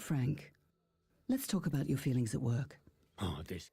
Frank, let's talk about your feelings at work. Oh, this.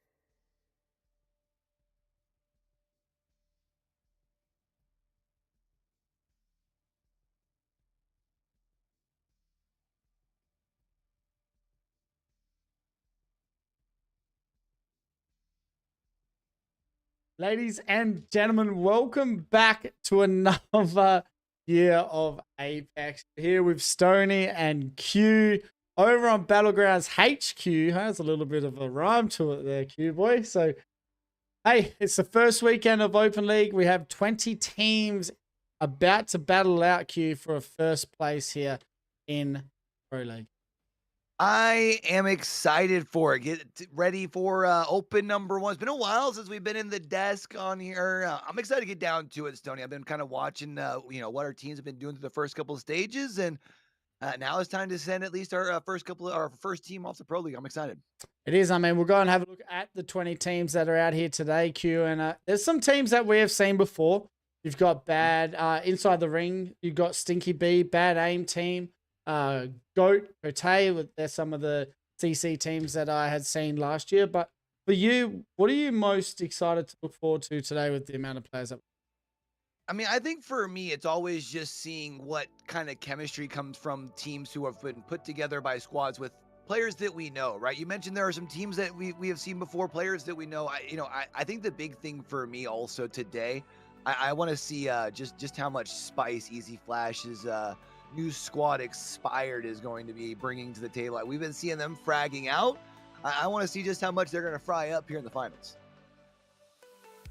Ladies and gentlemen, welcome back to another year of Apex. Here with Stony and Q over on Battlegrounds HQ. Has a little bit of a rhyme to it there, Q boy. So, hey, it's the first weekend of Open League. We have 20 teams about to battle out, Q, for a first place here in Pro League. I am excited for it. Get ready for open number one. It's been a while since we've been in the desk on here. I'm excited to get down to it, Stoney. I've been kind of watching, what our teams have been doing through the first couple of stages, and now it's time to send at least our first team off the Pro League. I'm excited. It is. I mean, we'll go and have a look at the 20 teams that are out here today, Q. And there's some teams that we have seen before. You've got Bad inside the ring. You've got Stinky B, Bad Aim team. Goat, Cote, there's some of the CC teams that I had seen last year. But for you, what are you most excited to look forward to today with the amount of players that? I mean, I think for me, it's always just seeing what kind of chemistry comes from teams who have been put together by squads with players that we know, right? You mentioned there are some teams that we have seen before, players that we know. I think the big thing for me also today, I want to see just how much spice Easy Flash's new squad Expired is going to be bringing to the table. We've been seeing them fragging out. I want to see just how much they're going to fry up here in the finals.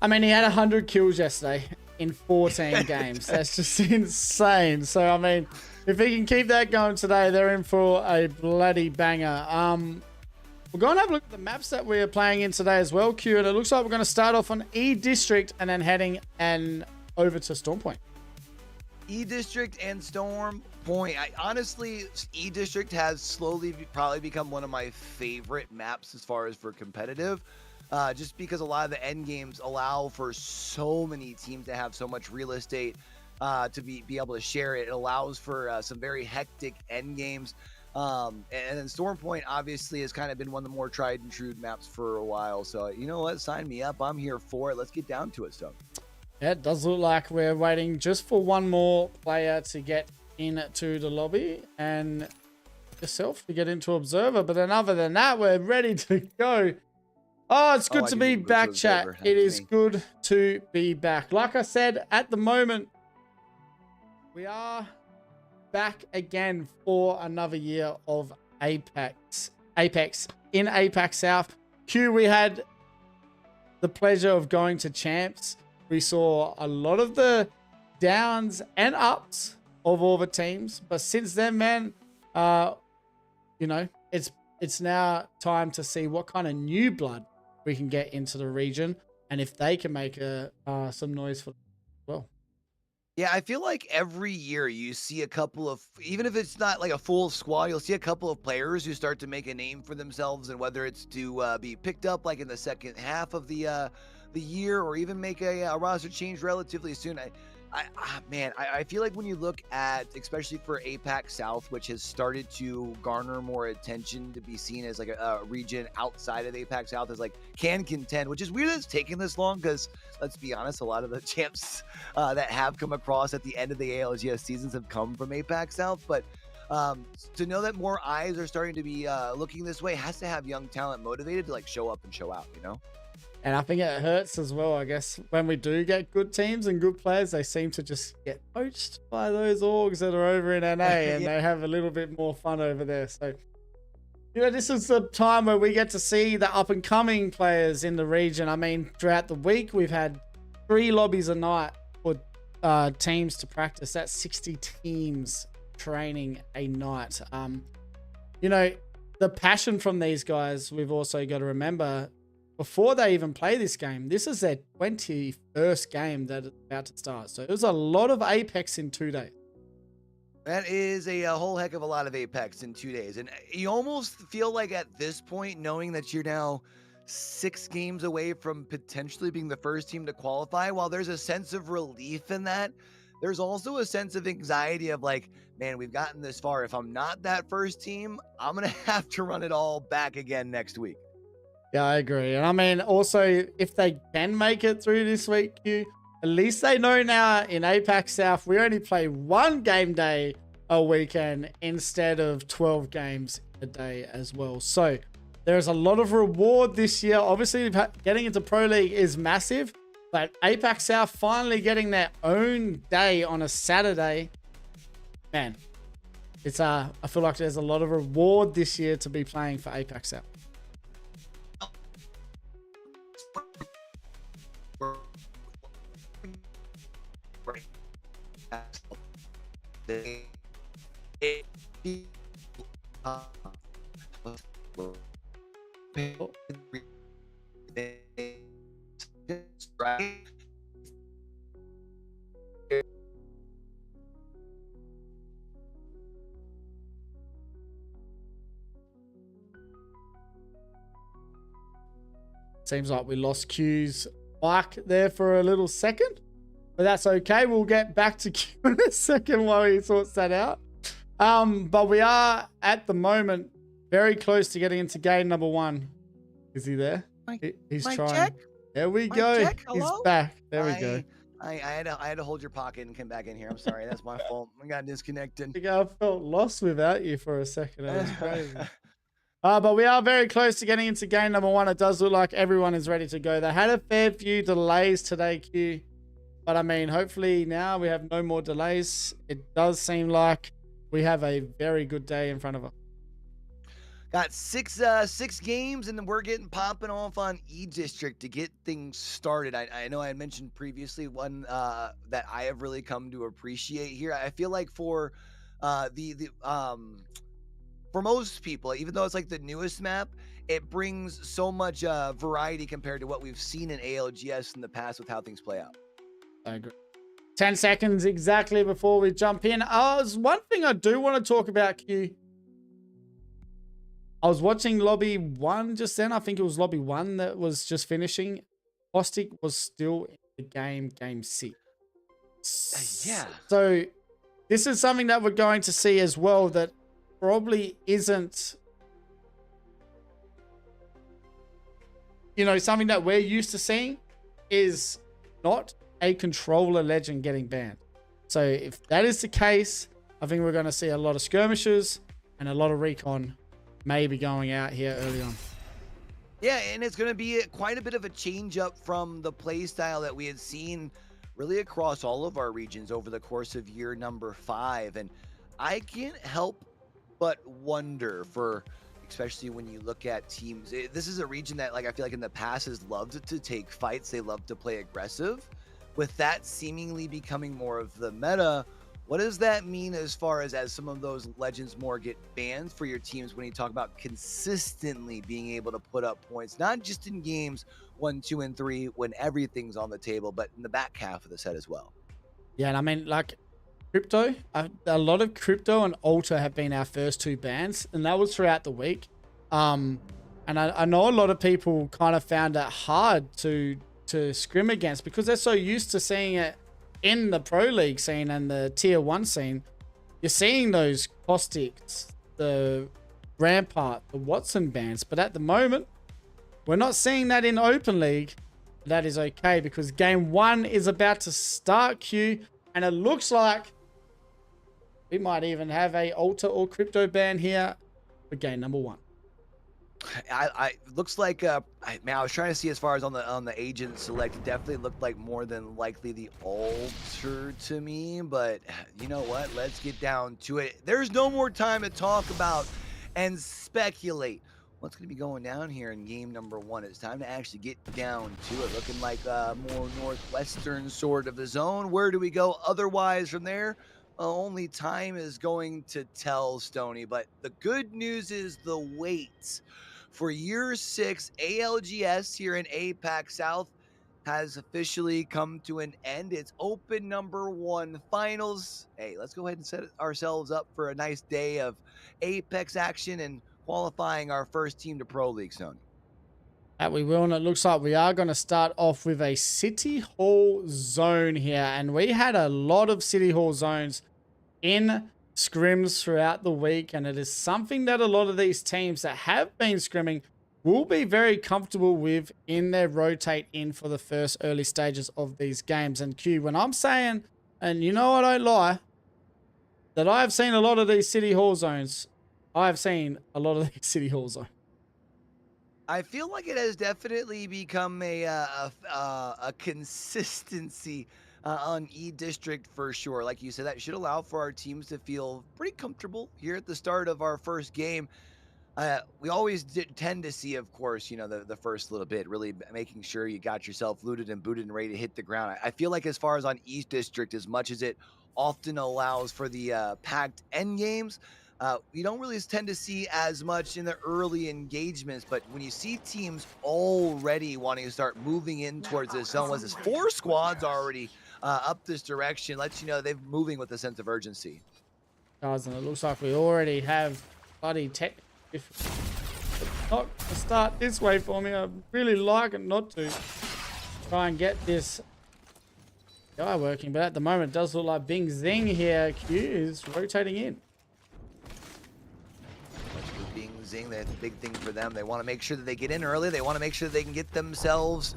I mean, he had 100 kills yesterday in 14 games. That's just insane. So, I mean, if he can keep that going today, they're in for a bloody banger. We're going to have a look at the maps that we're playing in today as well, Q. And it looks like we're going to start off on E District and then heading over to Storm Point. E District and Storm Point. Honestly, E District has slowly probably become one of my favorite maps as far as for competitive. Just because a lot of the end games allow for so many teams to have so much real estate to be able to share it. It allows for some very hectic end games. And then Storm Point obviously has kind of been one of the more tried and true maps for a while. So you know what? Sign me up. I'm here for it. Let's get down to it, Stone. Yeah, it does look like we're waiting just for one more player to get into the lobby and yourself to get into Observer. But then other than that, we're ready to go. Oh, it's good to be back, chat. It is good to be back. Like I said, at the moment, we are back again for another year of Apex in Apac South. Q, we had the pleasure of going to Champs. We saw a lot of the downs and ups of all the teams. But since then, man, it's now time to see what kind of new blood we can get into the region and if they can make some noise for well. Yeah, I feel like every year you see a couple of, even if it's not like a full squad, you'll see a couple of players who start to make a name for themselves, and whether it's to be picked up like in the second half of the year or even make a roster change relatively soon. I feel like when you look at, especially for Apac South, which has started to garner more attention to be seen as like a region outside of Apac South, as like can contend, which is weird that it's taking this long because let's be honest, a lot of the champs that have come across at the end of the ALGS seasons have come from Apac South. But to know that more eyes are starting to be looking this way has to have young talent motivated to like show up and show out, you know? And I think it hurts as well, I guess, when we do get good teams and good players, they seem to just get poached by those orgs that are over in NA and they have a little bit more fun over there. So, this is the time where we get to see the up-and-coming players in the region. I mean, throughout the week, we've had 3 lobbies a night for teams to practice. That's 60 teams training a night. The passion from these guys, we've also got to remember, before they even play this game, this is their 21st game that is about to start. So it was a lot of Apex in 2 days. That is a whole heck of a lot of Apex in 2 days. And you almost feel like at this point, knowing that you're now 6 games away from potentially being the first team to qualify, while there's a sense of relief in that, there's also a sense of anxiety of like, man, we've gotten this far. If I'm not that first team, I'm going to have to run it all back again next week. Yeah, I agree. And I mean, also, if they can make it through this week, at least they know now in Apac South, we only play one game day a weekend instead of 12 games a day as well. So there's a lot of reward this year. Obviously, getting into Pro League is massive, but Apac South finally getting their own day on a Saturday, man, it's I feel like there's a lot of reward this year to be playing for Apac South. Seems like we lost Q's mic there for a little second, but that's okay. We'll get back to Q in a second while he sorts that out. But we are at the moment very close to getting into game number 1. Is he there? He's trying. Check? There we go. He's back. There we go. I had to hold your pocket and come back in here. I'm sorry. That's my fault. I got disconnected. I think I felt lost without you for a second. It was crazy. But we are very close to getting into game number 1. It does look like everyone is ready to go. They had a fair few delays today, Q. But I mean, hopefully now we have no more delays. It does seem like we have a very good day in front of us. Got six games, and then we're getting popping off on E-District to get things started. I know I had mentioned previously one that I have really come to appreciate here. I feel like for for most people, even though it's like the newest map, it brings so much variety compared to what we've seen in ALGS in the past with how things play out. I agree. 10 seconds exactly before we jump in. There's one thing I do want to talk about, Q. I was watching Lobby 1 just then. I think it was Lobby 1 that was just finishing. Caustic was still in the game 6. Yeah. So this is something that we're going to see as well that probably isn't, something that we're used to seeing is not a controller legend getting banned. So if that is the case, I think we're going to see a lot of skirmishes and a lot of recon maybe going out here early on. Yeah, and it's going to be quite a bit of a change up from the play style that we had seen really across all of our regions over the course of year number 5. And I can't help but wonder especially when you look at teams, this is a region that I feel like in the past has loved to take fights. They love to play aggressive. With that seemingly becoming more of the meta, what does that mean as far as some of those legends more get banned for your teams when you talk about consistently being able to put up points, not just in games 1, 2, and 3 when everything's on the table, but in the back half of the set as well? Yeah, and I mean, Crypto, a lot of Crypto and Alter have been our first 2 bans, and that was throughout the week. And I know a lot of people kind of found it hard to scrim against because they're so used to seeing it in the Pro League scene and the Tier 1 scene. You're seeing those Caustics, the Rampart, the Watson bans, but at the moment, we're not seeing that in Open League. That is okay because game 1 is about to start, Q, and it looks like we might even have a Alter or Crypto ban here for game number 1. I looks like man, I was trying to see as far as on the agent select. It definitely looked like more than likely the Alter to me, but you know what? Let's get down to it. There's no more time to talk about and speculate what's going to be going down here in game number 1. It's time to actually get down to it. Looking like more northwestern sort of the zone. Where do we go otherwise from there? Only time is going to tell, Stony. But the good news is the wait for year 6 ALGS here in Apac South has officially come to an end. It's open number 1 finals. Hey, let's go ahead and set ourselves up for a nice day of Apex action and qualifying our first team to Pro League, Stony. That we will, and it looks like we are going to start off with a City Hall zone here. And we had a lot of City Hall zones in scrims throughout the week, and it is something that a lot of these teams that have been scrimming will be very comfortable with in their rotate in for the first early stages of these games. And Q, when I'm saying, and you know I don't lie, that I've seen a lot of these City Hall zones, I've seen a lot of these City Hall zones. I feel like it has definitely become a consistency on E-District for sure. Like you said, that should allow for our teams to feel pretty comfortable here at the start of our first game. We always tend to see, of course, you know, the first little bit, really making sure you got yourself looted and booted and ready to hit the ground. I feel like as far as on East District, as much as it often allows for the packed end games, we don't really tend to see as much in the early engagements. But when you see teams already wanting to start moving in towards this zone, was this 4 squads already up this direction, lets you know they're moving with a sense of urgency. Guys, and it looks like we already have bloody tech. If not to start this way for me, I'd really like it not to try and get this guy working. But at the moment, it does look like Bing Zing here. Q is rotating in. Bing Zing, that's a big thing for them. They want to make sure that they get in early. They want to make sure that they can get themselves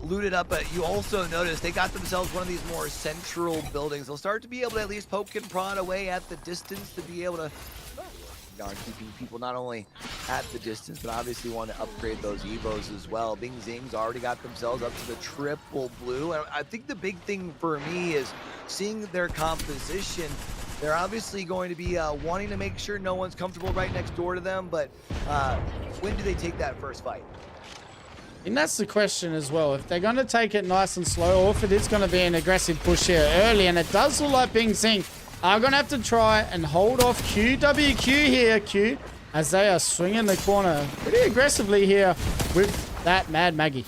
looted up. But you also notice they got themselves one of these more central buildings. They'll start to be able to at least poke and prod away at the distance to be able to keeping people not only at the distance, but obviously want to upgrade those Evos as well. Bing Zing's already got themselves up to the triple blue. And I think the big thing for me is seeing their composition. They're obviously going to be wanting to make sure no one's comfortable right next door to them, but when do they take that first fight? And that's the question as well. If they're going to take it nice and slow, or if it is going to be an aggressive push here early, and it does look like Bing Zing are going to have to try and hold off QWQ here, Q, as they are swinging the corner pretty aggressively here with that Mad Maggie.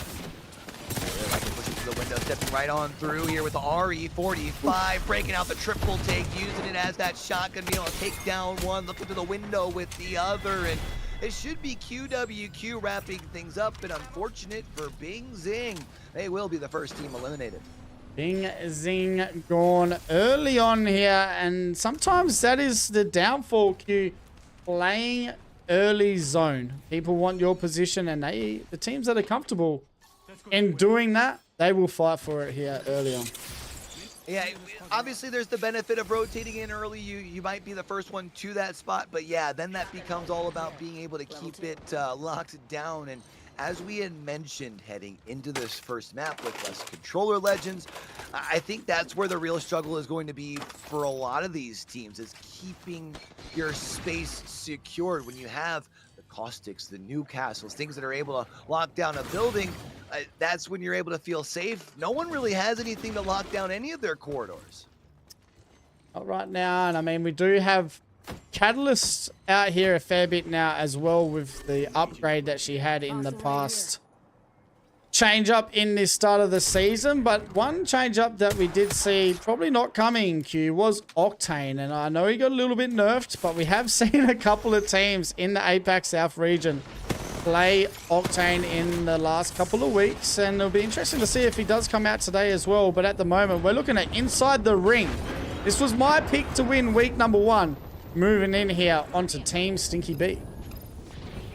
I can push it to the window, stepping right on through here with the RE45, breaking out the triple take, using it as that shotgun, being able to take down one, looking to the window with the other, and it should be QWQ wrapping things up, and unfortunate for Bing Zing, they will be the first team eliminated. Bing Zing gone early on here, and sometimes that is the downfall, Q. Playing early zone. People want your position, and the teams that are comfortable in doing that, they will fight for it here early on. Yeah, obviously there's the benefit of rotating in early. You might be the first one to that spot, but yeah, then that becomes all about being able to keep it locked down. And as we had mentioned, heading into this first map with less controller legends, I think that's where the real struggle is going to be for a lot of these teams, is keeping your space secured. When you have the Caustics, the Newcastles, things that are able to lock down a building, that's when you're able to feel safe. No one really has anything to lock down any of their corridors. Not right now, and I mean, we do have Catalyst out here a fair bit now as well, with the upgrade that she had in the past change up in this start of the season. But one change up that we did see probably not coming, Q, was Octane. And I know he got a little bit nerfed, but we have seen a couple of teams in the Apac South region play Octane in the last couple of weeks, and it'll be interesting to see if he does come out today as well. But at the moment, we're looking at Inside the Ring. This was my pick to win week number 1. Moving in here onto Team Stinky B.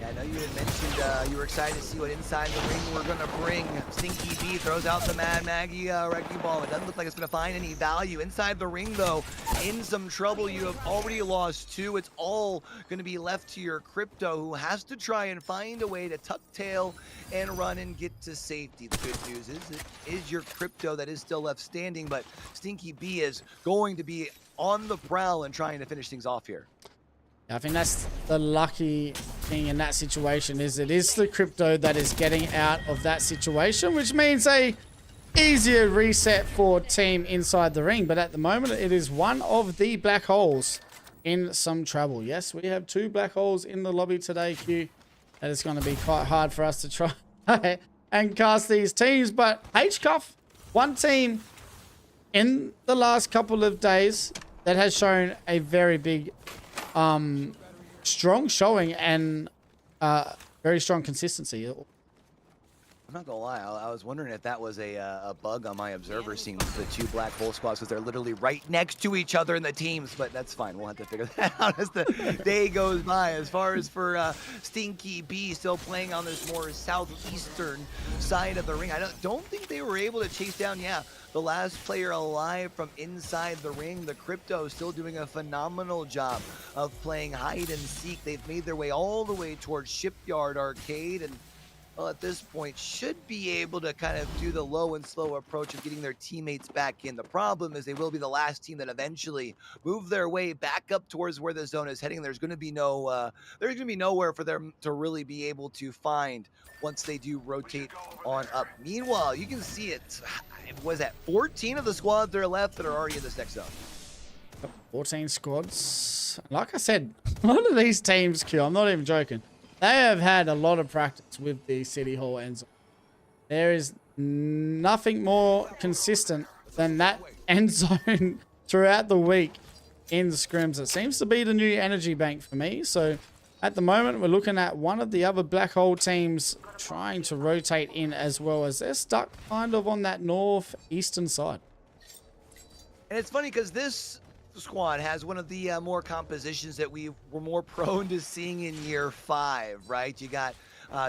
Yeah, I know you had mentioned you were excited to see what Inside the Ring we're going to bring. Stinky B throws out the Mad Maggie wrecking ball. It doesn't look like it's going to find any value. Inside the Ring, though, in some trouble. You have already lost 2. It's all going to be left to your Crypto, who has to try and find a way to tuck tail and run and get to safety. The good news is it is your Crypto that is still left standing, but Stinky B is going to be on the prowl and trying to finish things off here. I think that's the lucky thing in that situation, is it is the Crypto that is getting out of that situation, which means a easier reset for Team Inside the Ring. But at the moment, it is one of the black holes in some trouble. Yes, we have 2 black holes in the lobby today, Q. That is going to be quite hard for us to try and cast these teams. But HCuff, one team in the last couple of days that has shown a very big strong showing and very strong consistency. I'm not gonna lie, I was wondering if that was a bug on my observer seeing the two black hole squads because they're literally right next to each other in the teams, but that's fine. We'll have to figure that out as the day goes by. As far as for Stinky B, still playing on this more southeastern side of the ring. I don't think they were able to chase down, the last player alive from inside the ring. The Crypto still doing a phenomenal job of playing hide and seek. They've made their way all the way towards Shipyard Arcade, and well, at this point, should be able to kind of do the low and slow approach of getting their teammates back in. The problem is they will be the last team that eventually move their way back up towards where the zone is heading. There's going to be nowhere for them to really be able to find once they do rotate on up. Meanwhile, you can see it. Was that 14 of the squads that are left that are already in this next zone? 14 squads. Like I said, a lot of these teams, Q, I'm not even joking. They have had a lot of practice with the City Hall end zone. There is nothing more consistent than that end zone throughout the week in the scrims. It seems to be the new energy bank for me. So at the moment, we're looking at one of the other black hole teams trying to rotate in as well, as they're stuck kind of on that northeastern side. And it's funny because this squad has one of the more compositions that we were more prone to seeing in year 5, right? You got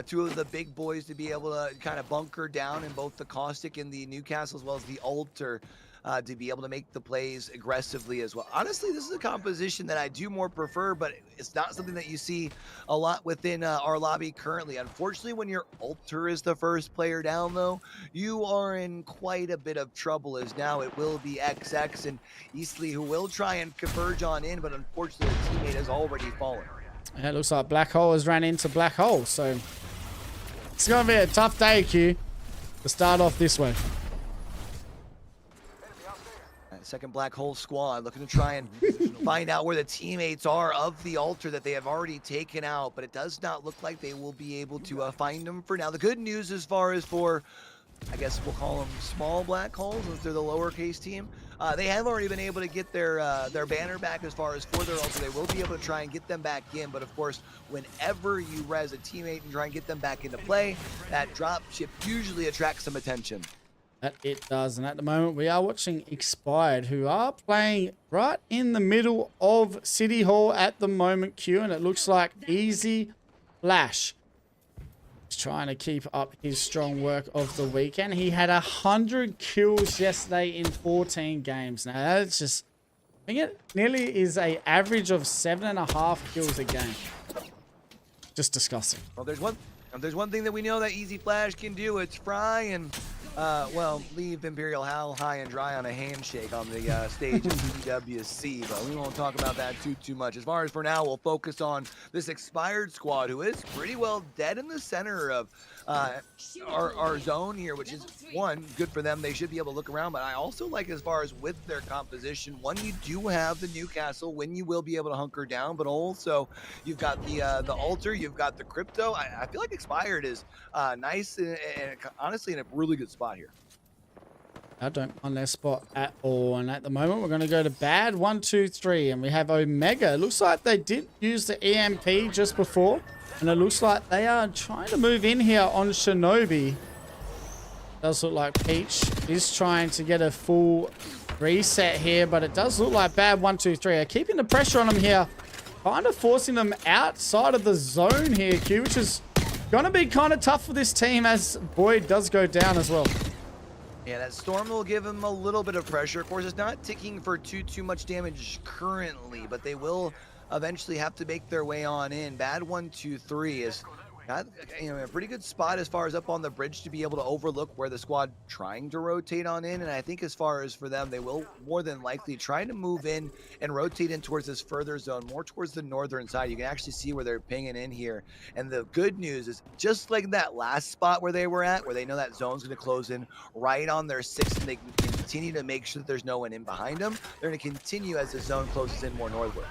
two of the big boys to be able to kind of bunker down in both the Caustic and the Newcastle, as well as the Alter, to be able to make the plays aggressively as well. Honestly, this is a composition that I do more prefer, but it's not something that you see a lot within our lobby currently. Unfortunately, when your Alter is the first player down, though, you are in quite a bit of trouble, as now it will be XX and Eastleigh who will try and converge on in, but unfortunately, the teammate has already fallen. Yeah, it looks like Black Hole has ran into Black Hole, so it's going to be a tough day, Q, to start off this way. Second black hole squad looking to try and find out where the teammates are of the Alter that they have already taken out, but it does not look like they will be able to find them for now. The good news as far as for, I guess we'll call them small black holes, if they're the lowercase team, they have already been able to get their banner back as far as for their Alter. They will be able to try and get them back in, but of course, whenever you res a teammate and try and get them back into play, that drop ship usually attracts some attention. That it does, and at the moment we are watching Expired, who are playing right in the middle of City Hall at the moment, Q, and it looks like Easy Flash is trying to keep up his strong work of the weekend. He had 100 kills yesterday in 14 games. Now that's just, I think it nearly is a average of 7.5 kills a game. Just disgusting. Well, there's one thing that we know that Easy Flash can do. It's fry and well, leave Imperial Hal high and dry on a handshake on the stage of PWC, but we won't talk about that too much. As far as for now, we'll focus on this Expired squad, who is pretty well dead in the center of our zone here, which is, one, good for them. They should be able to look around, but I also like, as far as with their composition, one, you do have the Newcastle when you will be able to hunker down, but also you've got the Alter, you've got the Crypto. I feel like Expired is nice and honestly in a really good spot here. I don't on their spot at all, and at the moment we're going to go to bad 1, 2, 3, and we have Omega. It looks like they did use the EMP just before, and it looks like they are trying to move in here on Shinobi. Does look like Peach is trying to get a full reset here, but it does look like bad 1, 2, 3 are keeping the pressure on them here, kind of forcing them outside of the zone here, Q, which is going to be kind of tough for this team as Boyd does go down as well. Yeah, that Storm will give him a little bit of pressure. Of course, it's not ticking for too much damage currently, but they will eventually have to make their way on in. Bad 1, 2, 3 is got, a pretty good spot as far as up on the bridge to be able to overlook where the squad trying to rotate on in. And I think as far as for them, they will more than likely try to move in and rotate in towards this further zone, more towards the northern side. You can actually see where they're pinging in here. And the good news is, just like that last spot where they were at, where they know that zone's going to close in right on their 6, and they can continue to make sure that there's no one in behind them. They're going to continue as the zone closes in more northward.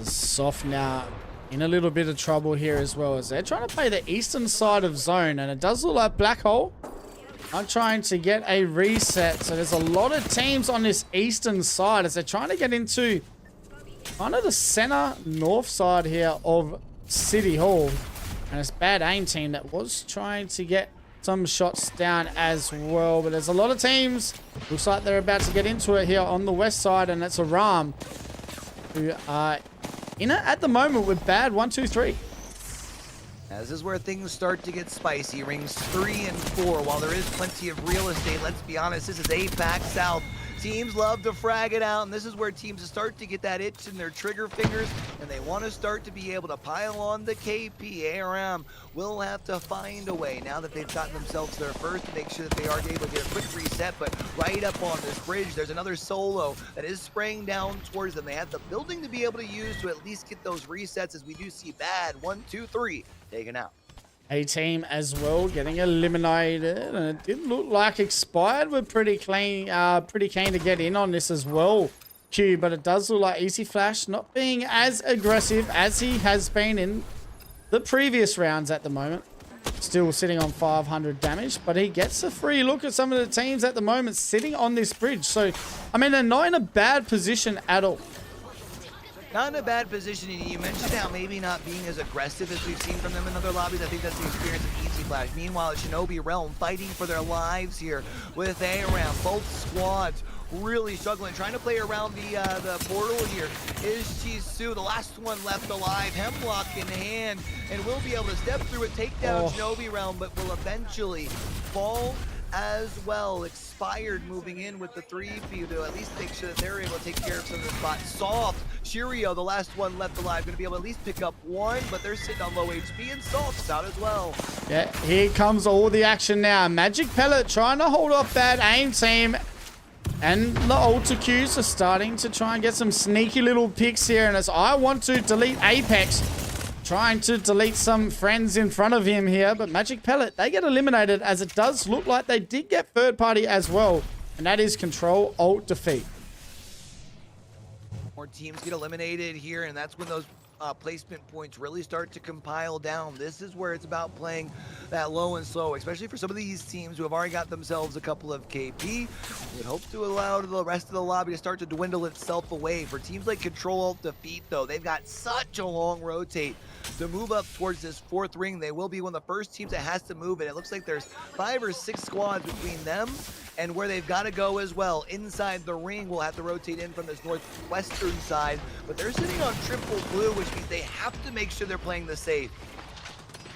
Soft now in a little bit of trouble here as well, as they're trying to play the eastern side of zone, and it does look like Black Hole are trying to get a reset. So there's a lot of teams on this eastern side as they're trying to get into kind of the center north side here of City Hall, and it's bad aim team that was trying to get some shots down as well. But there's a lot of teams. Looks like they're about to get into it here on the west side, and it's Aram who are in it at the moment with bad 1, 2, 3. This is where things start to get spicy. Rings 3 and 4. While there is plenty of real estate, let's be honest, this is Apac South. Teams love to frag it out, and this is where teams start to get that itch in their trigger fingers, and they want to start to be able to pile on the KP. ARM will have to find a way, now that they've gotten themselves there first, to make sure that they are able to get a quick reset. But right up on this bridge, there's another solo that is spraying down towards them. They have the building to be able to use to at least get those resets, as we do see bad 1, 2, 3 taken out. A team as well getting eliminated, and it didn't look like Expired were pretty keen to get in on this as well, Q. But it does look like Easy Flash not being as aggressive as he has been in the previous rounds at the moment. Still sitting on 500 damage, but he gets a free look at some of the teams at the moment sitting on this bridge. So, I mean, they're not in a bad position at all. Not in a bad position, and you mentioned how maybe not being as aggressive as we've seen from them in other lobbies. I think that's the experience of Easy Flash. Meanwhile, at Shinobi Realm, fighting for their lives here with ARAM. Both squads really struggling, trying to play around the portal here. Is Chisu, the last one left alive, Hemlock in hand, and will be able to step through and take down Shinobi Realm, but will eventually fall as well. Expired moving in with the 3P to at least make sure that they're able to take care of some of the spots. Soft, Shirio, the last one left alive, going to be able to at least pick up one, but they're sitting on low HP, and Soft's out as well. Yeah, here comes all the action now. Magic Pellet trying to hold off that AIM team, and the Ultra Qs are starting to try and get some sneaky little picks here, and as I want to delete Apex, trying to delete some friends in front of him here, but Magic Pellet, they get eliminated, as it does look like they did get third party as well, and that is Control Alt Defeat. More teams get eliminated here, and that's when those placement points really start to compile down. This is where it's about playing that low and slow, especially for some of these teams who have already got themselves a couple of KP. Would hope to allow the rest of the lobby to start to dwindle itself away. For teams like Control Alt Defeat, though, they've got such a long rotate to move up towards this fourth ring. They will be one of the first teams that has to move, and it looks like there's 5 or 6 squads between them and where they've got to go as well. Inside the ring, we'll have to rotate in from this northwestern side, but they're sitting on triple blue, which means they have to make sure they're playing the safe.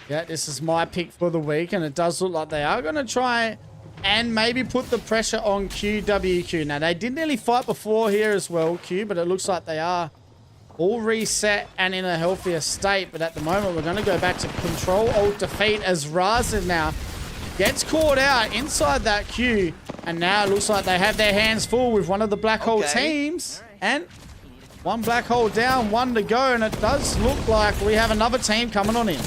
Yeah, this is my pick for the week, and it does look like they are going to try and maybe put the pressure on QWQ. Now, they did nearly fight before here as well, Q, but it looks like they are all reset and in a healthier state. But at the moment, we're going to go back to Control Alt Defeat, as Raza now gets caught out inside that queue, and now it looks like they have their hands full with one of the black hole teams, and one black hole down, 1 to go, and it does look like we have another team coming on in.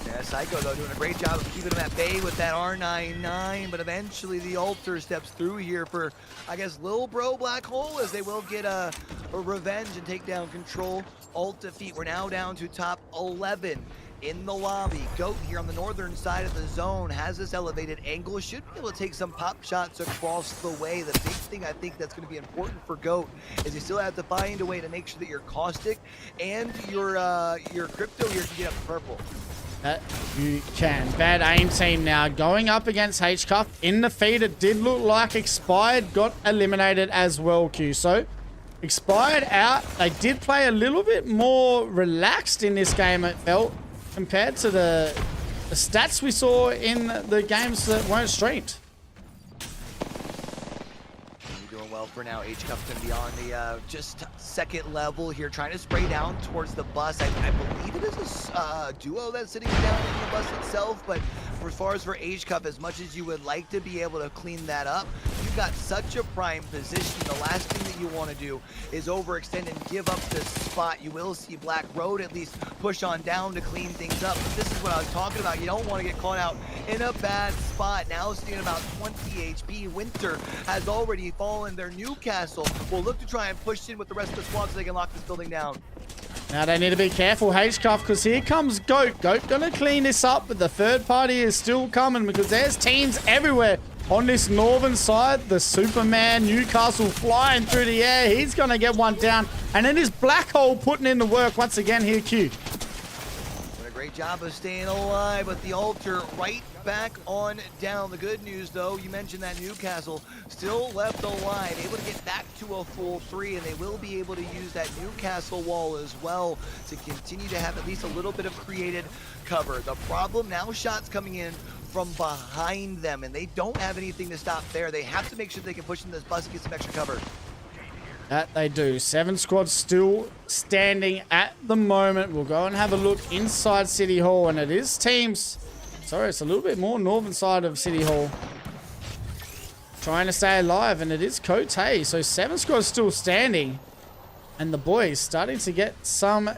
Yeah, Psycho, though, doing a great job of keeping them at bay with that R99, but eventually the Alter steps through here for, I guess, Lil Bro Black Hole, as they will get a revenge and take down Control Alt Defeat. We're now down to top 11 in the lobby. Goat here on the northern side of the zone has this elevated angle, should be able to take some pop shots across the way. The big thing I think that's going to be important for Goat is you still have to find a way to make sure that your caustic and your crypto here can get up to purple. That you can. Bad aim team now going up against HCuff in the feed. It did look like Expired got eliminated as well, Q. So Expired out. They did play a little bit more relaxed in this game, it felt, compared to the stats we saw in the games that weren't streamed. Doing well for now. HCuff's going to be on the just second level here, trying to spray down towards the bus. I believe it is a duo that's sitting down in the bus itself, but as far as for HCuff, as much as you would like to be able to clean that up, you've got such a prime position. The last thing that you want to do is overextend and give up this spot. You will see Black Road at least push on down to clean things up. But this is what I was talking about. You don't want to get caught out in a bad spot. Now sitting at about 20 HP. Winter has already fallen. Their Newcastle will look to try and push in with the rest of the squad so they can lock this building down. Now they need to be careful, HCuff, because here comes Goat. Goat gonna clean this up, but the third party is still coming because there's teams everywhere on this northern side. The Superman Newcastle flying through the air. He's gonna get one down, and then his Black Hole putting in the work once again here, Q. Great great job of staying alive, but the altar right back on down. The good news, though, you mentioned that Newcastle still left alive, able to get back to a full 3, and they will be able to use that Newcastle wall as well to continue to have at least a little bit of created cover. The problem now, shots coming in from behind them, and they don't have anything to stop there. They have to make sure they can push in this bus and get some extra cover. That they do. 7 squads still standing at the moment. We'll go and have a look inside City Hall, and it is teams. Sorry, it's a little bit more northern side of City Hall. Trying to stay alive, and it is Cote. So 7 squads still standing, and the boys starting to get some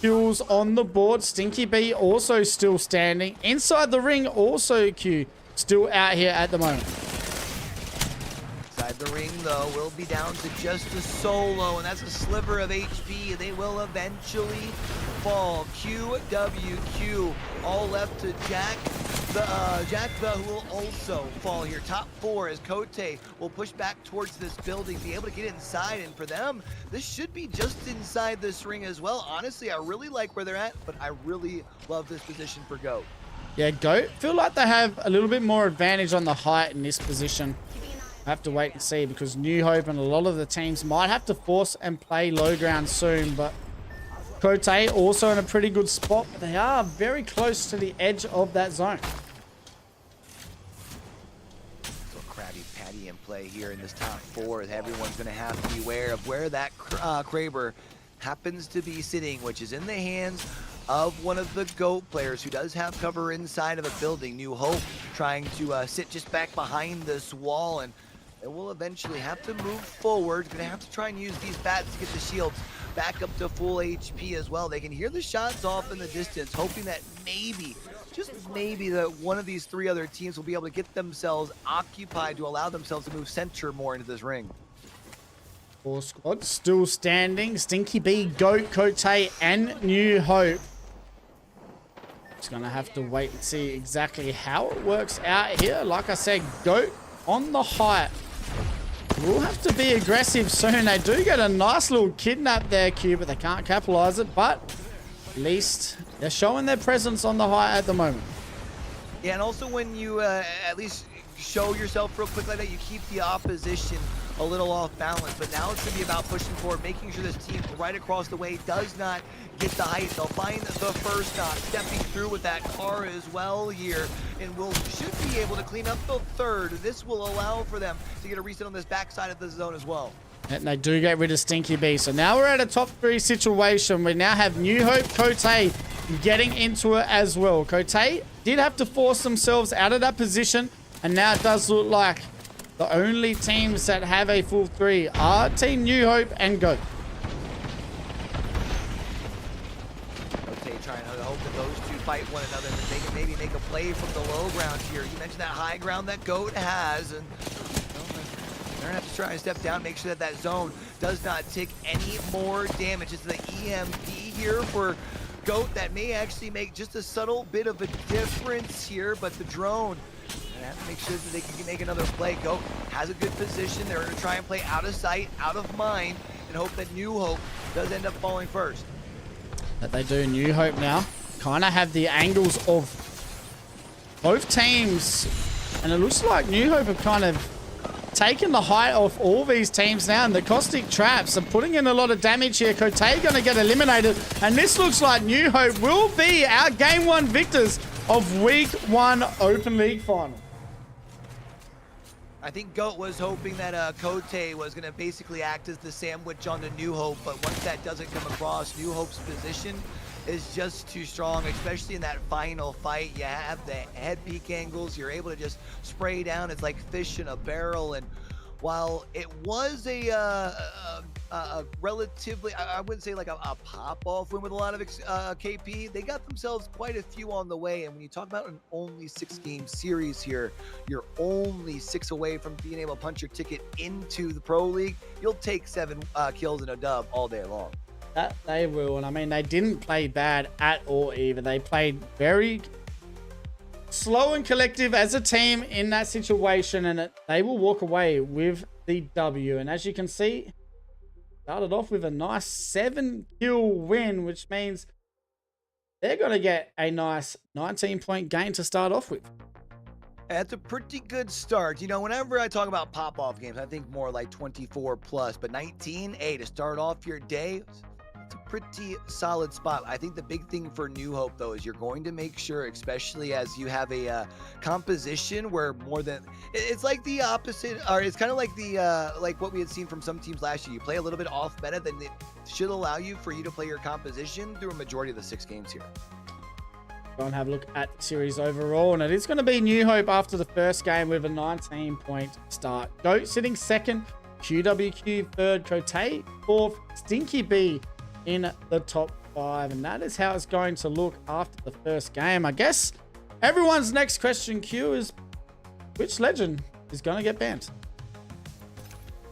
kills on the board. Stinky B also still standing. Inside the ring, also Q still out here at the moment. Inside the ring, though, will be down to just a solo, and that's a sliver of HP. They will eventually fall. QWQ, all left to Jack, who will also fall here. Top 4 as Cote will push back towards this building, be able to get inside, and for them, this should be just inside this ring as well. Honestly, I really like where they're at, but I really love this position for GOAT. Yeah, GOAT feel like they have a little bit more advantage on the height in this position. I have to wait and see, because New Hope and a lot of the teams might have to force and play low ground soon, but Cote also in a pretty good spot, but they are very close to the edge of that zone. So Krabby Patty in play here in this top 4, as everyone's going to have to be aware of where that Kraber happens to be sitting, which is in the hands of one of the GOAT players who does have cover inside of a building. New Hope trying to sit just back behind this wall, and they will eventually have to move forward. Gonna have to try and use these bats to get the shields back up to full HP as well. They can hear the shots off in the distance, hoping that maybe, just maybe, that one of these 3 other teams will be able to get themselves occupied to allow themselves to move center more into this ring. 4 squads still standing. Stinky B, GOAT, Cote, and New Hope. Just gonna have to wait and see exactly how it works out here. Like I said, GOAT on the height. We'll have to be aggressive soon. They do get a nice little kidnap there, Q, but they can't capitalize it. But at least they're showing their presence on the height at the moment. Yeah, and also when you at least show yourself real quick like that, you keep the opposition a little off balance. But now it's going to be about pushing forward, making sure this team right across the way does not get the height. They'll find the first knock, stepping through with that car as well here, and should be able to clean up the 3rd. This will allow for them to get a reset on this backside of the zone as well. And they do get rid of Stinky B. So now we're at a top 3 situation. We now have New Hope, Cote getting into it as well. Cote did have to force themselves out of that position, and now it does look like the only teams that have a full 3 are Team New Hope and GOAT. Okay, trying to hope that those 2 fight one another, and that they can maybe make a play from the low ground here. You mentioned that high ground that GOAT has, and they're gonna have to try and step down, make sure that that zone does not take any more damage. It's the EMP here for GOAT that may actually make just a subtle bit of a difference here, but the drone have to make sure that they can make another play. GOAT has a good position. They're going to try and play out of sight, out of mind, and hope that New Hope does end up falling first. That they do. New Hope now kind of have the angles of both teams, and it looks like New Hope have kind of taken the height off all these teams now, and the caustic traps are putting in a lot of damage here. Cote going to get eliminated, and this looks like New Hope will be our Game 1 victors of Week 1 Open League Final. I think GOAT was hoping that Cote was going to basically act as the sandwich on the New Hope, but once that doesn't come across, New Hope's position is just too strong, especially in that final fight. You have the head peak angles, you're able to just spray down. It's like fish in a barrel, and while it was a relatively, I wouldn't say like a pop-off win with a lot of KP, they got themselves quite a few on the way. And when you talk about an only 6-game series here, you're only 6 away from being able to punch your ticket into the Pro League. You'll take 7 kills and a dub all day long. That they will, and I mean, they didn't play bad at all either. They played very slow and collective as a team in that situation, and they will walk away with the W. And as you can see, started off with a nice 7-kill win, which means they're going to get a nice 19-point gain to start off with. That's a pretty good start. You know, whenever I talk about pop-off games, I think more like 24 plus, but 19, hey, to start off your day, it's a pretty solid spot. I think the big thing for New Hope, though, is you're going to make sure, especially as you have a composition where more than, it's like the opposite, or it's kind of like the, like what we had seen from some teams last year. You play a little bit off meta, then it should allow you for you to play your composition through a majority of the 6 games here. Go and have a look at the series overall, and it is going to be New Hope after the first game with a 19-point start. Goat sitting second, QWQ third, Cote fourth, Stinky B in the top 5, and that is how it's going to look after the first game. I guess everyone's next question, Q, is which legend is going to get banned?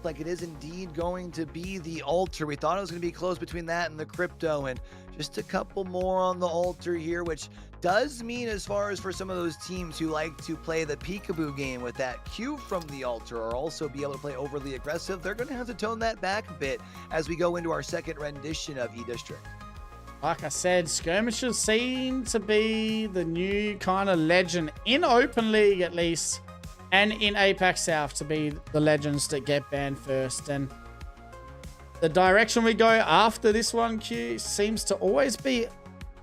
Like it is indeed going to be the altar. We thought it was going to be close between that and the crypto, and just a couple more on the altar here, which does mean, as far as for some of those teams who like to play the peekaboo game with that Q from the altar, or also be able to play overly aggressive, they're going to have to tone that back a bit as we go into our second rendition of E-District. Like I said, skirmishes seem to be the new kind of legend in Open League, at least, and in Apac South to be the legends that get banned first. And the direction we go after this one, Q, seems to always be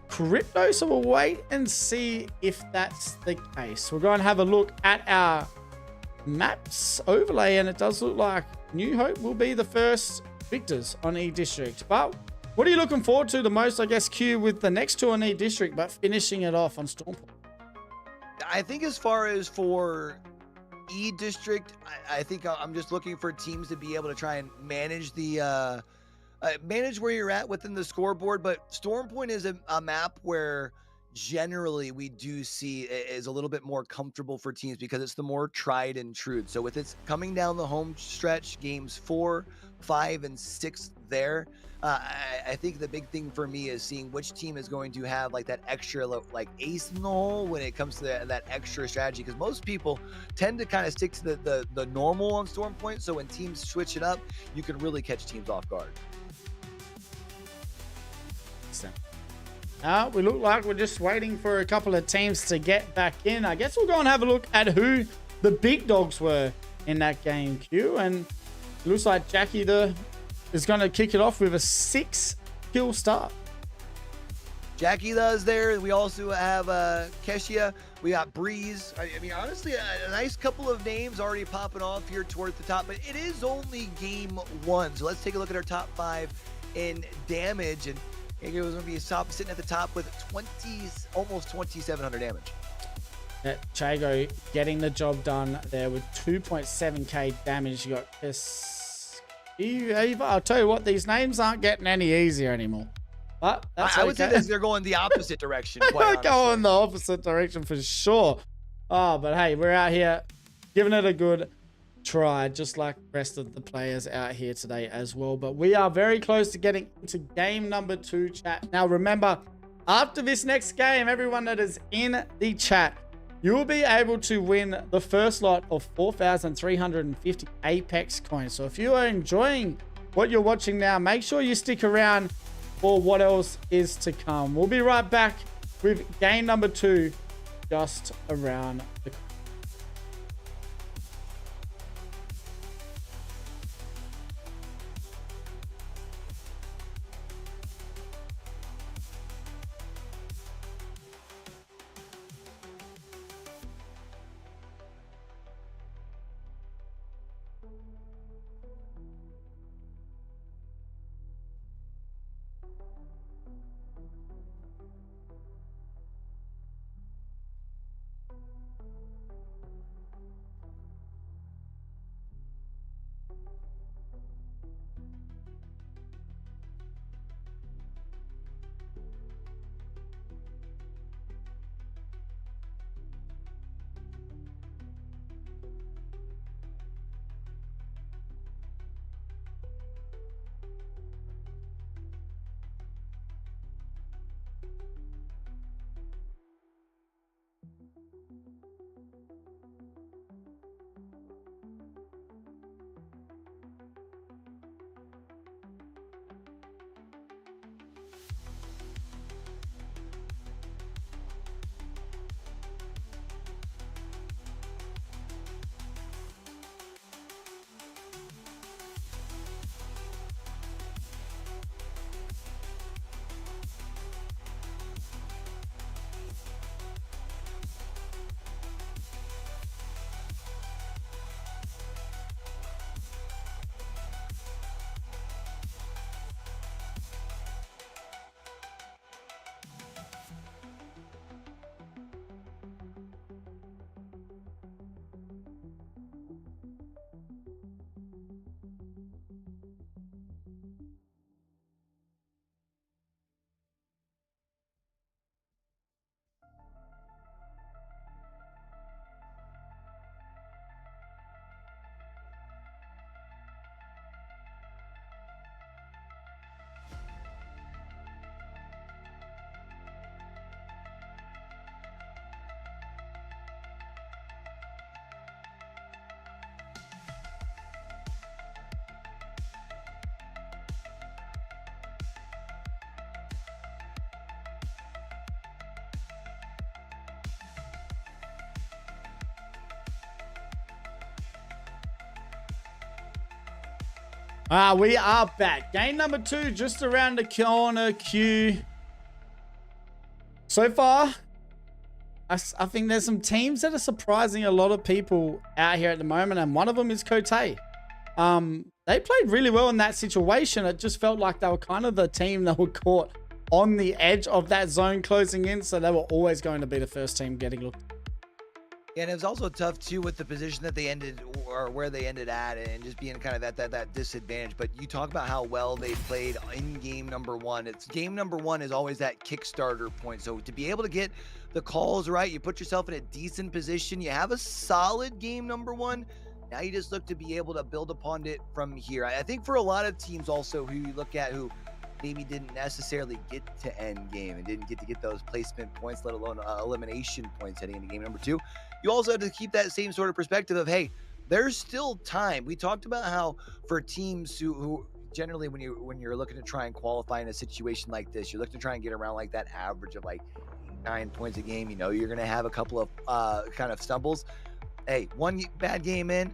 crypto, so we'll wait and see if that's the case. We'll go and have a look at our maps overlay, and it does look like New Hope will be the first victors on E-District. But what are you looking forward to the most, I guess, Q, with the next two on E-District, but finishing it off on Stormpoint? I think as far as for E-District, I think I'm just looking for teams to be able to try and manage the manage where you're at within the scoreboard. But Stormpoint is a map where generally we do see is a little bit more comfortable for teams because it's the more tried and true. So with it's coming down the home stretch, games 4, 5, and 6 there, I think the big thing for me is seeing which team is going to have like that extra like ace in the hole when it comes to that extra strategy, because most people tend to kind of stick to the normal on Stormpoint. So when teams switch it up, you can really catch teams off guard. We look like we're just waiting for a couple of teams to get back in. I guess we'll go and have a look at who the big dogs were in that game, Q. And it looks like Jackie is going to kick it off with a 6-kill start. Jackie does there. We also have Keshia. We got Breeze. I mean, honestly, a nice couple of names already popping off here towards the top, but it is only game 1. So let's take a look at our top 5 in damage. And it was going to be sitting at the top with almost 2,700 damage. Chago getting the job done there with 2.7k damage. You got Eva. I'll tell you what, these names aren't getting any easier anymore. But that's I would say they're going the opposite direction. Quite going the opposite direction for sure. Oh, but hey, we're out here giving it a good try, just like the rest of the players out here today as well. But we are very close to getting into game number 2, chat. Now remember, after this next game, everyone that is in the chat, you will be able to win the first lot of 4,350 Apex coins. So if you are enjoying what you're watching now, make sure you stick around for what else is to come. We'll be right back with game number 2 just around the corner. We are back. Game number 2, just around the corner, Q. So far, I think there's some teams that are surprising a lot of people out here at the moment, and one of them is Cote. They played really well in that situation. It just felt like they were kind of the team that were caught on the edge of that zone closing in, so they were always going to be the first team getting looked. Yeah, and it was also tough too with the position that they ended, or where they ended at, and just being kind of that disadvantage. But you talk about how well they played in game number 1. It's game number 1 is always that Kickstarter point. So to be able to get the calls right, you put yourself in a decent position, you have a solid game number 1. Now you just look to be able to build upon it from here. I think for a lot of teams also who you look at who maybe didn't necessarily get to end game and didn't get to get those placement points, let alone elimination points heading into game number 2. You also have to keep that same sort of perspective of, hey, there's still time. We talked about how for teams who generally when you're looking to try and qualify in a situation like this, you're looking to try and get around like that average of like 9 points a game. You know, you're going to have a couple of kind of stumbles. Hey, one bad game in,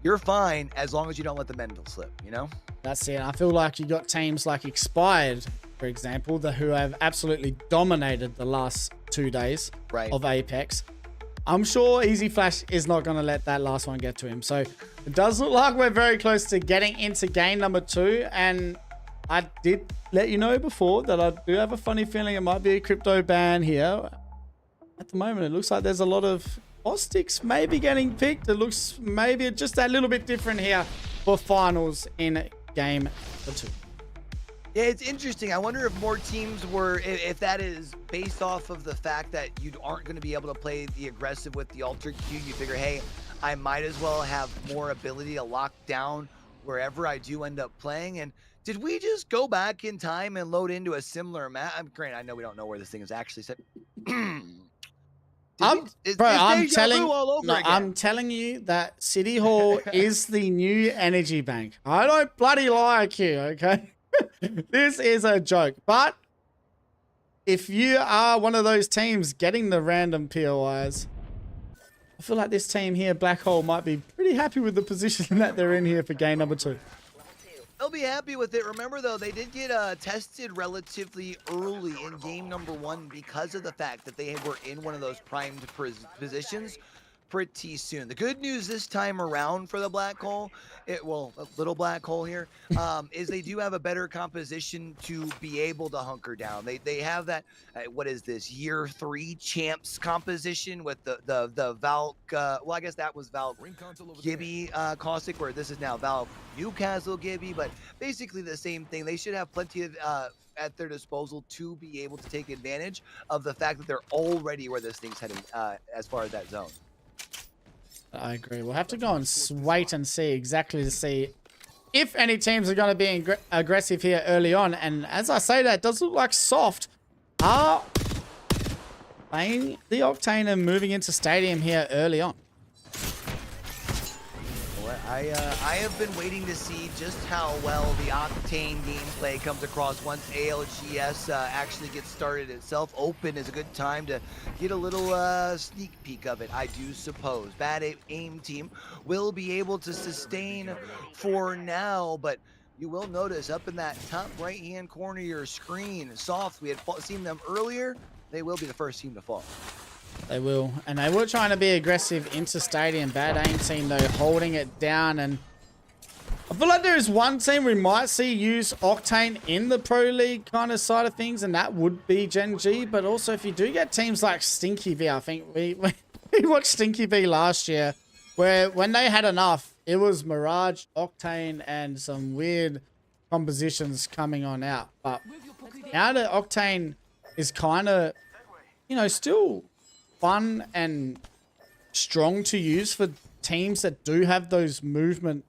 you're fine as long as you don't let the mental slip, you know? That's it. I feel like you got teams like Expired, for example, who have absolutely dominated the last 2 days of Apex. I'm sure Easy Flash is not going to let that last one get to him. So it does look like we're very close to getting into game number 2. And I did let you know before that I do have a funny feeling it might be a crypto ban here. At the moment, it looks like there's a lot of Ostics maybe getting picked. It looks maybe just a little bit different here for finals in game number 2. Yeah, it's interesting. I wonder if more teams were, if that is based off of the fact that you aren't going to be able to play the aggressive with the Alter Q. You figure, hey, I might as well have more ability to lock down wherever I do end up playing. And did we just go back in time and load into a similar map? Granted, I know we don't know where this thing is actually set. I'm telling you that City Hall is the new energy bank. I don't bloody like you, okay? This is a joke. But if you are one of those teams getting the random POIs, I feel like this team here, Black Hole, might be pretty happy with the position that they're in here for game number 2. They'll be happy with it. Remember, though, they did get tested relatively early in game number 1 because of the fact that they were in one of those primed positions pretty soon. The good news this time around for the Black Hole, a little Black Hole here, is they do have a better composition to be able to hunker down. They have that, what is this, year 3 champs composition with the Valk, well, I guess that was Valk Gibby Caustic, where this is now Valk Newcastle Gibby, but basically the same thing. They should have plenty of at their disposal to be able to take advantage of the fact that they're already where this thing's heading as far as that zone. I agree. We'll have to go and wait and see exactly to see if any teams are going to be aggressive here early on. And as I say that, it does look like Soft are playing the Octane and moving into Stadium here early on. Well, I have been waiting to see just how well the Octane gameplay comes across once ALGS actually gets started itself. Open is a good time to get a little sneak peek of it, I do suppose. Bad aim team will be able to sustain for now, but you will notice up in that top right-hand corner of your screen, Soft, we had seen them earlier. They will be the first team to fall. They will. And they were trying to be aggressive into Stadium. Bad aim team, though, holding it down. And I feel like there is one team we might see use Octane in the Pro League kind of side of things, and that would be Gen G. But also, if you do get teams like Stinky V, I think we watched Stinky V last year, where when they had enough, it was Mirage, Octane, and some weird compositions coming on out. But now that Octane is kind of, you know, still fun and strong to use for teams that do have those movement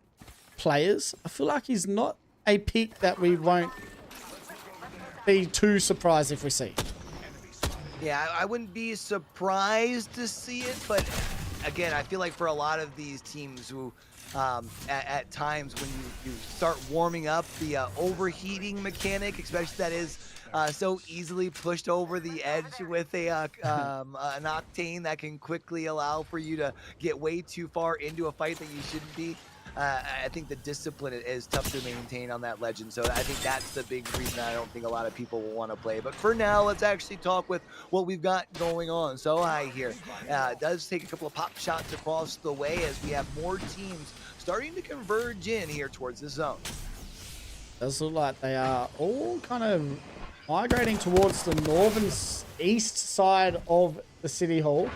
players, I feel like he's not a pick that we won't be too surprised if we see. Yeah, I wouldn't be surprised to see it, but again, I feel like for a lot of these teams who at times when you start warming up the overheating mechanic, especially that is so easily pushed over the edge with an Octane that can quickly allow for you to get way too far into a fight that you shouldn't be. I think the discipline is tough to maintain on that legend. So I think that's the big reason I don't think a lot of people will want to play. But for now, let's actually talk with what we've got going on. So high here does take a couple of pop shots across the way as we have more teams starting to converge in here towards the zone. Does look like they are all kind of migrating towards the northern east side of the City Hall.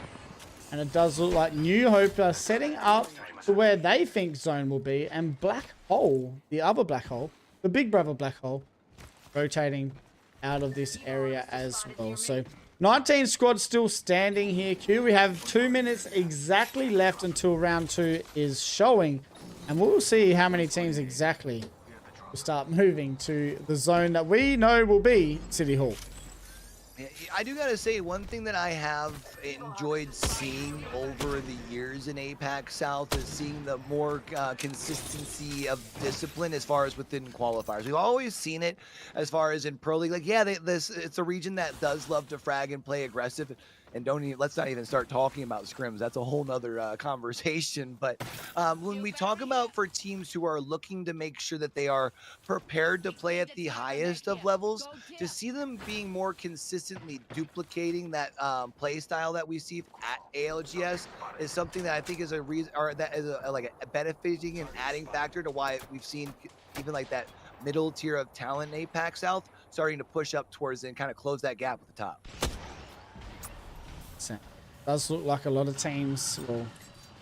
And it does look like New Hope are setting up to where they think zone will be. And Black Hole, the other Black Hole, the big brother Black Hole, rotating out of this area as well. So 19 squads still standing here, Q. We have 2 minutes exactly left until round 2 is showing. And we'll see how many teams exactly will start moving to the zone that we know will be City Hall. I do gotta say, one thing that I have enjoyed seeing over the years in Apac South is seeing the more consistency of discipline as far as within qualifiers. We've always seen it as far as in Pro League. Like, yeah, it's a region that does love to frag and play aggressive. And let's not even start talking about scrims. That's a whole nother conversation. But when we talk about for teams who are looking to make sure that they are prepared to play at the highest of levels, to see them being more consistently duplicating that play style that we see at ALGS is something that I think is a reason, or that is like a benefiting and adding factor to why we've seen even like that middle tier of talent in Apac South starting to push up towards and kind of close that gap at the top. Does look like a lot of teams, or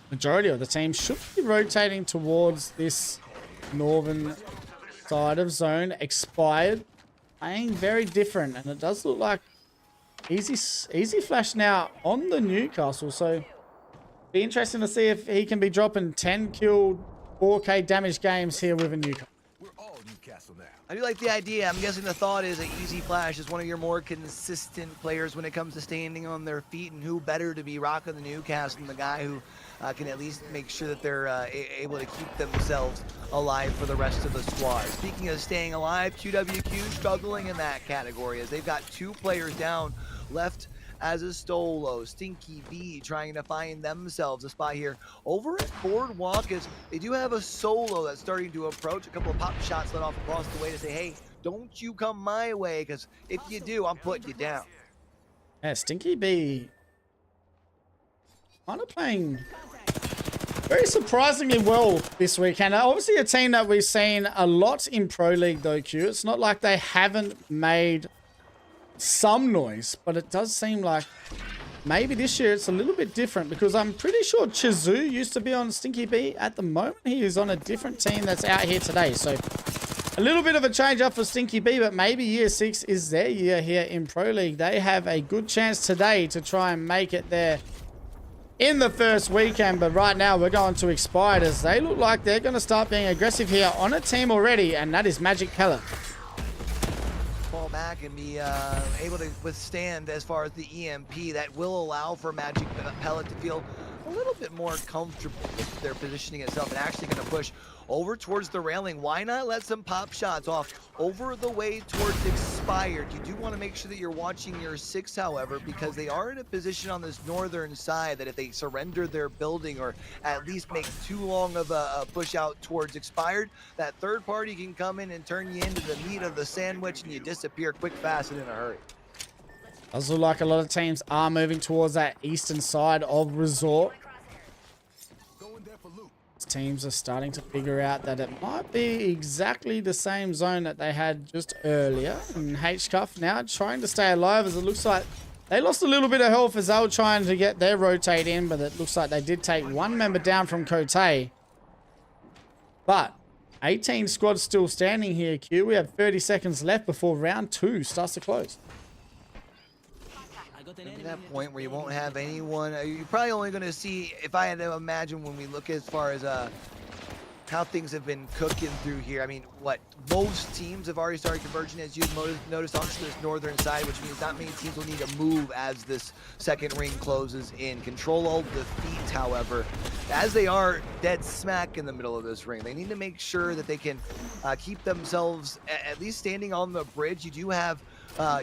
majority of the teams, should be rotating towards this northern side of zone. Expired playing very different, and it does look like easy flash now on the Newcastle. So be interesting to see if he can be dropping 10 killed 4k damage games here with a Newcastle. We're all Newcastle now. I do like the idea. I'm guessing the thought is that Easy Flash is one of your more consistent players when it comes to standing on their feet, and who better to be rocking the Newcastle than the guy who can at least make sure that they're able to keep themselves alive for the rest of the squad. Speaking of staying alive, QWQ struggling in that category as they've got 2 players down left as a Stolo. Stinky B trying to find themselves a spot here over at Boardwalk, as they do have a solo that's starting to approach. A couple of pop shots let off across the way to say, hey, don't you come my way, because if you do, I'm putting you down. Yeah, Stinky B kind of playing very surprisingly well this weekend. Obviously a team that we've seen a lot in Pro League though, Q. It's not like they haven't made some noise, but it does seem like maybe this year it's a little bit different, because I'm pretty sure Chizu used to be on Stinky B. At the moment he is on a different team that's out here today, so a little bit of a change up for Stinky B. But maybe year 6 is their year here in Pro League. They have a good chance today to try and make it there in the first weekend. But right now we're going to Expired, as they look like they're going to start being aggressive here on a team already, and that is Magic Pellet. Fall back and be able to withstand as far as the EMP. That will allow for Magic Pellet to feel a little bit more comfortable with their positioning itself, and actually going to push over towards the railing. Why not let some pop shots off over the way towards Expired? You do want to make sure that you're watching your 6, however, because they are in a position on this northern side that if they surrender their building, or at least make too long of a push out towards Expired, that third party can come in and turn you into the meat of the sandwich, and you disappear quick, fast, and in a hurry. Does look like a lot of teams are moving towards that eastern side of Resort. Teams are starting to figure out that it might be exactly the same zone that they had just earlier. And H-Cuff now trying to stay alive, as it looks like they lost a little bit of health as they were trying to get their rotate in, but it looks like they did take 1 member down from Kote. But 18 squads still standing here, Q. We have 30 seconds left before round 2 starts to close. At that point where you won't have anyone, you're probably only going to see, if I had to imagine, when we look as far as how things have been cooking through here. I mean, what most teams have already started converging, as you've noticed, onto this northern side, which means not many teams will need to move as this second ring closes in. Control all defeat, however, as they are dead smack in the middle of this ring, they need to make sure that they can keep themselves at least standing on the bridge. You do have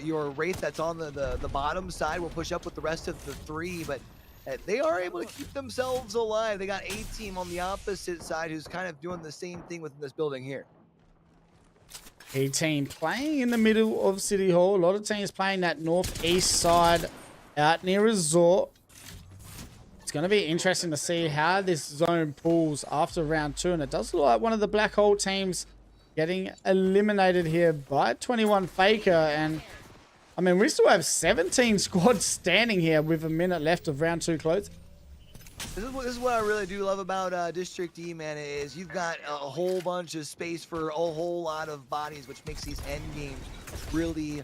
your Wraith that's on the bottom side will push up with the rest of the 3, but they are able to keep themselves alive. They got a team on the opposite side who's kind of doing the same thing within this building here. A team playing in the middle of City Hall. A lot of teams playing that northeast side out near Resort. It's going to be interesting to see how this zone pulls after round 2. And it does look like one of the Black Hole teams getting eliminated here by 21 Faker. And I mean, we still have 17 squads standing here with a minute left of round 2 close. This is what I really do love about District E, man, is you've got a whole bunch of space for a whole lot of bodies, which makes these end games really,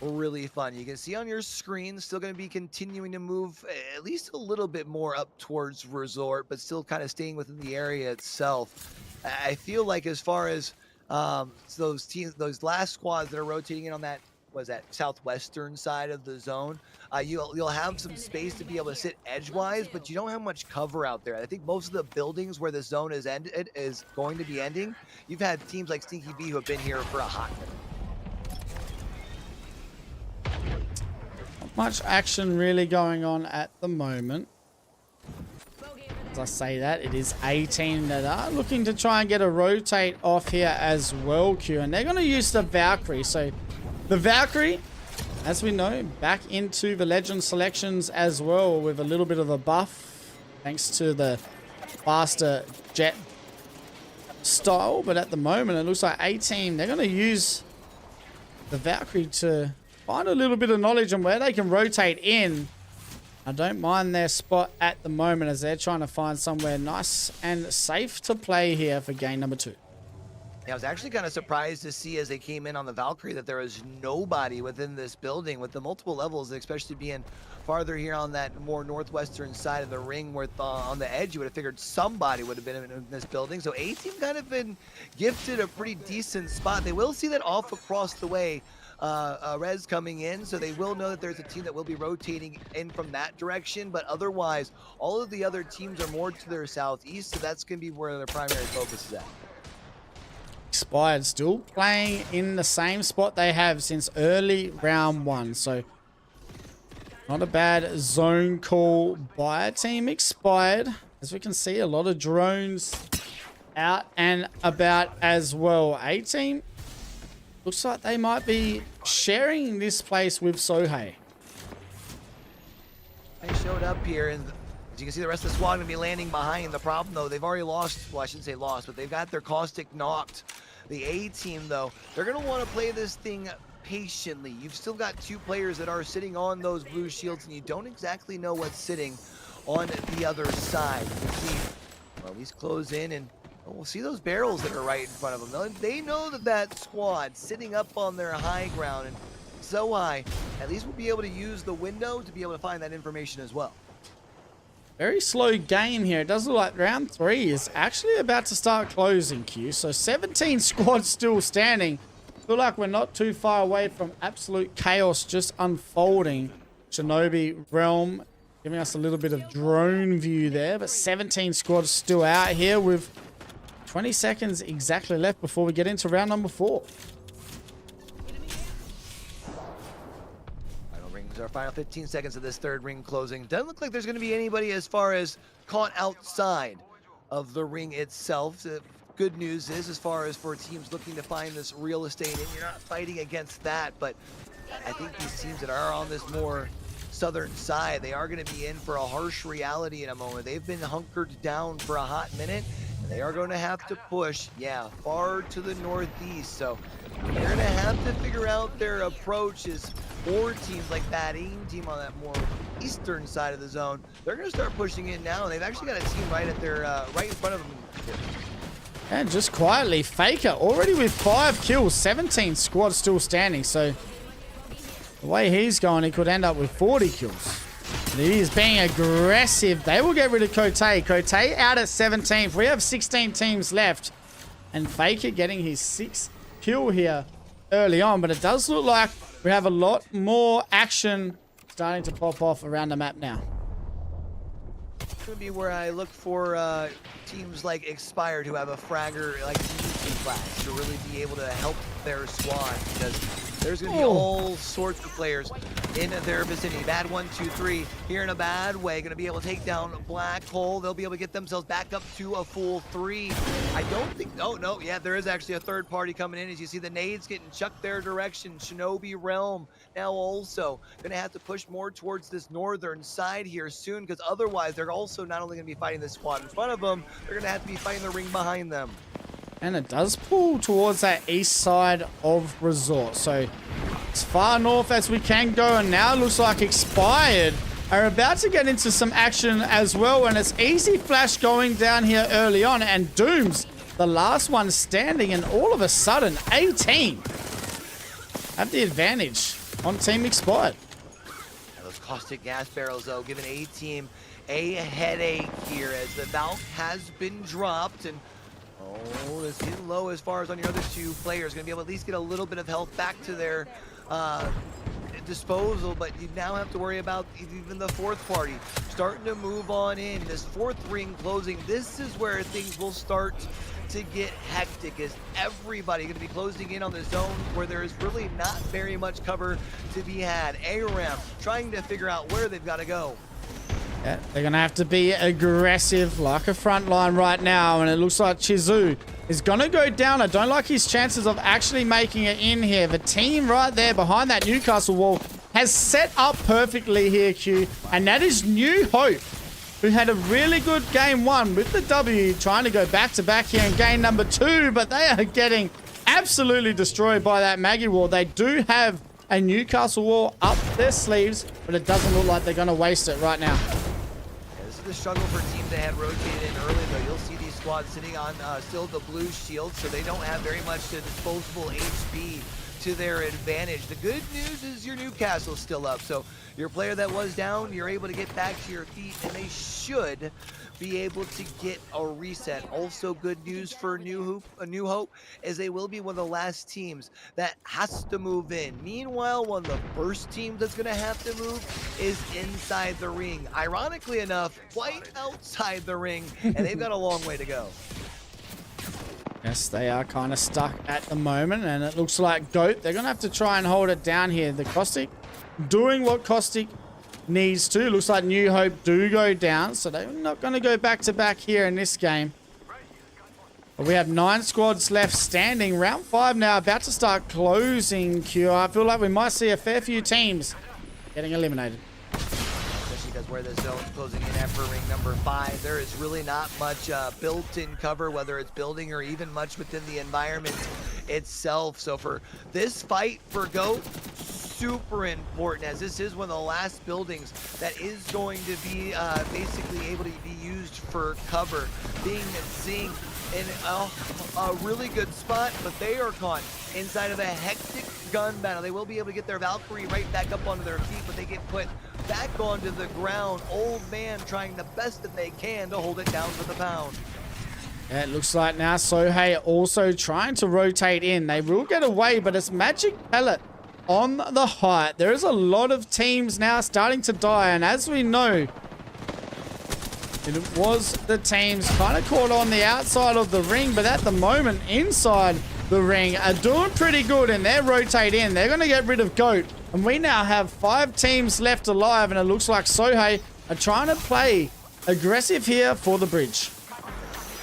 really fun. You can see on your screen, still going to be continuing to move at least a little bit more up towards Resort, but still kind of staying within the area itself. I feel like as far as those teams, those last squads that are rotating in on that, was that southwestern side of the zone, you'll have some space to be able to sit edgewise, but you don't have much cover out there. I think most of the buildings where the zone is going to be ending, you've had teams like Stinky B who have been here for a hot minute. Not much action really going on at the moment. As I say that, it is 18 that are looking to try and get a rotate off here as well, Q, and they're going to use the Valkyrie. So the Valkyrie, as we know, back into the Legend selections as well with a little bit of a buff thanks to the faster jet style. But at the moment, it looks like 18, they're going to use the Valkyrie to find a little bit of knowledge on where they can rotate in. I don't mind their spot at the moment as they're trying to find somewhere nice and safe to play here for game number 2. Yeah, I was actually kind of surprised to see as they came in on the Valkyrie that there was nobody within this building with the multiple levels, especially being farther here on that more northwestern side of the ring where on the edge you would have figured somebody would have been in this building. So A-Team kind of been gifted a pretty decent spot. They will see that off across the way, Rez coming in, so they will know that there's a team that will be rotating in from that direction, but otherwise all of the other teams are more to their southeast, so that's going to be where their primary focus is at. Expired still playing in the same spot they have since early round 1, so not a bad zone call by Team Expired. As we can see, a lot of drones out and about as well. A-Team looks like they might be sharing this place with Sohei. They showed up here, and as you can see, the rest of the squad going to be landing behind. The problem, though, they've already lost. Well, I shouldn't say lost, but they've got their Caustic knocked. The A-Team, though, they're going to want to play this thing patiently. You've still got 2 players that are sitting on those blue shields, and you don't exactly know what's sitting on the other side. You can see, well, these close in, and we'll see those barrels that are right in front of them. They know that that squad sitting up on their high ground, and so high, at least we'll be able to use the window to be able to find that information as well. Very slow game here. It does look like round 3 is actually about to start closing, Q. So 17 squads still standing. Feel like we're not too far away from absolute chaos just unfolding. Shinobi Realm giving us a little bit of drone view there, but 17 squads still out here with 20 seconds exactly left before we get into round number 4. Our final 15 seconds of this third ring closing. Doesn't look like there's going to be anybody as far as caught outside of the ring itself. The good news is, as far as for teams looking to find this real estate, and you're not fighting against that, but I think these teams that are on this more southern side, they are going to be in for a harsh reality in a moment. They've been hunkered down for a hot minute, and they are going to have to push, yeah, far to the northeast. So they're going to have to figure out their approaches. More teams like that AIM team on that more eastern side of the zone, they're going to start pushing in now. They've actually got a team right at their right in front of them. And just quietly, Faker already with 5 kills, 17 squads still standing. So the way he's going, he could end up with 40 kills. But he is being aggressive. They will get rid of Kote. Kote out at 17th. We have 16 teams left. And Faker getting his 6th kill here early on. But it does look like we have a lot more action starting to pop off around the map now. It's going to be where I look for teams like Expired who have a fragger like class to really be able to help their squad, because there's going to be all sorts of players in their vicinity. Bad 1, 2, 3 here in a bad way. Going to be able to take down Black Hole. They'll be able to get themselves back up to a full 3. I don't think, oh no, yeah, there is actually a third party coming in. As you see the nades getting chucked their direction. Shinobi Realm now also going to have to push more towards this northern side here soon, because otherwise they're also not only going to be fighting the squad in front of them, they're going to have to be fighting the ring behind them. And it does pull towards that east side of Resort. So as far north as we can go, and now it looks like Expired are about to get into some action as well. And it's Easy Flash going down here early on, and Doom's the last one standing, and all of a sudden 18 have the advantage on Team Expired. Now those caustic gas barrels though, giving A-Team a headache here as the Valk has been dropped, and oh, this is low as far as on your other two players. Going to be able to at least get a little bit of health back to their disposal, but you now have to worry about even the fourth party starting to move on in. This fourth ring closing, this is where things will start to get hectic, as everybody going to be closing in on the zone where there is really not very much cover to be had. ARAM trying to figure out where they've got to go. Yeah, they're going to have to be aggressive like a front line right now, and it looks like Chizu is going to go down. I don't like his chances of actually making it in here. The team right there behind that Newcastle wall has set up perfectly here, Q, and that is New Hope, who had a really good game 1 with the W, trying to go back-to-back here in game number 2, but they are getting absolutely destroyed by that Maggie wall. They do have a Newcastle wall up their sleeves, but it doesn't look like they're going to waste it right now. This is the struggle for teams that had rotated in early, though. You'll see these squads sitting on still the blue shield, so they don't have very much disposable HP to their advantage. The good news is your Newcastle's still up, so your player that was down, you're able to get back to your feet, and they should be able to get a reset. Also good news for New Hope is they will be one of the last teams that has to move in. Meanwhile, one of the first teams that's going to have to move is inside the ring. Ironically enough, quite outside the ring, and they've got a long way to go. Yes, they are kind of stuck at the moment, and it looks like GOAT, they're going to have to try and hold it down here. The Caustic doing what Caustic needs to. Looks like New Hope do go down, so they're not going to go back-to-back here in this game. But we have 9 squads left standing. Round 5 now, about to start closing, Q. I feel like we might see a fair few teams getting eliminated. Especially because where the zone's closing in after ring number 5, there is really not much built-in cover, whether it's building or even much within the environment itself. So for this fight for GOAT, super important, as this is one of the last buildings that is going to be basically able to be used for cover. Being seen in a really good spot, but they are caught inside of a hectic gun battle. They will be able to get their Valkyrie right back up onto their feet, but they get put back onto the ground. Old man trying the best that they can to hold it down for the pound. Yeah, it looks like now Sohei also trying to rotate in. They will get away, but it's Magic Pellet on the height. There is a lot of teams now starting to die, and as we know, it was the teams kind of caught on the outside of the ring, but at the moment inside the ring are doing pretty good, and they're rotate in. They're going to get rid of GOAT, and we now have 5 teams left alive, and it looks like Sohei are trying to play aggressive here for the bridge.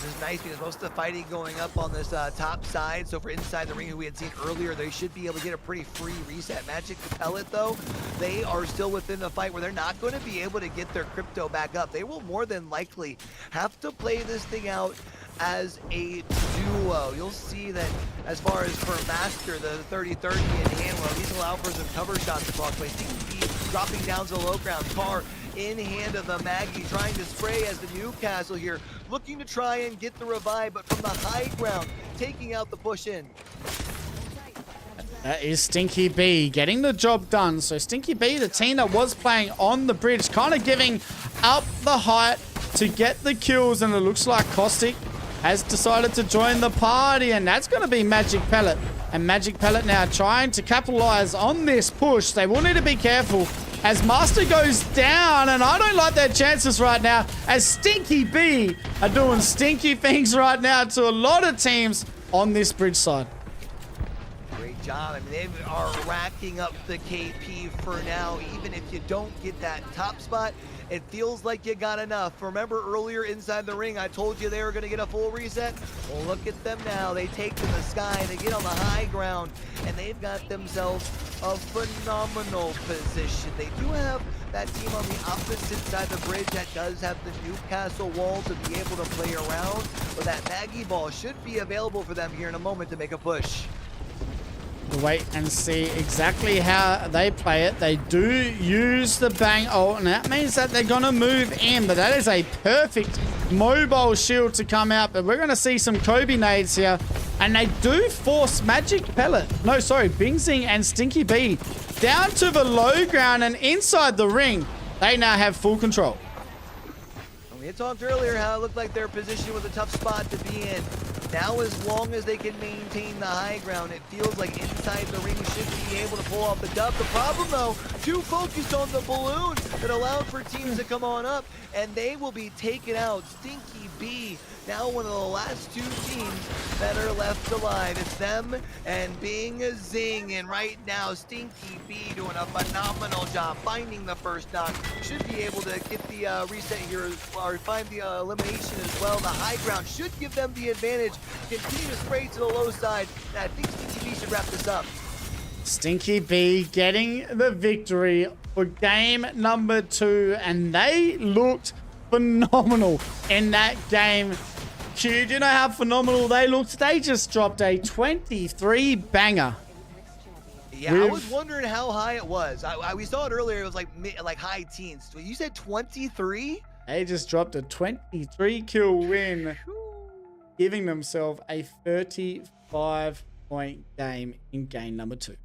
This is nice because most of the fighting going up on this top side. So for inside the ring, who we had seen earlier, they should be able to get a pretty free reset. Magic Pellet, though, they are still within the fight where they're not going to be able to get their crypto back up. They will more than likely have to play this thing out as a duo. You'll see that as far as for Master, the 30-30 in hand, well, these allow for some cover shots across play. CP dropping down to the low ground. Car in hand of the Maggie, trying to spray as the Newcastle here, looking to try and get the revive, but from the high ground, taking out the push in. That is Stinky B getting the job done. So Stinky B, the team that was playing on the bridge, kind of giving up the height to get the kills, and it looks like Caustic has decided to join the party, and that's going to be Magic Pellet. And Magic Pellet now trying to capitalize on this push. They will need to be careful as Master goes down, and I don't like their chances right now, as Stinky B are doing stinky things right now to a lot of teams on this bridge side. Great job. I mean, they are racking up the KP for now. Even if you don't get that top spot, it feels like you got enough. Remember earlier inside the ring, I told you they were going to get a full reset? Well, look at them now. They take to the sky, they get on the high ground, and they've got themselves a phenomenal position. They do have that team on the opposite side of the bridge that does have the Newcastle wall to be able to play around, but that Maggie ball should be available for them here in a moment to make a push. We'll wait and see exactly how they play it. They do use the bang ult, and that means that they're going to move in, but that is a perfect mobile shield to come out. But we're going to see some Kobe nades here, and they do force Magic Pellet. No, sorry, Bingsing and Stinky B down to the low ground and inside the ring. They now have full control. We had talked earlier how it looked like their position was a tough spot to be in. Now, as long as they can maintain the high ground, it feels like inside the ring should be able to pull off the dub. The problem, though, too focused on the balloon that allowed for teams to come on up, and they will be taken out. Stinky B, now one of the last two teams that are left alive. It's them and Bing Zing, and right now, Stinky B doing a phenomenal job finding the first knock. Should be able to get the reset here, or find the elimination as well. The high ground should give them the advantage. Continue to spray to the low side, and I think Stinky B should wrap this up. Stinky B getting the victory for game number 2, and they looked phenomenal in that game. Q, do you know how phenomenal they looked? They just dropped a 23 banger. Yeah, I was wondering how high it was. We saw it earlier. It was like high teens. You said 23? They just dropped a 23 kill win, giving themselves a 35-point game in game number 2.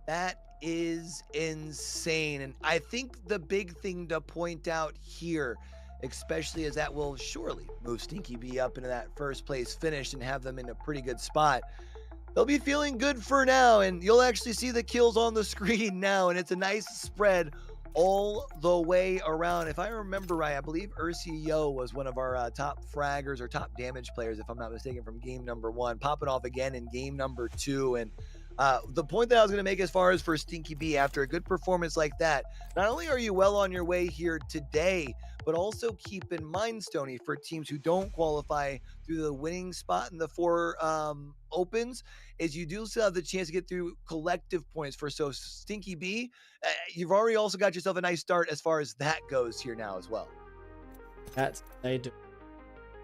That is insane. And I think the big thing to point out here, especially, is that will surely move Stinky B up into that first place finish and have them in a pretty good spot. They'll be feeling good for now, and you'll actually see the kills on the screen now, and it's a nice spread all the way around. If I remember right, I believe Ursi Yo was one of our top fraggers or top damage players, if I'm not mistaken, from game number 1, popping off again in game number 2. And the point that I was going to make as far as for Stinky B, after a good performance like that, not only are you well on your way here today, but also keep in mind, Stoney, for teams who don't qualify through the winning spot in the 4 opens, is you do still have the chance to get through collective points for Stinky B. You've already also got yourself a nice start as far as that goes here now as well. That's they do.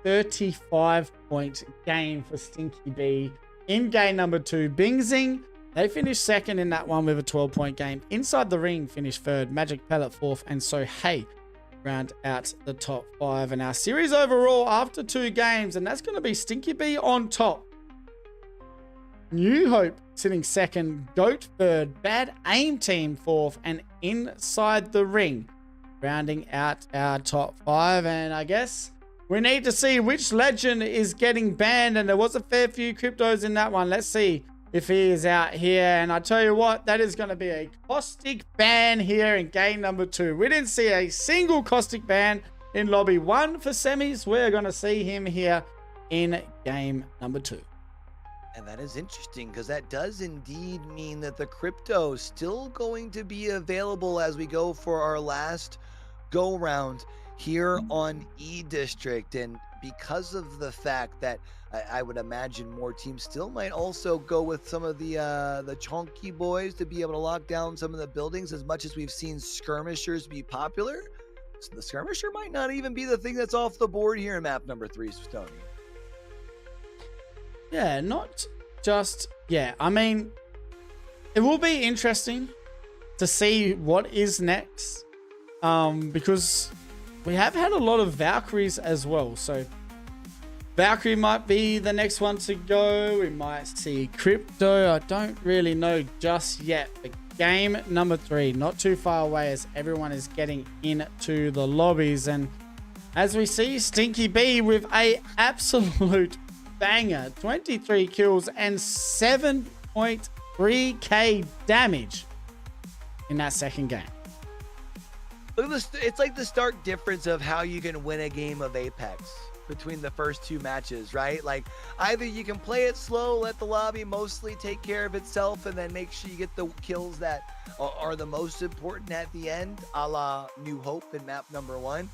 35-point game for Stinky B in game number 2. Bingsing, they finished second in that one with a 12-point game. Inside the ring finished third. Magic Pellet fourth, and so Hey round out the top 5. And our series overall after 2 games, and that's going to be Stinky B on top, New Hope sitting second, Goat third, Bad Aim Team fourth, and Inside the Ring rounding out our top 5. And I guess we need to see which legend is getting banned, and there was a fair few cryptos in that one. Let's see if he is out here. And I tell you what, that is going to be a caustic ban here in game number 2. We didn't see a single caustic ban in lobby 1 for semis. We're going to see him here in game number 2. And that is interesting, because that does indeed mean that the crypto is still going to be available as we go for our last go round here on E-District. And because of the fact that I would imagine more teams still might also go with some of the chunky boys to be able to lock down some of the buildings, as much as we've seen skirmishers be popular. So the skirmisher might not even be the thing that's off the board here in map number 3, Stoney. Yeah, not just, yeah, I mean, it will be interesting to see what is next, because we have had a lot of Valkyries as well. So Valkyrie might be the next one to go. We might see Crypto. I don't really know just yet. But game number 3, not too far away, as everyone is getting into the lobbies. And as we see, Stinky B with a absolute banger, 23 kills and 7.3k damage in that second game. Look at this. It's like the stark difference of how you can win a game of Apex. between the first two matches, right? Like either you can play it slow, let the lobby mostly take care of itself, and then make sure you get the kills that are the most important at the end, a la New Hope in map number 1,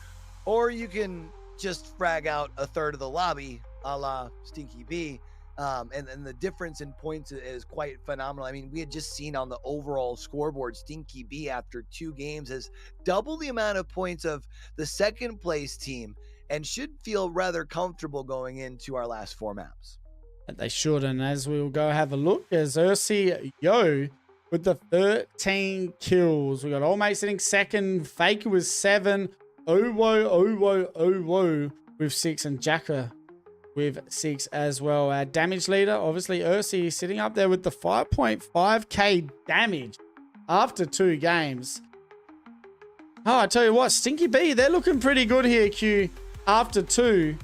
or you can just frag out a third of the lobby, a la Stinky B. And the difference in points is quite phenomenal. I mean, we had just seen on the overall scoreboard, Stinky B after 2 games has double the amount of points of the second place team and should feel rather comfortable going into our last 4 maps. They should, and as we will go have a look, there's Ursi Yo with the 13 kills. We got All Mate sitting second, Faker with 7, Owo with 6, and Jacka with 6 as well. Our damage leader, obviously Ursi, sitting up there with the 5.5k damage after 2 games. Oh, I tell you what, Stinky B, they're looking pretty good here, Q, after 2.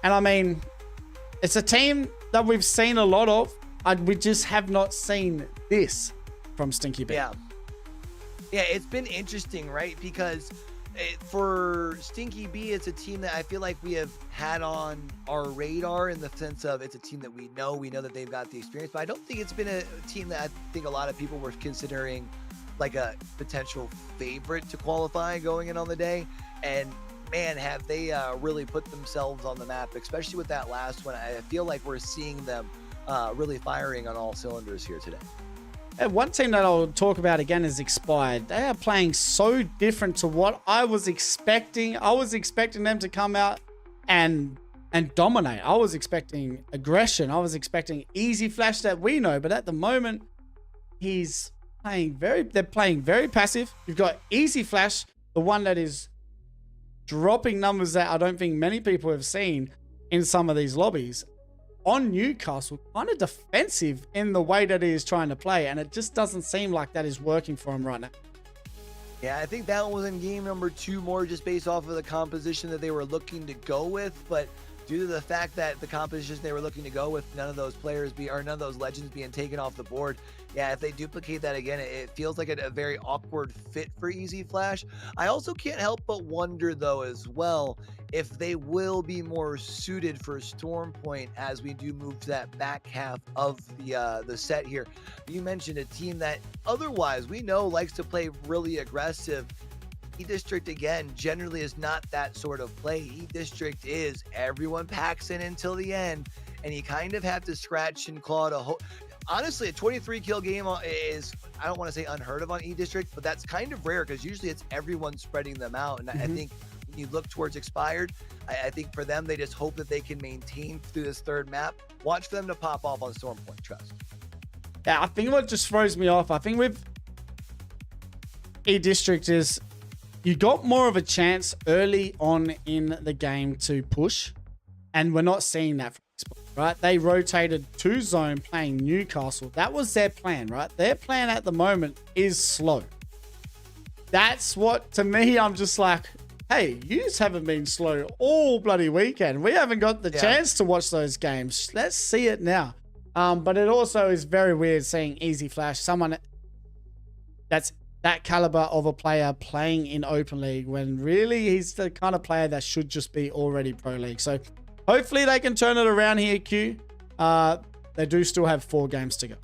And I mean, it's a team that we've seen a lot of. We just have not seen this from Stinky B. Yeah, it's been interesting, right? Because for Stinky B, it's a team that I feel like we have had on our radar in the sense of it's a team that we know that they've got the experience, but I don't think it's been a team that I think a lot of people were considering like a potential favorite to qualify going in on the day. And man, have they really put themselves on the map, especially with that last one. I feel like we're seeing them really firing on all cylinders here today. And one team that I'll talk about again is Expired. They are playing so different to what I was expecting. I was expecting them to come out and dominate. I was expecting aggression. I was expecting Easy Flash that we know, but at the moment, they're playing very passive. You've got Easy Flash, the one that is dropping numbers that I don't think many people have seen in some of these lobbies. On Newcastle, kind of defensive in the way that he is trying to play, and it just doesn't seem like that is working for him right now. Yeah, I think that was in game number 2 more just based off of the composition that they were looking to go with, but due to the fact that the composition they were looking to go with, none of those legends being taken off the board. Yeah, if they duplicate that again, it feels like a very awkward fit for Easy Flash. I also can't help but wonder, though, as well, if they will be more suited for Storm Point as we do move to that back half of the set here. You mentioned a team that otherwise we know likes to play really aggressive. E-District, again, generally is not that sort of play. E-District is everyone packs in until the end, and you kind of have to scratch and claw to honestly, a 23 kill game is, I don't want to say unheard of on E-District, but that's kind of rare because usually it's everyone spreading them out. And I think when you look towards Expired, I think for them, they just hope that they can maintain through this 3rd map. Watch for them to pop off on Storm Point, trust. Yeah, I think what just throws me off, I think with E-District is you got more of a chance early on in the game to push, and we're not seeing that from Expired, right? They rotated to zone playing Newcastle. That was their plan, right? Their plan at the moment is slow. That's what, to me, I'm just like, hey, you just haven't been slow all bloody weekend. We haven't got the chance to watch those games. Let's see it now. But it also is very weird seeing Easy Flash, someone that's that caliber of a player playing in Open League when really he's the kind of player that should just be already Pro League. So hopefully they can turn it around here, Q. They do still have 4 games to go.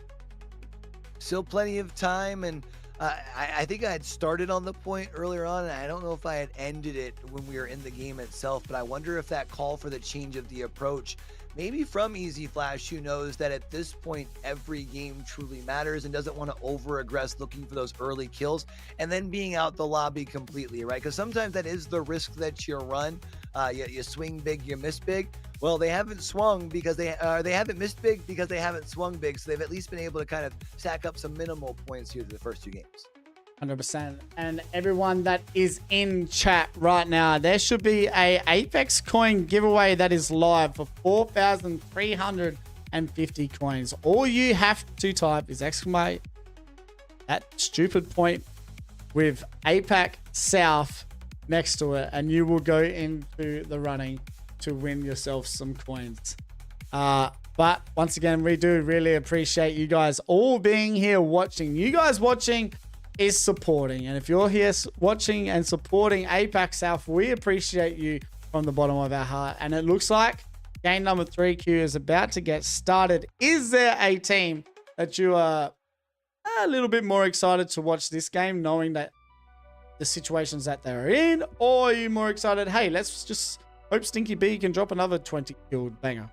Still plenty of time, and I think I had started on the point earlier on, and I don't know if I had ended it when we were in the game itself, but I wonder if that call for the change of the approach, maybe from Easy Flash, who knows that at this point, every game truly matters and doesn't want to over-aggress looking for those early kills and then being out the lobby completely, right? Because sometimes that is the risk that you run. You swing big, you miss big. Well, they haven't swung because they haven't missed big because they haven't swung big. So they've at least been able to kind of stack up some minimal points here to the first 2 games. 100%. And everyone that is in chat right now, there should be a Apex coin giveaway that is live for 4,350 coins. All you have to type is exclamate that stupid point with Apac South next to it, and you will go into the running to win yourself some coins. But once again, we do really appreciate you guys all being here watching. You guys watching is supporting, and if you're here watching and supporting Apac South, we appreciate you from the bottom of our heart. And it looks like game number 3 Q is about to get started. Is there a team that you are a little bit more excited to watch this game, knowing that the situations that they're in? Or are you more excited, hey, let's just hope Stinky B can drop another 20 killed banger?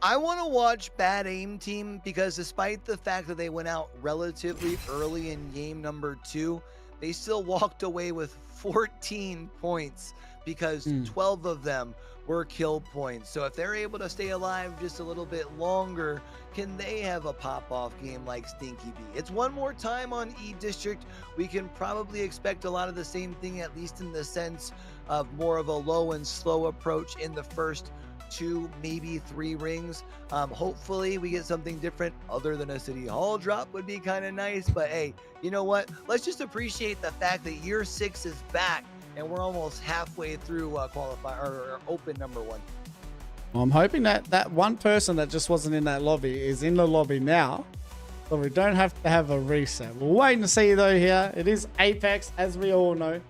I want to watch Bad Aim Team because despite the fact that they went out relatively early in game number 2, they still walked away with 14 points because 12 of them were kill points. So if they're able to stay alive just a little bit longer, can they have a pop-off game like Stinky B? It's one more time on E-District. We can probably expect a lot of the same thing, at least in the sense of more of a low and slow approach in the first 2, maybe 3 rings. Hopefully we get something different other than a City Hall drop would be kind of nice. But hey, you know what? Let's just appreciate the fact that year 6 is back and we're almost halfway through qualify or open number 1. Well, I'm hoping that that one person that just wasn't in that lobby is in the lobby now, so we don't have to have a reset. We'll wait and see though here. It is Apex, as we all know.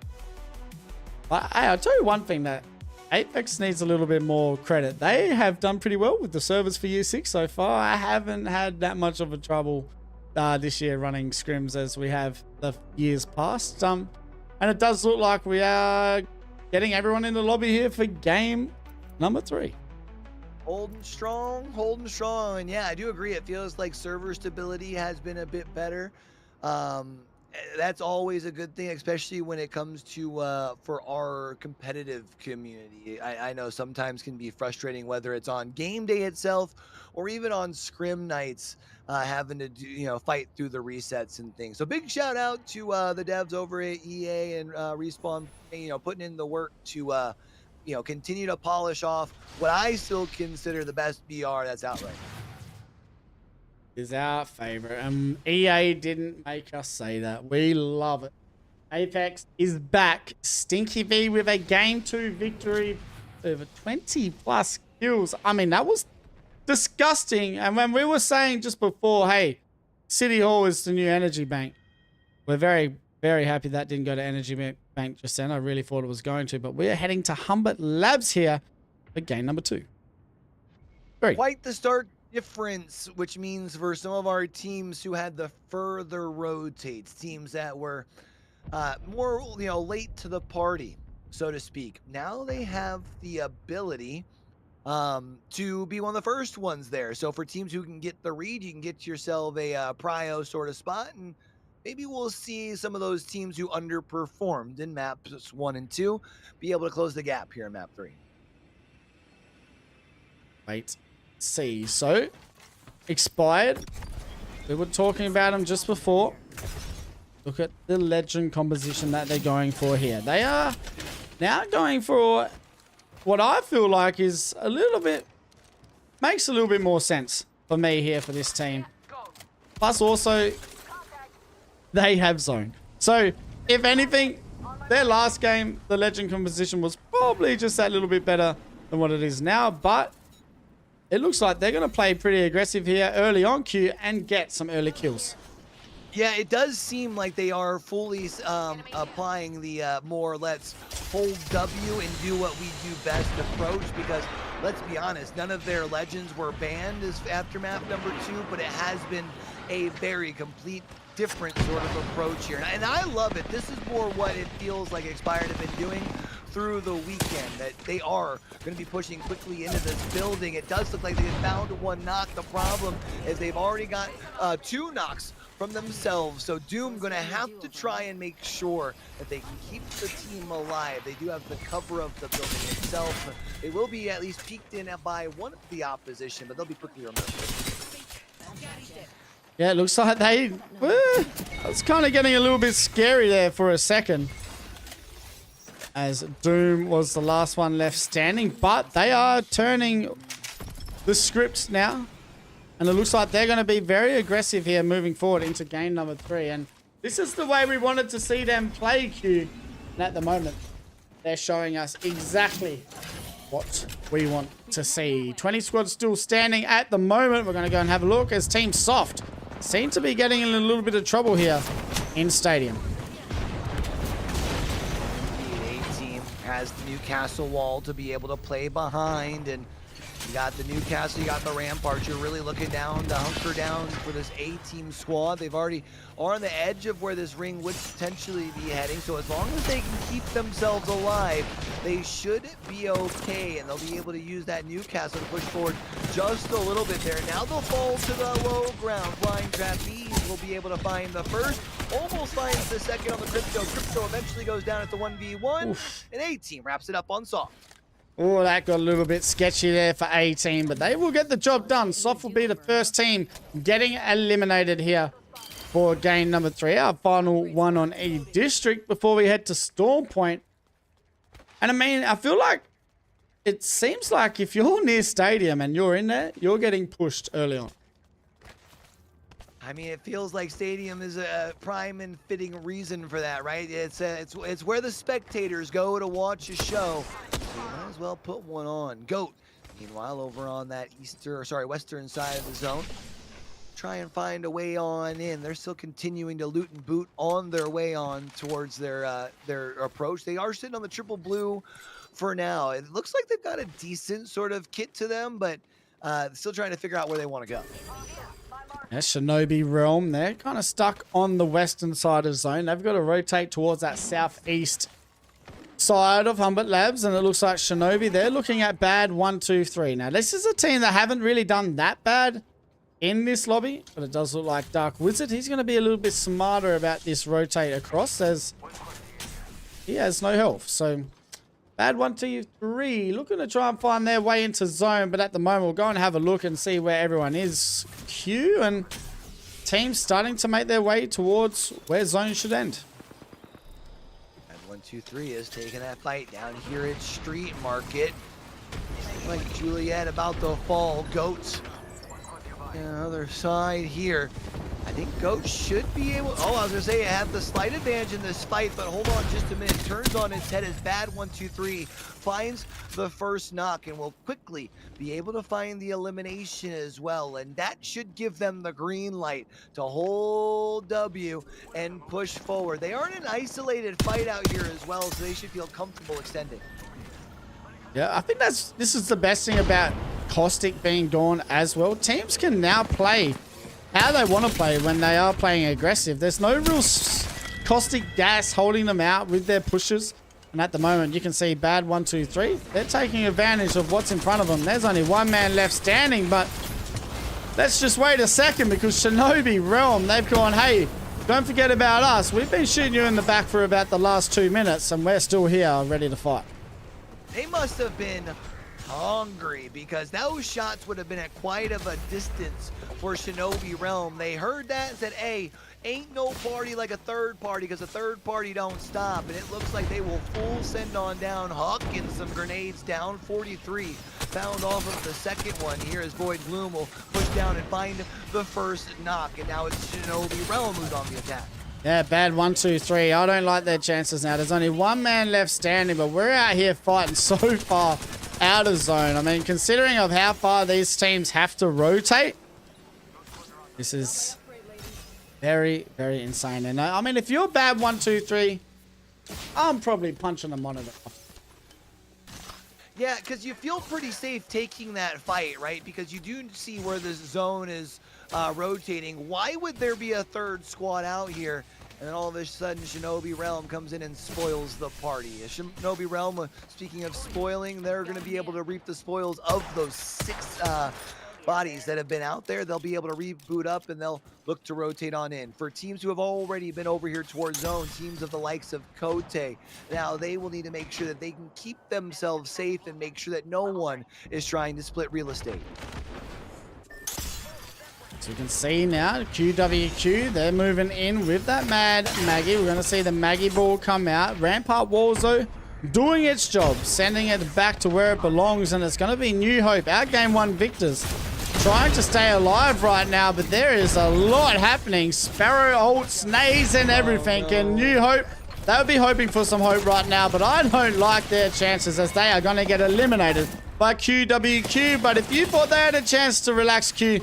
But hey, I'll tell you one thing, that Apex needs a little bit more credit. They have done pretty well with the servers for year 6 so far. I haven't had that much of a trouble this year running scrims as we have the years past. And it does look like we are getting everyone in the lobby here for game number 3. Holding strong, holding strong. And yeah, I do agree. It feels like server stability has been a bit better. That's always a good thing, especially when it comes to for our competitive community. I know sometimes can be frustrating, whether it's on game day itself or even on scrim nights, having to do, fight through the resets and things. So big shout out to the devs over at EA and Respawn, putting in the work to continue to polish off what I still consider the best BR that's out right now. Is our favorite. EA didn't make us say that. We love it. Apex is back. Stinky V with a game 2 victory, over 20 plus kills. I mean, that was disgusting. And when we were saying just before, hey, City Hall is the new energy bank, we're very, very happy that didn't go to energy bank just then. I really thought it was going to, but we're heading to Humbert Labs here for game number 2. Quite the start difference, which means for some of our teams who had the further rotates, teams that were more late to the party, so to speak, now they have the ability to be one of the first ones there. So for teams who can get the read, you can get yourself a prio sort of spot, and maybe we'll see some of those teams who underperformed in maps 1 and 2 be able to close the gap here in map 3. Wait. See, so expired, we were talking about them just before. Look at the legend composition that they're going for here. They are now going for what I feel like is makes a little bit more sense for me here for this team. Plus also they have zone, so if anything, their last game, the legend composition was probably just that little bit better than what it is now, but it looks like they're going to play pretty aggressive here early on Q and get some early kills. Yeah, it does seem like they are fully applying the more let's hold W and do what we do best approach, because let's be honest, none of their legends were banned as after map number 2, but it has been a very complete different sort of approach here. And I love it. This is more what it feels like Expired have been doing through the weekend, that they are going to be pushing quickly into this building. It does look like they found one knock. The problem is they've already got 2 knocks from themselves, so Doom going to have to try and make sure that they can keep the team alive. They do have the cover of the building itself. They will be at least peeked in by one of the opposition, but they'll be quickly removed. Yeah, it looks like it's kind of getting a little bit scary there for a second, as Doom was the last one left standing, but they are turning the script now, and it looks like they're going to be very aggressive here moving forward into game number 3, and this is the way we wanted to see them play Q, and at the moment they're showing us exactly what we want to see. 20 squads still standing at the moment. We're going to go and have a look as Team Soft seem to be getting in a little bit of trouble here in Stadium. The A team has has the Newcastle wall to be able to play behind, and you got the Newcastle, you got the Ramparts. You're really looking down to hunker down for this A-team squad. They've already are on the edge of where this ring would potentially be heading, so as long as they can keep themselves alive, they should be okay, and they'll be able to use that Newcastle to push forward just a little bit there. Now they'll fall to the low ground. Flying Trapeze will be able to find the first, almost finds the second on the Crypto. Crypto eventually goes down at the 1v1, and A-team wraps it up on Soft. Oh, that got a little bit sketchy there for A-team, but they will get the job done. Soft will be the first team getting eliminated here for game number 3, our final one on E-District before we head to Storm Point. And I mean, I feel like it seems like if you're near Stadium and you're in there, you're getting pushed early on. I mean, it feels like Stadium is a prime and fitting reason for that, right? It's where the spectators go to watch a show. So you might as well put one on. Goat, meanwhile, over on that western side of the zone, try and find a way on in. They're still continuing to loot and boot on their way on towards their approach. They are sitting on the triple blue for now. It looks like they've got a decent sort of kit to them, but still trying to figure out where they want to go. Yeah, Shinobi Realm, they're kind of stuck on the western side of the zone. They've got to rotate towards that southeast side of Humbert Labs, and it looks like Shinobi, they're looking at bad 1, 2, 3. Now, this is a team that haven't really done that bad in this lobby, but it does look like Dark Wizard, he's going to be a little bit smarter about this rotate across, as he has no health. So, bad 1, 2, 3, looking to try and find their way into zone, but at the moment we'll go and have a look and see where everyone is. Q and teams starting to make their way towards where zone should end. And 1, 2, 3 is taking that fight down here at Street Market. Like Juliet about to fall. Goats on the other side here. I think Goat should be able... Oh, I was going to say I have the slight advantage in this fight, but hold on just a minute. Turns on its head as bad 1, 2, 3 finds the first knock and will quickly be able to find the elimination as well. And that should give them the green light to hold W and push forward. They are in an isolated fight out here as well, so they should feel comfortable extending. Yeah, I think this is the best thing about Caustic being gone as well. Teams can now play how they want to play when they are playing aggressive. There's no real Caustic gas holding them out with their pushes. And at the moment, you can see bad 1, 2, 3. They're taking advantage of what's in front of them. There's only one man left standing, but let's just wait a second because Shinobi Realm, they've gone, hey, don't forget about us. We've been shooting you in the back for about the last 2 minutes and we're still here ready to fight. They must have been hungry because those shots would have been at quite of a distance for Shinobi Realm. They heard that and said, hey, ain't no party like a third party because a third party don't stop. And it looks like they will full send on down. Huck and some grenades down. 43 found off of the second one here as Void Gloom will push down and find the first knock. And now it's Shinobi Realm who's on the attack. Yeah, bad 1, 2, 3. I don't like their chances now. There's only one man left standing, but we're out here fighting so far out of zone. I mean, considering of how far these teams have to rotate, this is very, very insane. And I mean, if you're bad 1, 2, 3, I'm probably punching the monitor off. Yeah, because you feel pretty safe taking that fight, right? Because you do see where this zone is rotating. Why would there be a third squad out here? And then all of a sudden, Shinobi Realm comes in and spoils the party. Shinobi Realm, speaking of spoiling, they're going to be able to reap the spoils of those 6 bodies that have been out there. They'll be able to reboot up and they'll look to rotate on in. For teams who have already been over here towards zone, teams of the likes of Kote, now they will need to make sure that they can keep themselves safe and make sure that no one is trying to split real estate. So you can see now, QWQ, they're moving in with that Mad Maggie. We're going to see the Maggie ball come out. Rampart Walls, though, doing its job, sending it back to where it belongs, and it's going to be New Hope, our Game 1 victors, trying to stay alive right now, but there is a lot happening. Sparrow ults, nays, and everything, and New Hope, they would be hoping for some hope right now, but I don't like their chances as they are going to get eliminated by QWQ. But if you thought they had a chance to relax Q,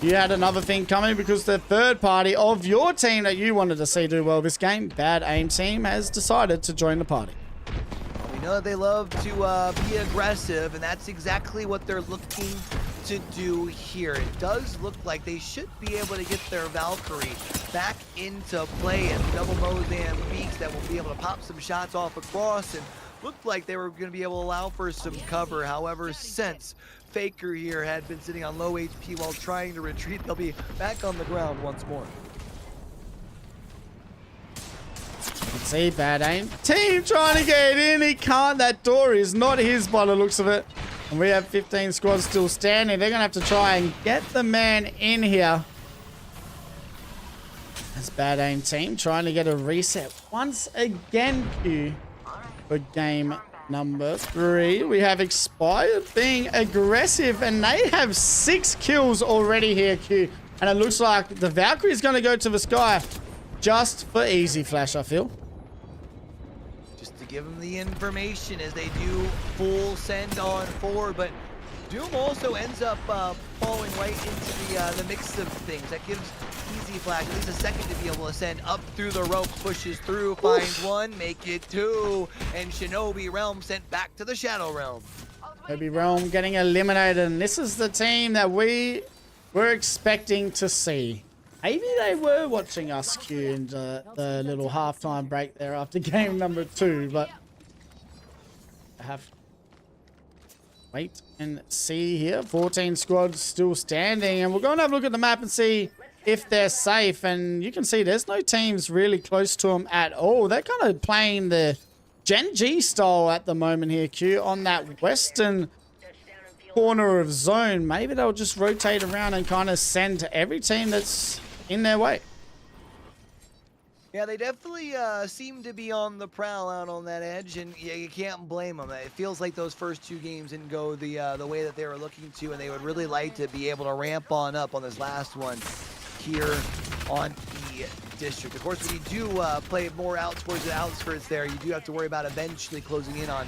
you had another thing coming because the third party of your team that you wanted to see do well this game, Bad Aim Team, has decided to join the party. We know they love to be aggressive, and that's exactly what they're looking to do here. It does look like they should be able to get their Valkyrie back into play, and double Mozambiques that will be able to pop some shots off across, and looked like they were going to be able to allow for some cover. However, since Faker here had been sitting on low HP while trying to retreat, they'll be back on the ground once more. Let's see, bad aim. Team trying to get in. He can't. That door is not his by the looks of it. And we have 15 squads still standing. They're going to have to try and get the man in here. That's bad aim team trying to get a reset once again, Q, for game number 3. We have Expired being aggressive, and they have 6 kills already here, Q. And it looks like the Valkyrie is going to go to the sky just for easy flash, I feel. Just to give them the information as they do full send on forward, but Doom also ends up falling right into the mix of things. That gives Easy Flash at least a second to be able to send up through the rope, pushes through, finds one, make it 2, and Shinobi Realm sent back to the Shadow Realm. Shinobi Realm getting eliminated, and this is the team that we were expecting to see. Maybe they were watching us, Q, in the little halftime break there after game number 2, but I have to wait and see here. 14 squads still standing, and we're going to have a look at the map and see if they're safe. And you can see there's no teams really close to them at all. They're kind of playing the Gen G style at the moment here, Q, on that western corner of zone. Maybe they'll just rotate around and kind of send to every team that's in their way. Yeah, they definitely seem to be on the prowl out on that edge, and yeah, you can't blame them. It feels like those first 2 games didn't go the way that they were looking to, and they would really like to be able to ramp on up on this last one here on the district. Of course, when you do play more out towards the outskirts there, you do have to worry about eventually closing in on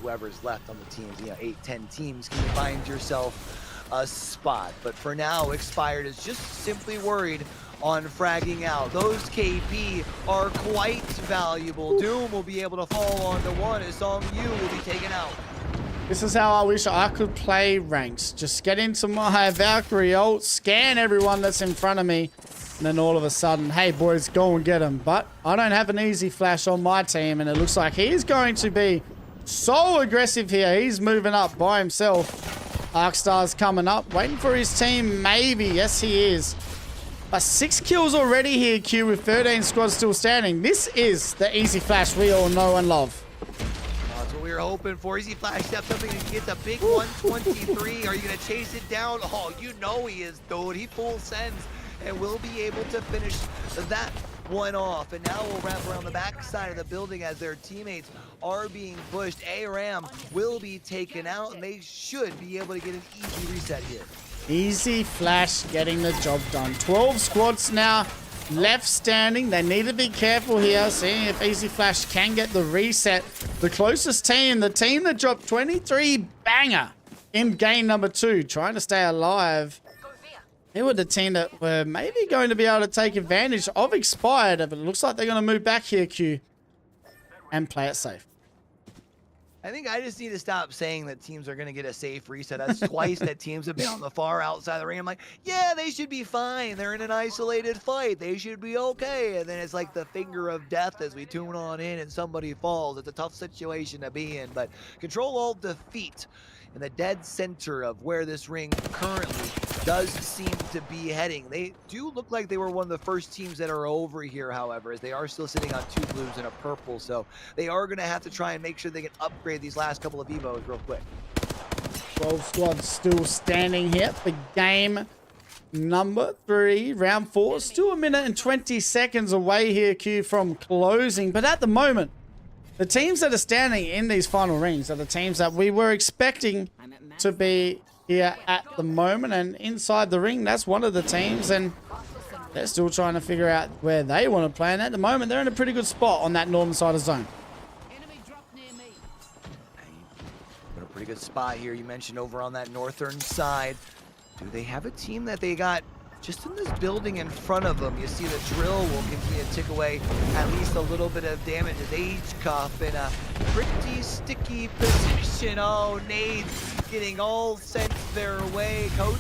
whoever's left on the teams. 8, 10 teams. Can you find yourself a spot? But for now, Expired is just simply worried on fragging out. Those KP are quite valuable. Doom will be able to fall onto one as Song Yu will be taken out. This is how I wish I could play ranks. Just get into my Valkyrie ult, scan everyone that's in front of me, and then all of a sudden, hey boys, go and get him. But I don't have an easy flash on my team, and it looks like he's going to be so aggressive here. He's moving up by himself. Arcstar's coming up, waiting for his team, maybe. Yes, he is. But 6 kills already here, Q, with 13 squads still standing. This is the easy flash we all know and love. That's what we were hoping for. Easy Flash steps up and gets a big 123. Are you going to chase it down? Oh, you know he is, dude. He full sends and will be able to finish that one off. And now we'll wrap around the back side of the building as their teammates are being pushed. ARAM will be taken out, and they should be able to get an easy reset here. Easy Flash getting the job done. 12 squads now left standing. They need to be careful here, seeing if Easy Flash can get the reset. The closest team, the team that dropped 23 banger in game number 2, trying to stay alive. They were the team that were maybe going to be able to take advantage of Expired, but it looks like they're going to move back here, Q, and play it safe. I think I just need to stop saying that teams are going to get a safe reset. That's twice that teams have been on the far outside of the ring. I'm like, yeah, they should be fine. They're in an isolated fight. They should be okay. And then it's like the finger of death as we tune on in and somebody falls. It's a tough situation to be in. But Control-Alt-Defeat in the dead center of where this ring currently does seem to be heading. They do look like they were one of the first teams that are over here, however, as they are still sitting on 2 blues and a purple. So they are going to have to try and make sure they can upgrade these last couple of Evos real quick. 12 squads still standing here for game number 3, round 4. Still a minute and 20 seconds away here, Q, from closing. But at the moment, the teams that are standing in these final rings are the teams that we were expecting to be here at the moment. And inside the ring, that's one of the teams. And they're still trying to figure out where they want to play. And at the moment, they're in a pretty good spot on that northern side of zone. In a pretty good spot here. You mentioned over on that northern side. Do they have a team that they got just in this building in front of them. You see the drill will continue to tick away at least a little bit of damage as AGE in a pretty sticky position. Oh, nades getting all sent their way. Kote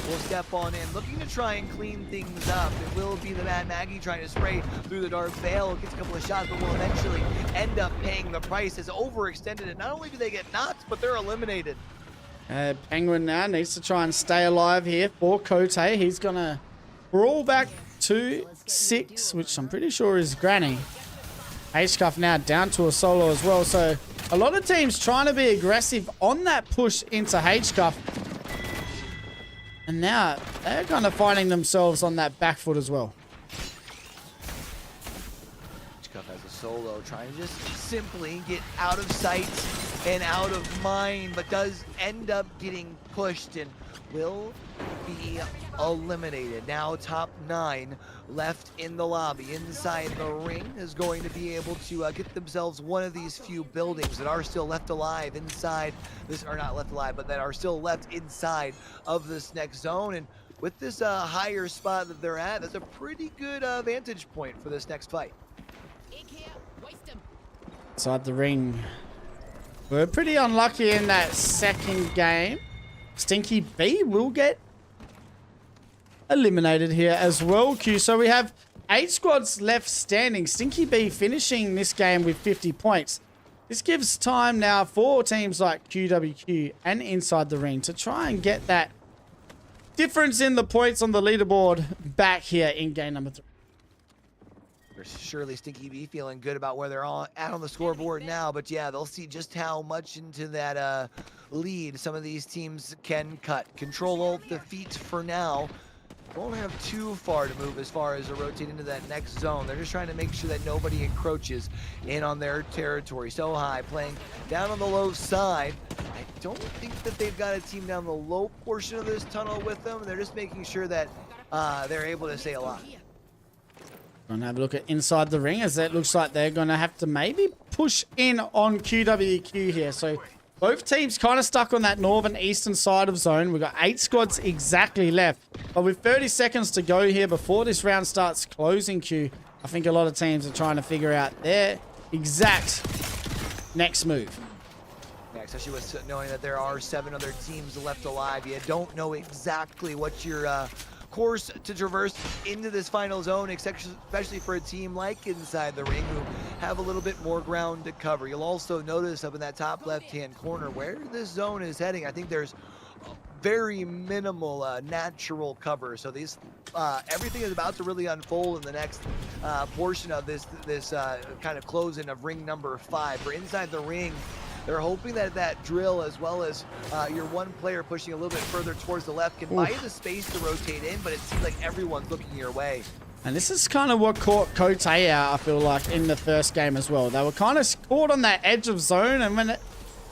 will step on in, looking to try and clean things up. It will be the Mad Maggie trying to spray through the Dark Veil. Gets a couple of shots, but will eventually end up paying the price as overextended. And not only do they get knocked, but they're eliminated. Penguin now needs to try and stay alive here for Kote. He's going to brawl back to 6, which I'm pretty sure is Granny. HCuff now down to a solo as well. So a lot of teams trying to be aggressive on that push into HCuff. And now they're kind of finding themselves on that back foot as well. HCuff has a solo, trying to just simply get out of sight and out of mind, but does end up getting pushed and will be eliminated. Now top 9 left in the lobby. Inside the ring is going to be able to get themselves one of these few buildings that are still left alive inside this, or not left alive, but that are still left inside of this next zone. And with this higher spot that they're at, that's a pretty good vantage point for this next fight. Inside the ring. We're pretty unlucky in that second game. Stinky B will get eliminated here as well, Q. So we have 8 squads left standing. Stinky B finishing this game with 50 points. This gives time now for teams like QWQ and Inside the Ring to try and get that difference in the points on the leaderboard back here in game number 3. Surely Stinky B feeling good about where they're all at on the scoreboard now, but yeah, they'll see just how much into that lead some of these teams can cut. Control-Alt-Defeat for now. Won't have too far to move as far as to rotate into that next zone. They're just trying to make sure that nobody encroaches in on their territory. So high, playing down on the low side. I don't think that they've got a team down the low portion of this tunnel with them. They're just making sure that they're able to stay alive. Gonna have a look at Inside the Ring, as it looks like they're gonna have to maybe push in on QWQ here. So both teams kind of stuck on that northern eastern side of zone. We've got 8 squads exactly left, but with 30 seconds to go here before this round starts closing, Q, I think a lot of teams are trying to figure out their exact next move. Yeah, especially with knowing that there are 7 other teams left alive. You don't know exactly what your course to traverse into this final zone, especially for a team like Inside the Ring, who have a little bit more ground to cover. You'll also notice up in that top left-hand corner where this zone is heading. I think there's very minimal natural cover. So these everything is about to really unfold in the next portion of this kind of closing of ring number 5. For Inside the Ring, they're hoping that that drill, as well as your one player pushing a little bit further towards the left, can buy you the space to rotate in, but it seems like everyone's looking your way. And this is kind of what caught Kote out, I feel like, in the first game as well. They were kind of caught on that edge of zone, and when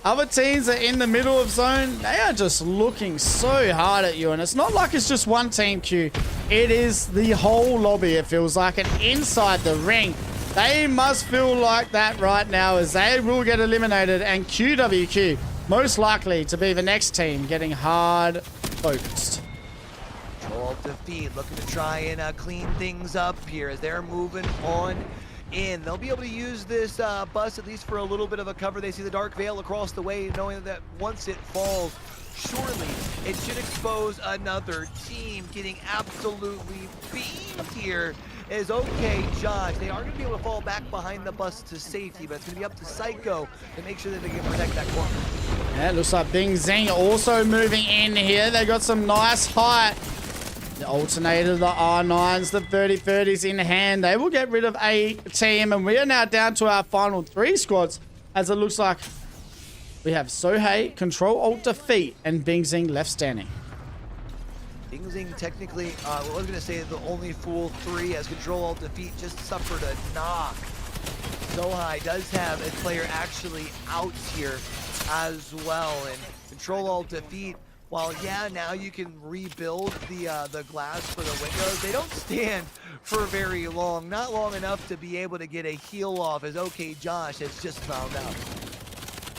other teams are in the middle of zone, they are just looking so hard at you. And it's not like it's just one team, Q. It is the whole lobby, it feels like. And Inside the Ring, they must feel like that right now, as they will get eliminated, and QWQ most likely to be the next team getting hard focused. Control-Alt-Defeat looking to try and clean things up here as they're moving on in. They'll be able to use this bus at least for a little bit of a cover. They see the Dark Veil across the way, knowing that once it falls, surely it should expose another team. Getting absolutely beamed here is okay, Josh. They are going to be able to fall back behind the bus to safety, but it's going to be up to Psycho to make sure that they can protect that corner. Yeah, it looks like Bing Zing also moving in here. They got some nice height. The alternator, the R9s, the 30-30s in hand. They will get rid of a team, and we are now down to our final 3 squads, as it looks like we have Sohei, Control-Alt-Defeat, and Bing Zing left standing. Bing Zing technically, I was going to say the only full 3, as Control-Alt-Defeat just suffered a knock. Sohei does have a player actually out here as well, and Control-Alt-Defeat, while yeah, now you can rebuild the glass for the windows, they don't stand for very long. Not long enough to be able to get a heal off, as OK Josh has just found out.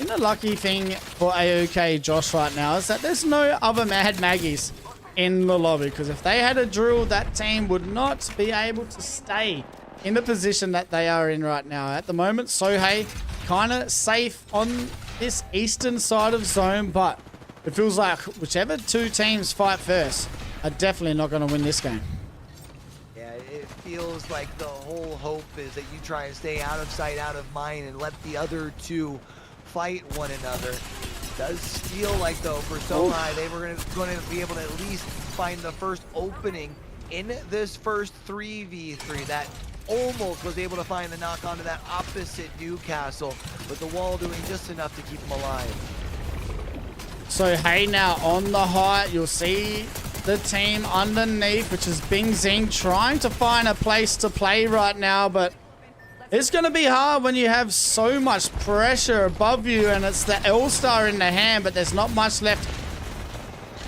And the lucky thing for AOK Josh right now is that there's no other Mad Maggies in the lobby, because if they had a drill, that team would not be able to stay in the position that they are in right now. At the moment, Sohei kind of safe on this eastern side of zone, but it feels like whichever two teams fight first are definitely not going to win this game. Yeah, it feels like the whole hope is that you try and stay out of sight, out of mind, and let the other two fight one another. Does feel like, though, for Sohei, they were going to be able to at least find the first opening in this first 3v3. That almost was able to find the knock onto that opposite Newcastle, but the wall doing just enough to keep them alive. So hey, now on the height, you'll see the team underneath, which is Bing Zing, trying to find a place to play right now, but it's going to be hard when you have so much pressure above you and it's the L-Star in the hand, but there's not much left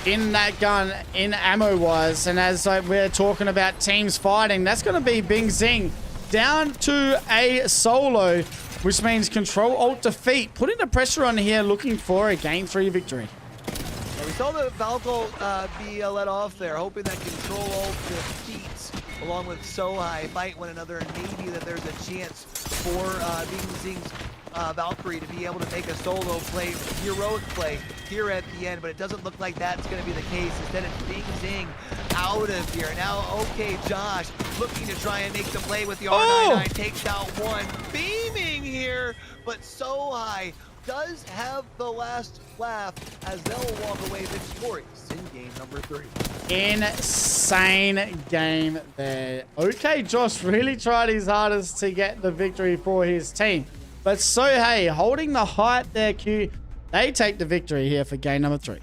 in that gun in ammo-wise. And as we're talking about teams fighting, that's going to be Bing Zing down to a solo, which means Control-Alt-Defeat, putting the pressure on here, looking for a Game 3 victory. Yeah, we saw the Valko be let off there, hoping that Control-Alt-Defeat along with Sohei fight one another, and maybe that there's a chance for Bing Zing's Valkyrie to be able to make a solo play, heroic play here at the end, but it doesn't look like that's going to be the case. Instead, it's Bing Zing out of here. Now, okay, Josh looking to try and make the play with the R99, takes out one, beaming here, but Sohei does have the last laugh as they'll walk away victorious in game number 3. Insane game there. Okay, Josh really tried his hardest to get the victory for his team. But Sohei holding the height there, Q. They take the victory here for game number 3.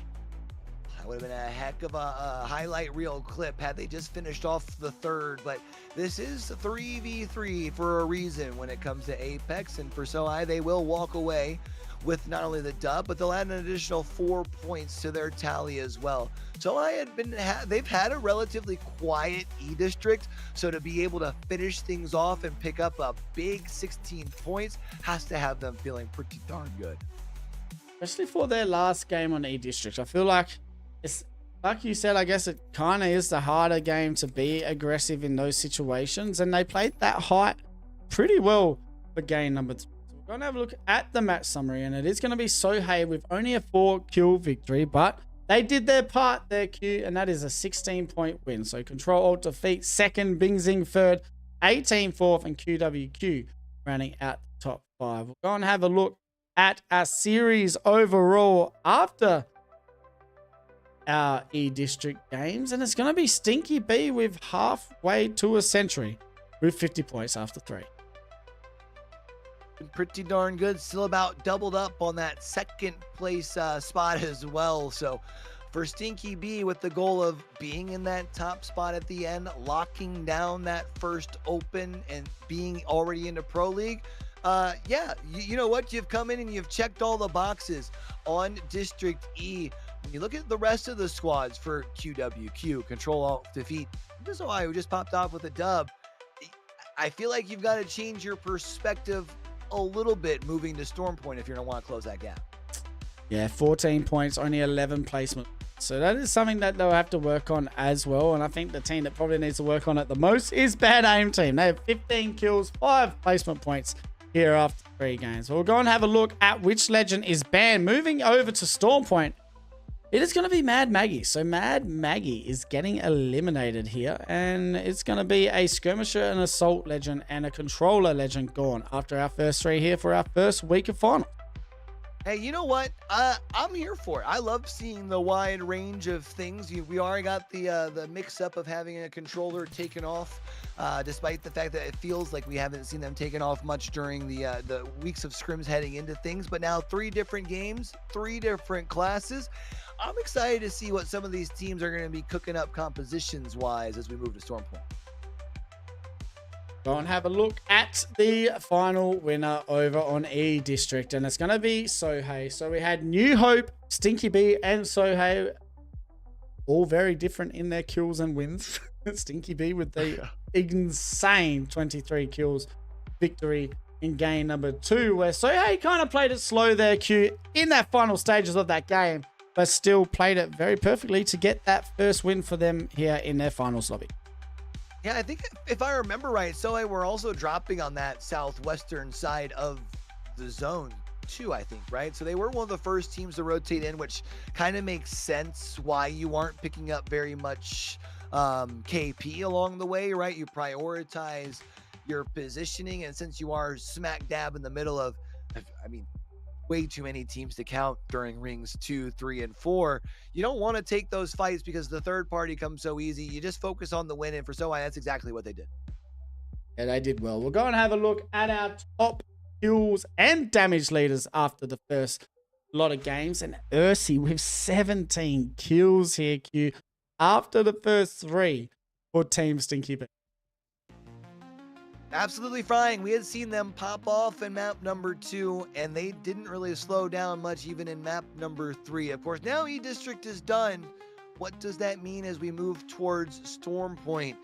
That would have been a heck of a highlight reel clip had they just finished off the third. But this is 3v3 for a reason when it comes to Apex. And for Sohei, they will walk away with not only the dub, but they'll add an additional 4 points to their tally as well. So they've had a relatively quiet E-District, so to be able to finish things off and pick up a big 16 points has to have them feeling pretty darn good. Especially for their last game on E-District. I feel like it's, like you said, I guess it kind of is the harder game to be aggressive in those situations, and they played that height pretty well for game number 2. We're going to have a look at the match summary, and it is going to be Sohei with only a 4-kill victory, but they did their part there, Q, and that is a 16-point win. So Control-Alt-Defeat second, Bing Zing third, 18 fourth, and QWQ rounding out the top 5. We'll go and have a look at our series overall after our E-District games, and it's going to be Stinky B with halfway to a century with 50 points after 3. Pretty darn good, still about doubled up on that second place spot as well. So for Stinky B, with the goal of being in that top spot at the end, locking down that first open and being already into Pro League, yeah, you know what, you've come in and you've checked all the boxes on District E. When you look at the rest of the squads for QWQ, Control-Alt-Defeat, this is why who just popped off with a dub. I feel like you've got to change your perspective a little bit moving to Storm Point if you're going to want to close that gap. Yeah, 14 points, only 11 placement. So that is something that they'll have to work on as well. And I think the team that probably needs to work on it the most is Bad Aim Team. They have 15 kills, 5 placement points here after 3 games. We'll go and have a look at which legend is banned. Moving over to Storm Point, it is going to be Mad Maggie. So Mad Maggie is getting eliminated here. And it's going to be a Skirmisher, an Assault legend, and a Controller legend gone after our first 3 here for our first week of final. Hey, you know what? I'm here for it. I love seeing the wide range of things. We already got the mix-up of having a controller taken off, despite the fact that it feels like we haven't seen them taken off much during the weeks of scrims heading into things. But now 3 different games, 3 different classes. I'm excited to see what some of these teams are going to be cooking up compositions-wise as we move to Storm Point. Go and have a look at the final winner over on E-District, and it's going to be Sohei. So we had New Hope, Stinky B, and Sohei, all very different in their kills and wins. Stinky B with the insane 23 kills victory in game number 2, where Sohei kind of played it slow there, Q, in that final stages of that game. but still played it very perfectly to get that first win for them here in their finals lobby. Yeah, I think if I remember right, Sohei were also dropping on that southwestern side of the zone too, I think, right? So they were one of the first teams to rotate in, which kind of makes sense why you aren't picking up very much KP along the way, right? You prioritize your positioning, and since you are smack dab in the middle of, I mean, way too many teams to count during rings 2, 3, and 4. You don't want to take those fights because the third party comes so easy. You just focus on the win, and for Sohei, that's exactly what they did. Yeah, they did well. We'll go and have a look at our top kills and damage leaders after the first lot of games. And Ursi with 17 kills here, Q, after the first 3 for Team Stinky Bear. Absolutely flying. We had seen them pop off in map number 2, and they didn't really slow down much even in map number 3. Of course, now E-District is done. What does that mean as we move towards Storm Point?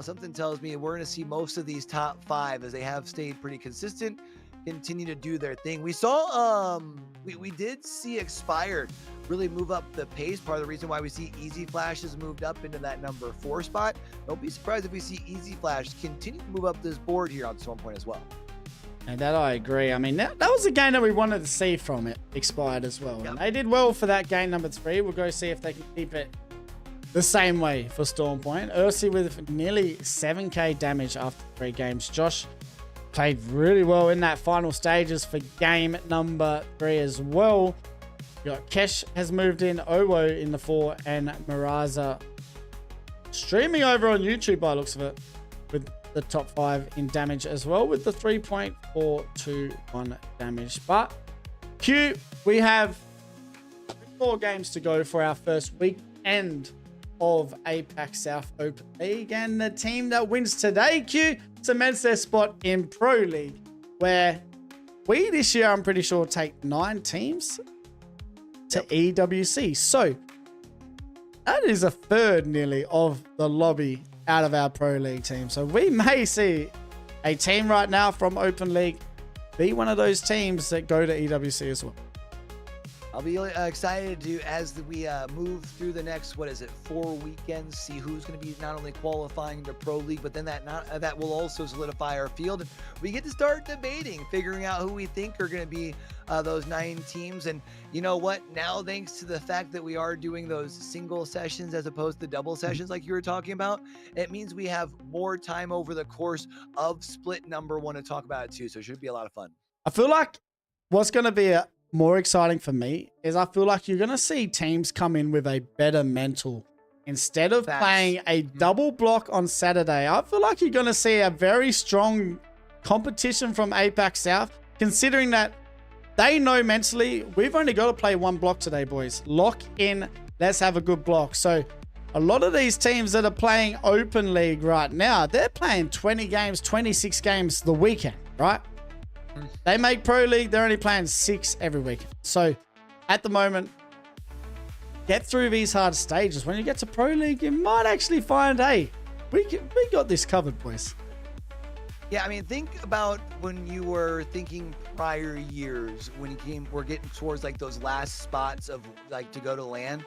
Something tells me we're going to see most of these top 5, as they have stayed pretty consistent, continue to do their thing. We saw, we did see Expired really move up the pace. Part of the reason why we see Easy Flash has moved up into that number 4 spot. Don't be surprised if we see Easy Flash continue to move up this board here on Storm Point as well. And that I agree. I mean, that was a game that we wanted to see from it, Expired as well. Yep. And they did well for that game number 3. We'll go see if they can keep it the same way for Storm Point. Ursi with nearly 7k damage after 3 games. Josh played really well in that final stages for game number 3 as well. You got Kesh has moved in, Owo in the 4, and Miraza streaming over on YouTube by the looks of it with the top 5 in damage as well with the 3.421 damage. But Q, we have 4 games to go for our first weekend of Apac South Open League, and the team that wins today, Q, cements their spot in Pro League, where we this year, I'm pretty sure, take 9 teams to EWC. So that is a third nearly of the lobby out of our Pro League team. So we may see a team right now from Open League be one of those teams that go to EWC as well. I'll be excited to, as we move through the next, 4 weekends, see who's going to be not only qualifying to Pro League, but then that will also solidify our field. And we get to start debating, figuring out who we think are going to be those 9 teams. And you know what? Now, thanks to the fact that we are doing those single sessions as opposed to double sessions like you were talking about, it means we have more time over the course of split number 1 to talk about it too. So it should be a lot of fun. I feel like what's going to be more exciting for me is I feel like you're going to see teams come in with a better mental. Instead of playing a double block on Saturday, I feel like you're going to see a very strong competition from Apac South, considering that they know mentally, we've only got to play 1 block today, boys. Lock in. Let's have a good block. So a lot of these teams that are playing Open League right now, they're playing 20 games, 26 games the weekend, right? They make Pro League, they're only playing 6 every week. So at the moment, get through these hard stages. When you get to Pro League, you might actually find, hey, we got this covered, boys. Yeah, I mean, think about when you were thinking prior years, when we're getting towards like those last spots of like to go to LAN.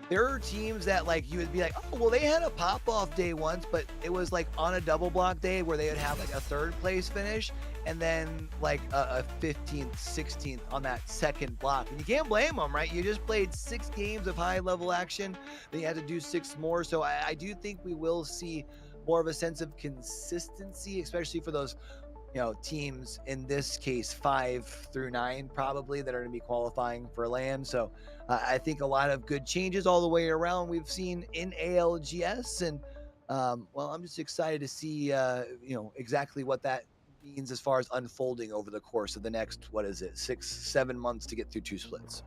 There are teams that like you would be like, oh, well, they had a pop off day once, but it was like on a double block day where they would have like a 3rd place finish and then like a 15th, 16th on that 2nd block. And you can't blame them, right? You just played 6 games of high level action. Then you had to do 6 more. So I do think we will see more of a sense of consistency, especially for those, teams, in this case 5 through 9 probably, that are going to be qualifying for LAN. So I think a lot of good changes all the way around we've seen in ALGS, and I'm just excited to see exactly what that means as far as unfolding over the course of the next 6-7 months to get through 2 splits.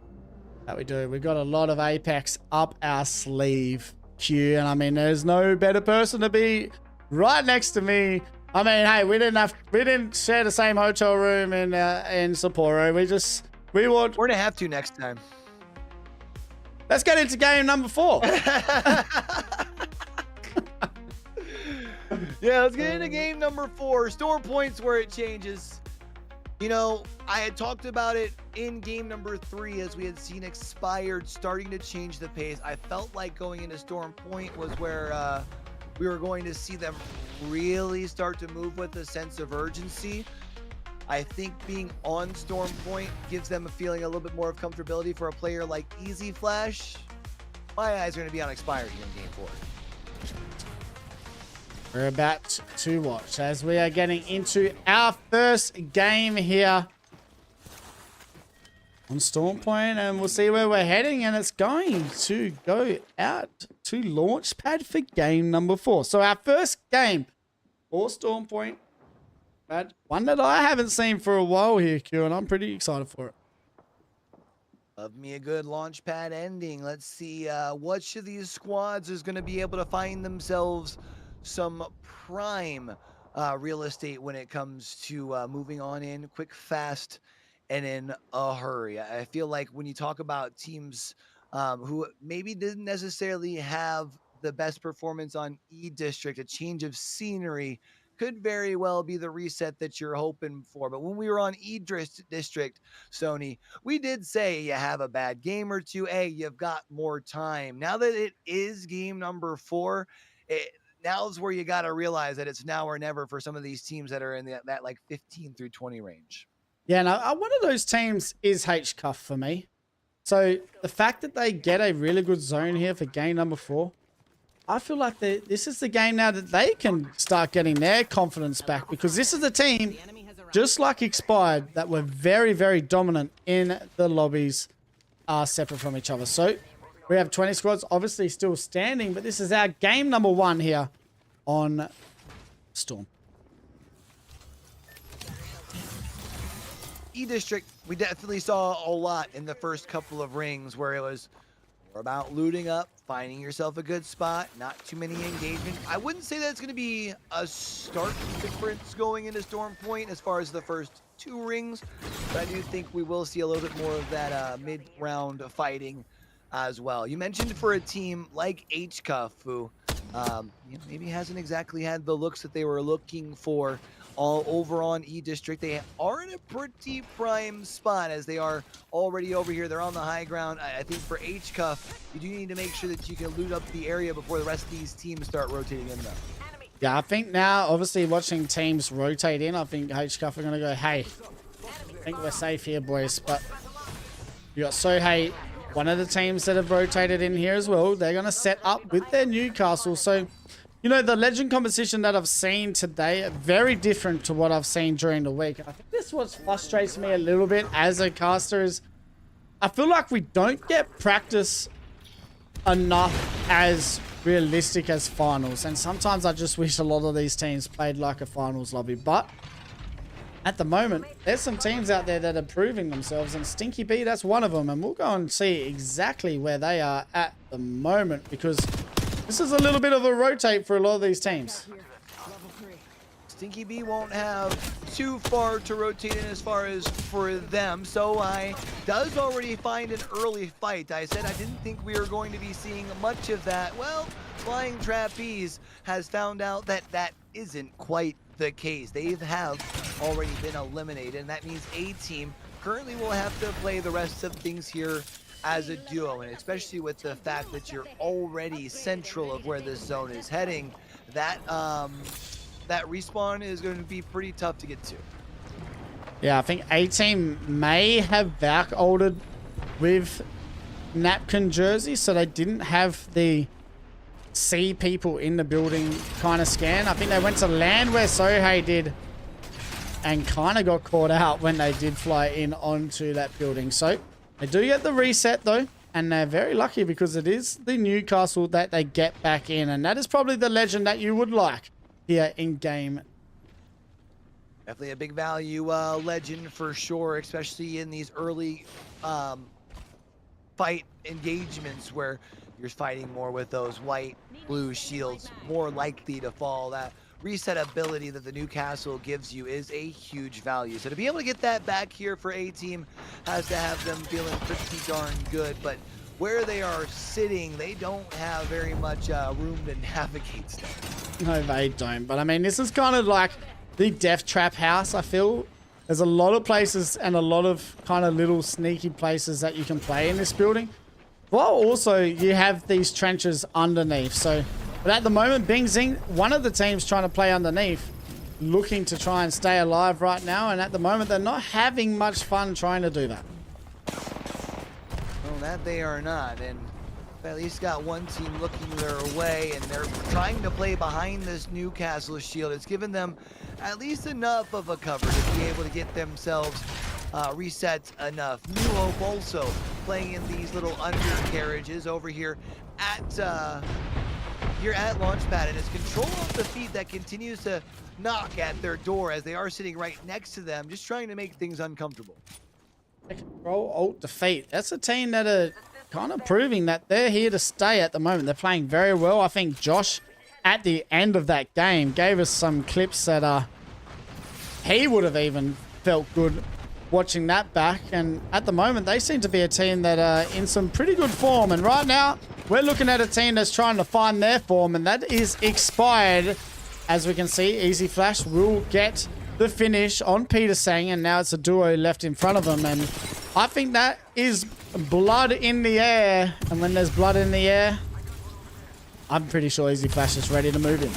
That we do. We've got a lot of Apex up our sleeve, Q, and I mean, there's no better person to be right next to me. I mean, hey, we didn't share the same hotel room in Sapporo. We're gonna have to next time. Let's get into game number 4. Yeah, let's get into game number 4. Storm Point's where it changes. You know, I had talked about it in game number 3 as we had seen Expired starting to change the pace. I felt like going into Storm Point was where we were going to see them really start to move with a sense of urgency. I think being on Storm Point gives them a feeling a little bit more of comfortability for a player like Easy Flash. My eyes are going to be on Expired here in game 4. We're about to watch as we are getting into our first game here on Storm Point, and we'll see where we're heading, and it's going to go out to Launchpad for game number 4. So our first game for Storm Point, but one that I haven't seen for a while here, Q, and I'm pretty excited for it. Love me a good Launchpad ending. Let's see which of these squads is going to be able to find themselves some prime real estate when it comes to moving on in quick, fast, and in a hurry. I feel like when you talk about teams who maybe didn't necessarily have the best performance on E District, a change of scenery could very well be the reset that you're hoping for. But when we were on E District, Sony, we did say you have a bad game or two. Hey, you've got more time. Now that it is game number 4, now's where you got to realize that it's now or never for some of these teams that are in that like 15 through 20 range. Yeah, no, one of those teams is HCuff for me. So the fact that they get a really good zone here for game number 4, I feel like this is the game now that they can start getting their confidence back, because this is a team, just like Expired, that were very, very dominant in the lobbies, separate from each other. So we have 20 squads obviously still standing, but this is our game number 1 here on Storm. E-District, we definitely saw a lot in the first couple of rings where it was more about looting up, finding yourself a good spot, not too many engagement. I wouldn't say that's going to be a stark difference going into Storm Point as far as the first 2 rings, but I do think we will see a little bit more of that mid-round fighting as well. You mentioned for a team like HCuff, who maybe hasn't exactly had the looks that they were looking for all over on E-District. They are in a pretty prime spot as they are already over here. They're on the high ground. I think for HCuff, you do need to make sure that you can loot up the area before the rest of these teams start rotating in though. Yeah, I think now, obviously, watching teams rotate in, I think HCuff are going to go, hey, I think we're safe here, boys. But you got Sohei, one of the teams that have rotated in here as well. They're going to set up with their Newcastle. So, you know, the legend competition that I've seen today, very different to what I've seen during the week. And I think this what frustrates me a little bit as a caster is I feel like we don't get practice enough as realistic as finals. And sometimes I just wish a lot of these teams played like a finals lobby. But at the moment, there's some teams out there that are proving themselves. And Stinky B, that's one of them. And we'll go and see exactly where they are at the moment, because this is a little bit of a rotate for a lot of these teams. Stinky B won't have too far to rotate in as far as for them. So I does already find an early fight. I said I didn't think we were going to be seeing much of that. Well, Flying Trapeze has found out that that isn't quite the case. They have already been eliminated, and that means A team currently will have to play the rest of things here as a duo, and especially with the fact that you're already central of where this zone is heading, that that respawn is going to be pretty tough to get to. Yeah, I think A team may have back altered with napkin jersey, so they didn't have the see people in the building kind of scan. I think they went to land where Sohei did and kind of got caught out when they did fly in onto that building. So they do get the reset though, and they're very lucky because it is the Newcastle that they get back in, and that is probably the legend that you would like here in game. Definitely a big value legend for sure, especially in these early fight engagements where you're fighting more with those white, blue shields, more likely to fall. That reset ability that the Newcastle gives you is a huge value. So to be able to get that back here for A team has to have them feeling pretty darn good. But where they are sitting, they don't have very much room to navigate stuff. No, they don't. But I mean, this is kind of like the Death Trap house, I feel. There's a lot of places and a lot of kind of little sneaky places that you can play in this building. Well, also, you have these trenches underneath. So, but at the moment, Bing Zing, one of the teams trying to play underneath, looking to try and stay alive right now. And at the moment, they're not having much fun trying to do that. Well, that they are not. And at least got one team looking their way, and they're trying to play behind this Newcastle shield. It's given them at least enough of a cover to be able to get themselves reset enough. New Hope also playing in these little undercarriages over here at Launchpad, and it's control of the feet that continues to knock at their door as they are sitting right next to them, just trying to make things uncomfortable. Control, alt, defeat. That's a team that are kind of proving that they're here to stay at the moment. They're playing very well. I think Josh, at the end of that game, gave us some clips that he would have even felt good watching that back. And at the moment, they seem to be a team that are in some pretty good form. And right now, we're looking at a team that's trying to find their form, and that is expired. As we can see, Easy Flash will get the finish on Peter Sang, and now it's a duo left in front of them. And I think that is blood in the air. And when there's blood in the air, I'm pretty sure Easy Flash is ready to move in.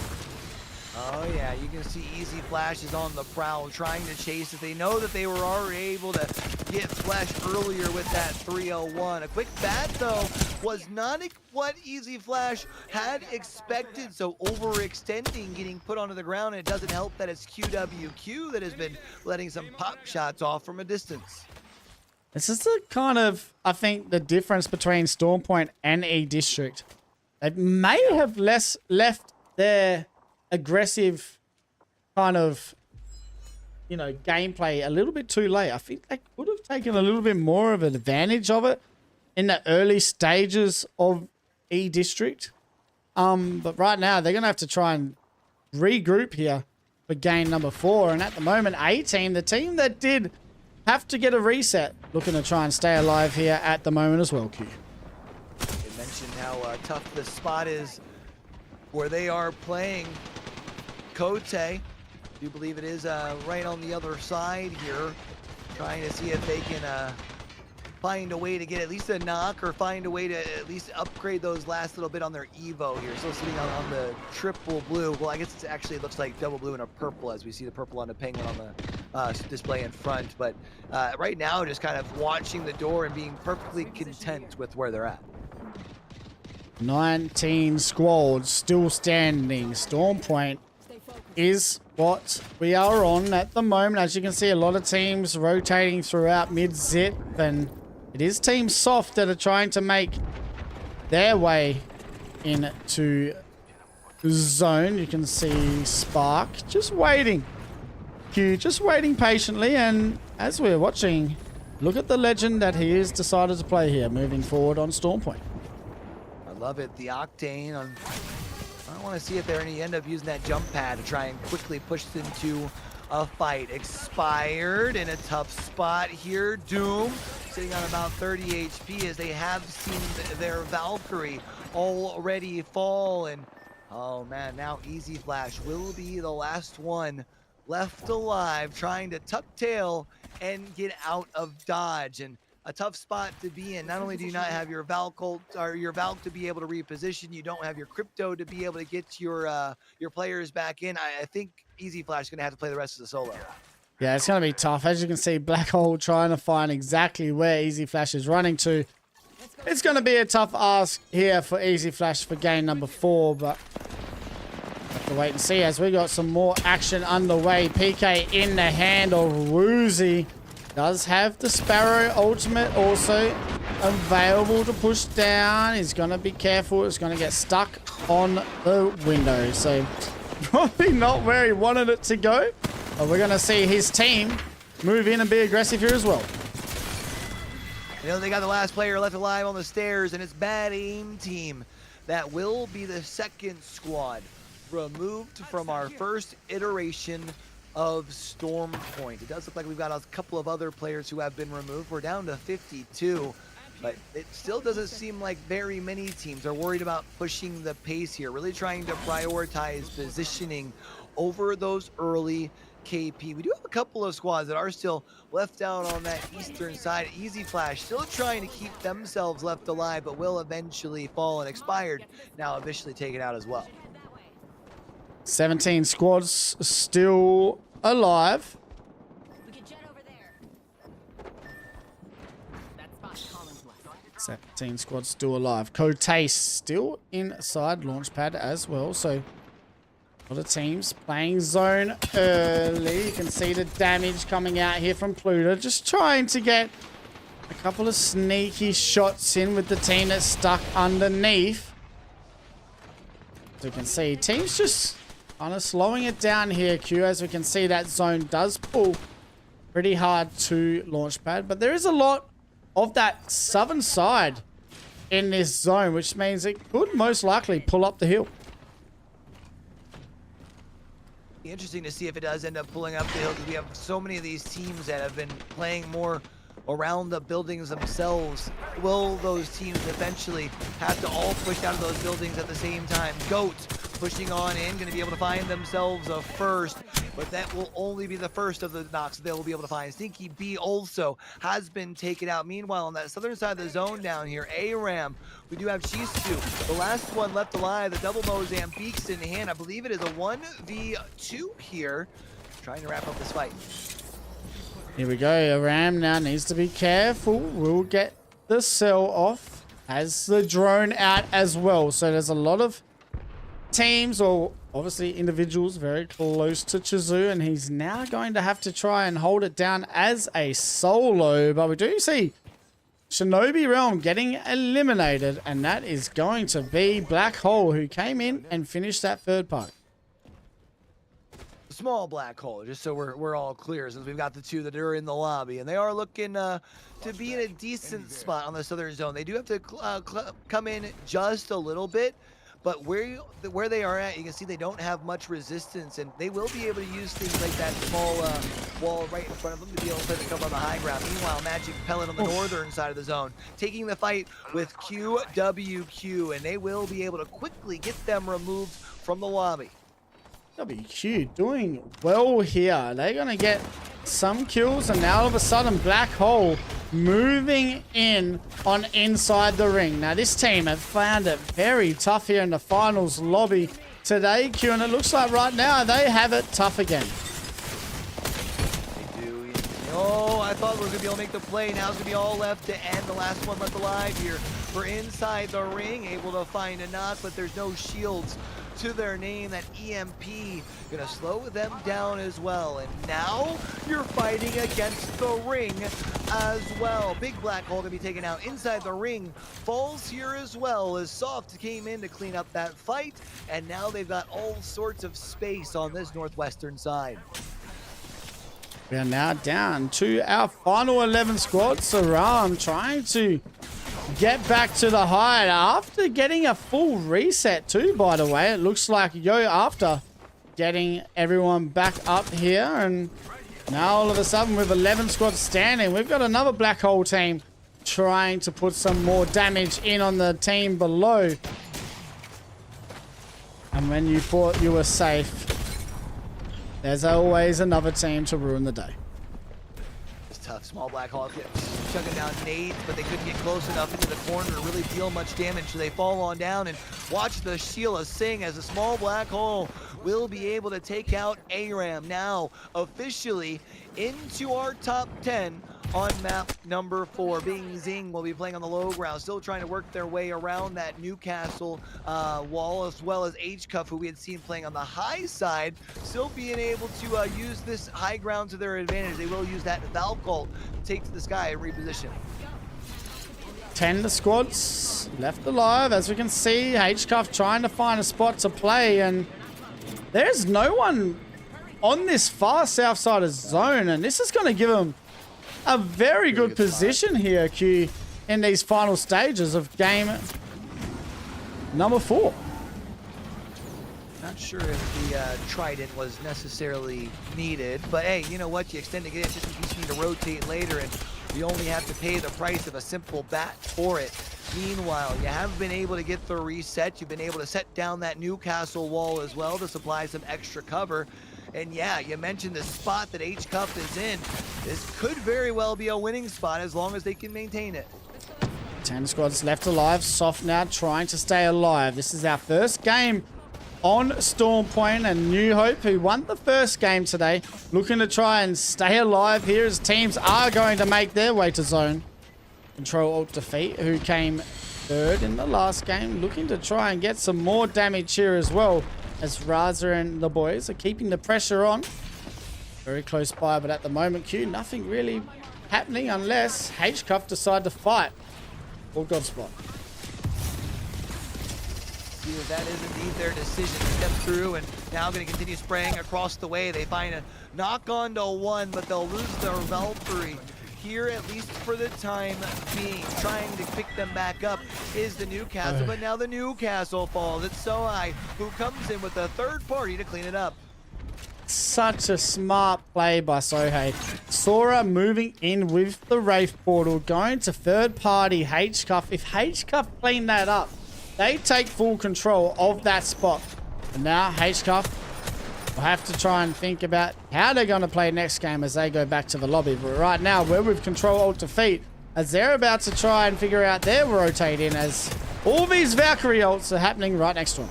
Oh yeah, you can see Easy Flash is on the prowl, trying to chase it. They know that they were already able to get Flash earlier with that 301. A quick bat, though, was not what Easy Flash had expected. So overextending, getting put onto the ground, and it doesn't help that it's QWQ that has been letting some pop shots off from a distance. This is the kind of, I think, the difference between Storm Point and E-District. They may have left their aggressive kind of, you know, gameplay a little bit too late. I think they could have taken a little bit more of an advantage of it in the early stages of E-District. But right now, they're going to have to try and regroup here for game number 4. And at the moment, A-Team, the team that did have to get a reset, looking to try and stay alive here at the moment as well, Q. They mentioned how tough this spot is where they are playing. Cote, I do believe it is right on the other side here, trying to see if they can find a way to get at least a knock, or find a way to at least upgrade those last little bit on their Evo here. Still sitting on the triple blue. Well, I guess it actually looks like double blue and a purple, as we see the purple on the penguin on the display in front. But right now, just kind of watching the door and being perfectly content with where they're at. 19 squads still standing. Storm Point is what we are on at the moment. As you can see, a lot of teams rotating throughout mid-zip, and it is Team Soft that are trying to make their way into zone. You can see Spark just waiting. Q just waiting patiently, and as we're watching, look at the legend that he has decided to play here, moving forward on Storm Point. I love it. The Octane on... I want to see if they end up using that jump pad to try and quickly push into a fight. Expired in a tough spot here. Doom sitting on about 30 HP as they have seen their Valkyrie already fall. And oh man, now Easy Flash will be the last one left alive, trying to tuck tail and get out of dodge. And a tough spot to be in. Not only do you not have your Valk to be able to reposition, you don't have your crypto to be able to get your players back in. I think Easy Flash is going to have to play the rest of the solo. Yeah, it's going to be tough. As you can see, Black Hole trying to find exactly where Easy Flash is running to. It's going to be a tough ask here for Easy Flash for game number 4, but have to wait and see as we got some more action underway. PK in the hand of Woozy. Does have the Sparrow ultimate also available to push down. He's going to be careful. It's going to get stuck on the window. So probably not where he wanted it to go. But we're going to see his team move in and be aggressive here as well. You know, they got the last player left alive on the stairs, and it's Bad Aim Team. That will be the second squad removed from our first iteration of Storm Point. It does look like we've got a couple of other players who have been removed. We're down to 52, but it still doesn't seem like very many teams are worried about pushing the pace here, really trying to prioritize positioning over those early KP. We do have a couple of squads that are still left out on that eastern side. Easy Flash still trying to keep themselves left alive, but will eventually fall and expired. Now officially taken out as well. 17 squads still alive. 17 squads still alive. Cote still inside Launchpad as well. So a lot of teams playing zone early. You can see the damage coming out here from Pluto. Just trying to get a couple of sneaky shots in with the team that's stuck underneath. As you can see, teams just kind of slowing it down here, Q. As we can see, that zone does pull pretty hard to Launchpad. But there is a lot of that southern side in this zone, which means it could most likely pull up the hill. Interesting to see if it does end up pulling up the hill, because we have so many of these teams that have been playing more around the buildings themselves. Will those teams eventually have to all push out of those buildings at the same time? Goat pushing on in, going to be able to find themselves a first, but that will only be the first of the knocks they will be able to find. Stinky B also has been taken out. Meanwhile, on that southern side of the zone down here, ARAM, we do have Shisu, the last one left alive, the double Mozambiques in hand. I believe it is a 1v2 here, trying to wrap up this fight. Here we go. ARAM now needs to be careful. We'll get the cell off as the drone out as well. So there's a lot of teams, or obviously individuals, very close to Chizu, and he's now going to have to try and hold it down as a solo. But we do see Shinobi Realm getting eliminated, and that is going to be Black Hole, who came in and finished that third party. Small Black Hole, just so we're all clear, since we've got the two that are in the lobby, and they are looking to be in a decent spot on the southern zone. They do have to come in just a little bit, but where they are at, you can see they don't have much resistance, and they will be able to use things like that small wall right in front of them to be able to play the cover on the high ground. Meanwhile, Magic Pellet on the northern side of the zone, taking the fight with QWQ, and they will be able to quickly get them removed from the lobby. WQ doing well here. They're going to get some kills, and now all of a sudden Black Hole moving in on inside the ring. Now this team have found it very tough here in the finals lobby today, Q, and it looks like right now they have it tough again. They do. Oh, I thought we were going to be able to make the play. Now it's going to be all left to end. The last one left alive here for inside the ring. Able to find a knock, but there's no shields to their name. That EMP gonna slow them down as well, and now you're fighting against the ring as well. Big Black Hole gonna be taken out inside the ring, falls here as well as Soft came in to clean up that fight, and now they've got all sorts of space on this northwestern side. We are now down to our final 11 squads. Saram trying to get back to the hide after getting a full reset too, by the way. It looks like Yo after getting everyone back up here, and now all of a sudden with 11 squads standing, we've got another Black Hole team trying to put some more damage in on the team below. And when you thought you were safe, there's always another team to ruin the day. Tough. Small Black Hole chugging down nades, but they couldn't get close enough into the corner to really deal much damage, so they fall on down, and watch the Sheila sing as a Small Black Hole will be able to take out ARAM. Now officially into our top 10 on map number 4. Bing Zing will be playing on the low ground, still trying to work their way around that Newcastle wall, as well as H-Cuff, who we had seen playing on the high side, still being able to use this high ground to their advantage. They will use that Valcolt to take to the sky and reposition. 10 squads left alive. As we can see, H-Cuff trying to find a spot to play, and there's no one on this far south side of zone, and this is going to give them a very good position here, Q, in these final stages of game number 4. Not sure if the Trident was necessarily needed, but hey, you know what? You extend the game just in case you need to rotate later, and you only have to pay the price of a simple bat for it. Meanwhile, you have been able to get the reset. You've been able to set down that Newcastle wall as well to supply some extra cover. And yeah, you mentioned the spot that H-Cup is in. This could very well be a winning spot as long as they can maintain it. 10 squads left alive. Soft now trying to stay alive. This is our first game on Storm Point, and New Hope, who won the first game today, looking to try and stay alive here as teams are going to make their way to zone. Control Alt Defeat, who came third in the last game, looking to try and get some more damage here as well, as Raza and the boys are keeping the pressure on. Very close by, but at the moment, Q, nothing really happening unless H-Cuff decide to fight or God spot. See if that is indeed their decision to step through, and now going to continue spraying across the way. They find a knock on to one, but they'll lose their Valkyrie here, at least for the time being. Trying to pick them back up is the Newcastle, but now the Newcastle falls. It's Sohai who comes in with a third party to clean it up. Such a smart play by Sohei. Sora moving in with the Wraith portal, going to third party H-Cuff. If H-Cuff clean that up, they take full control of that spot. And now H-Cuff will have to try and think about how they're going to play next game as they go back to the lobby. But right now, we're with Control Alt Defeat, as they're about to try and figure out their rotate in, as all these Valkyrie ults are happening right next to them.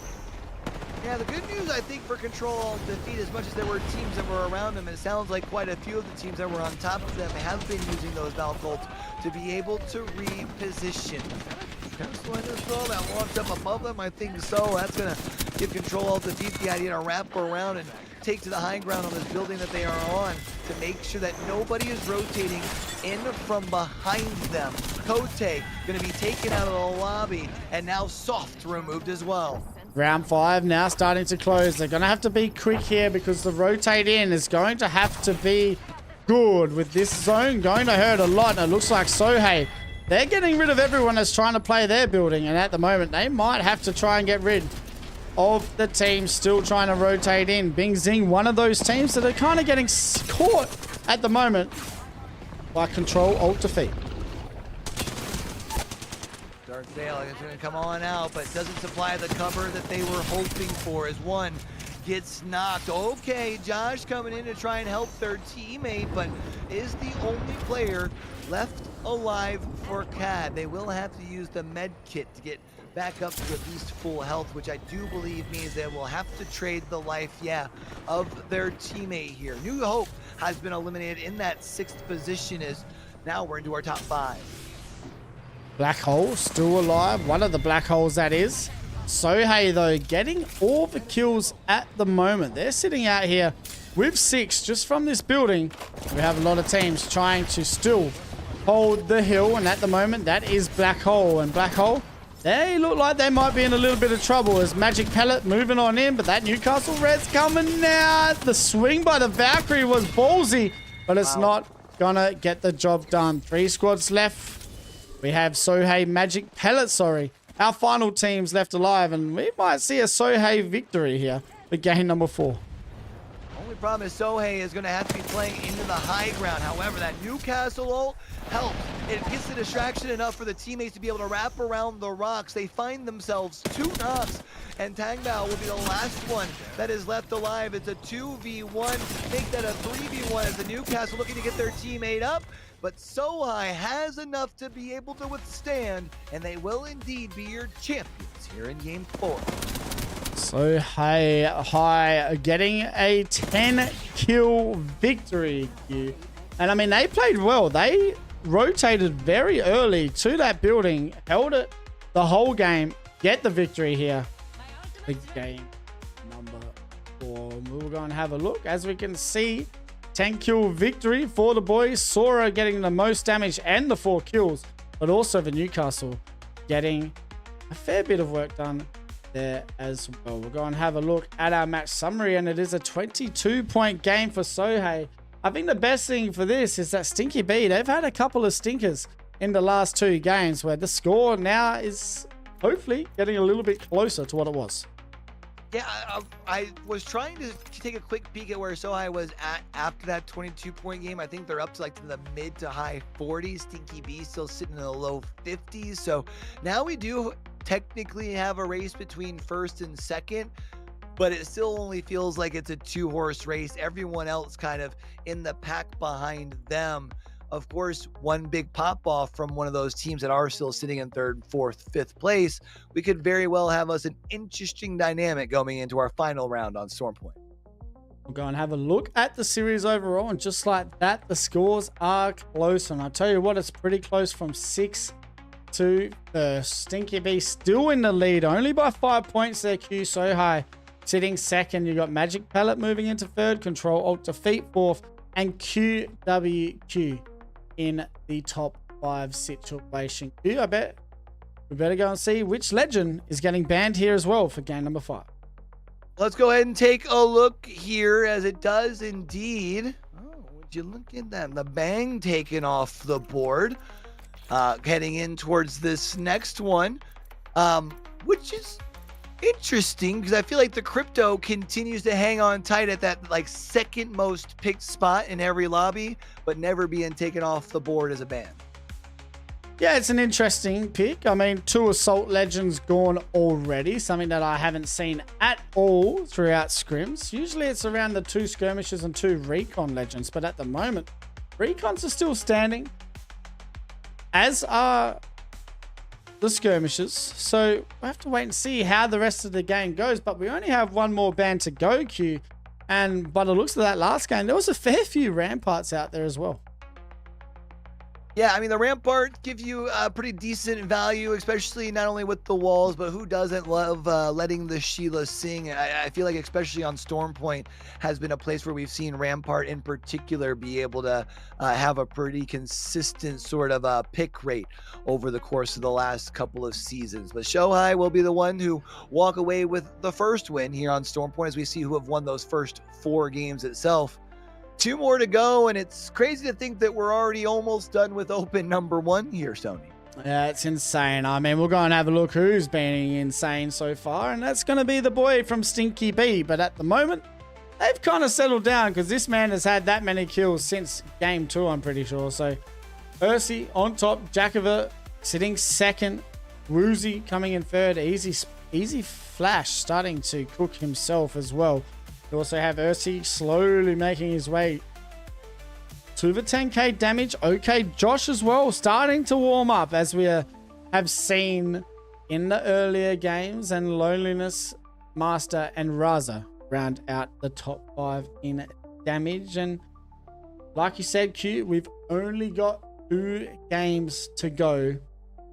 Yeah, the good news, I think, for Control Alt Defeat, as much as there were teams that were around them, it sounds like quite a few of the teams that were on top of them have been using those Valk ults to be able to reposition. That walks up above them, I think so. That's going to give Control Alt Defeat the idea to wrap around and take to the high ground on this building that they are on to make sure that nobody is rotating in from behind them. Kote going to be taken out of the lobby, and now Soft removed as well. Round 5 now starting to close. They're going to have to be quick here because the rotate in is going to have to be good, with this zone going to hurt a lot. And it looks like Sohei, they're getting rid of everyone that's trying to play their building. And at the moment, they might have to try and get rid of the team still trying to rotate in. Bing Zing, one of those teams that are kind of getting caught at the moment by Control Alt Defeat. Darkdale is going to come on out, but doesn't supply the cover that they were hoping for as one gets knocked. Okay, Josh coming in to try and help their teammate, but is the only player left alive for CAD. They will have to use the med kit to get back up to at least full health, which I do believe means they will have to trade the life, of their teammate here. New Hope has been eliminated in that 6th position, as now we're into our top 5. Black Hole still alive. One of the Black Holes, that is. Sohei, though, getting all the kills at the moment. They're sitting out here with 6 just from this building. We have a lot of teams trying to still hold the hill, and at the moment, that is Black Hole. And Black Hole, they look like they might be in a little bit of trouble as Magic Pellet moving on in, but that Newcastle Red's coming now. The swing by the Valkyrie was ballsy, but it's not gonna get the job done. 3 squads left. We have Sohei Magic Pellet, our final teams left alive, and we might see a Sohei victory here for game number 4. Only problem is Sohei is going to have to be playing into the high ground. However, that Newcastle ult helps. It gets the distraction enough for the teammates to be able to wrap around the rocks. They find themselves 2 knocks, and Tangbao will be the last one that is left alive. It's a 2v1. Make that a 3v1 as the Newcastle looking to get their teammate up. But Sohei has enough to be able to withstand, and they will indeed be your champions here in game 4. Sohei getting a 10-kill victory here. And I mean, they played well. They rotated very early to that building, held it the whole game, get the victory here. The game number 4. We'll go and have a look. As we can see, 10-kill victory for the boys. Sora getting the most damage and the 4 kills, but also the Newcastle getting a fair bit of work done there as well. We'll go and have a look at our match summary, and it is a 22-point game for Sohei. I think the best thing for this is that Stinky B, they've had a couple of stinkers in the last 2 games where the score now is hopefully getting a little bit closer to what it was. Yeah, I was trying to take a quick peek at where Sohei was at after that 22-point game. I think they're up to like the mid to high 40s. Stinky B still sitting in the low 50s. So now we do technically have a race between 1st and 2nd. but it still only feels like it's a 2-horse race. Everyone else kind of in the pack behind them. Of course, one big pop off from one of those teams that are still sitting in 3rd, 4th, 5th place, we could very well have us an interesting dynamic going into our final round on Stormpoint. We'll go and have a look at the series overall, and just like that, the scores are close. And I'll tell you what, it's pretty close from 6th to 1st. Stinky B still in the lead, only by 5 points there. Q so high, sitting 2nd. You got Magic Pellet moving into 3rd, Control Alt Defeat 4th, and QWQ in the top 5 situation. Q, I bet we better go and see which legend is getting banned here as well for game number 5. Let's go ahead and take a look here, as it does indeed. Oh, would you look at that? The Bang taken off the board. Heading in towards this next one, which is interesting because I feel like the Crypto continues to hang on tight at that like 2nd most picked spot in every lobby, but never being taken off the board as a ban. Yeah, it's an interesting pick. I mean, 2 Assault Legends gone already, something that I haven't seen at all throughout scrims. Usually it's around the 2 Skirmishes and 2 Recon Legends, but at the moment, Recons are still standing, as are the Skirmishes. So we'll have to wait and see how the rest of the game goes, but we only have one more ban to go, Q. And by the looks of that last game, there was a fair few Ramparts out there as well. Yeah, I mean, the Rampart give you a pretty decent value, especially not only with the walls, but who doesn't love letting the Sheila sing? I feel like especially on Stormpoint has been a place where we've seen Rampart in particular be able to have a pretty consistent sort of pick rate over the course of the last couple of seasons. But Shohei will be the one who walk away with the first win here on Stormpoint, as we see who have won those first 4 games itself. 2 more to go, and it's crazy to think that we're already almost done with Open number 1 here, Sony. Yeah, it's insane. I mean, we'll go and have a look who's been insane so far, and that's going to be the boy from Stinky B. But at the moment, they've kind of settled down because this man has had that many kills since game 2, I'm pretty sure. So, Ursi on top, Jakova sitting 2nd, Woozy coming in 3rd, Easy Flash starting to cook himself as well. We also have Ursi slowly making his way to the 10k damage. Okay, Josh as well starting to warm up, as we have seen in the earlier games. And Loneliness, Master, and Raza round out the top 5 in damage. And like you said, Q, we've only got 2 games to go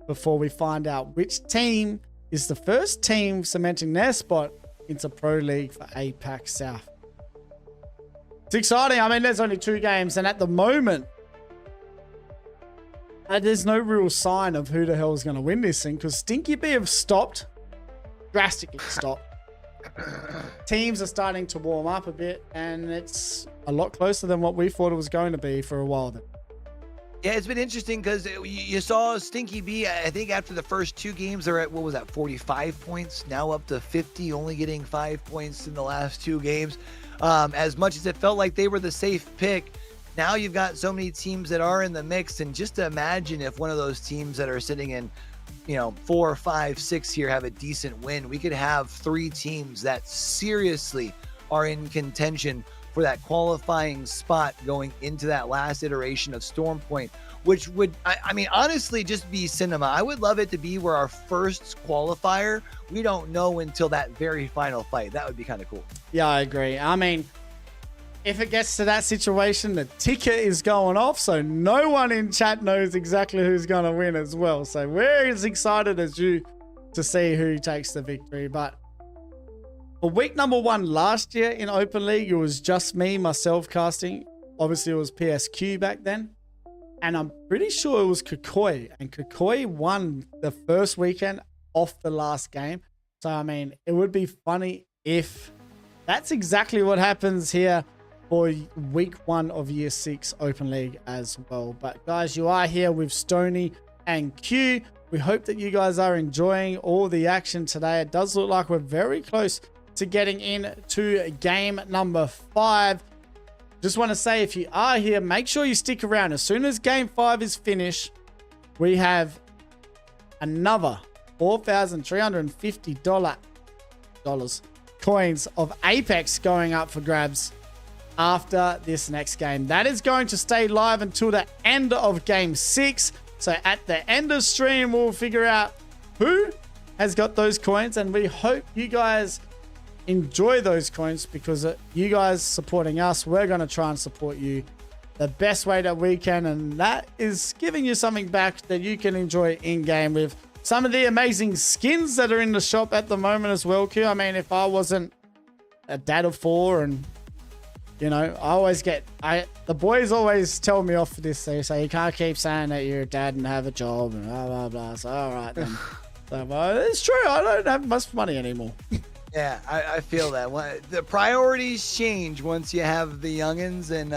before we find out which team is the first team cementing their spot into Pro League for Apac South. It's exciting. I mean, there's only 2 games, and at the moment, there's no real sign of who the hell is going to win this thing, because Stinky B have stopped, drastically stopped. Teams are starting to warm up a bit, and it's a lot closer than what we thought it was going to be for a while then. Yeah, it's been interesting because you saw Stinky B, I think after the first 2 games, they're at, what was that, 45 points, now up to 50, only getting 5 points in the last 2 games. As much as it felt like they were the safe pick, now you've got so many teams that are in the mix, and just to imagine if one of those teams that are sitting in, 4, 5, 6 here have a decent win, we could have 3 teams that seriously are in contention for that qualifying spot going into that last iteration of Stormpoint, which would, I mean, honestly, just be cinema. I would love it to be where our first qualifier, we don't know until that very final fight. That would be kind of cool. Yeah, I agree. I mean, if it gets to that situation, the ticker is going off, so no one in chat knows exactly who's going to win as well. So we're as excited as you to see who takes the victory. But for week number 1 last year in Open League, it was just me, myself casting. Obviously, it was PSQ back then. And I'm pretty sure it was Kukoi. And Kukoi won the first weekend off the last game. So, I mean, it would be funny if that's exactly what happens here for week 1 of year 6 Open League as well. But guys, you are here with Stony and Q. We hope that you guys are enjoying all the action today. It does look like we're very close to getting into game number 5. Just want to say, if you are here, make sure you stick around. As soon as game 5 is finished, we have another $4,350 coins of Apex going up for grabs after this next game. That is going to stay live until the end of game 6. So at the end of stream, we'll figure out who has got those coins, and we hope you guys enjoy those coins, because you guys supporting us, we're going to try and support you the best way that we can, and that is giving you something back that you can enjoy in game with some of the amazing skins that are in the shop at the moment as well, Q. I mean, if I wasn't a dad of 4, and you know, I always get, the boys always tell me off for this. They say, you can't keep saying that you're a dad and have a job and blah, blah, blah. So, all right, then. So, it's true. I don't have much money anymore. Yeah, I feel that. The priorities change once you have the youngins, and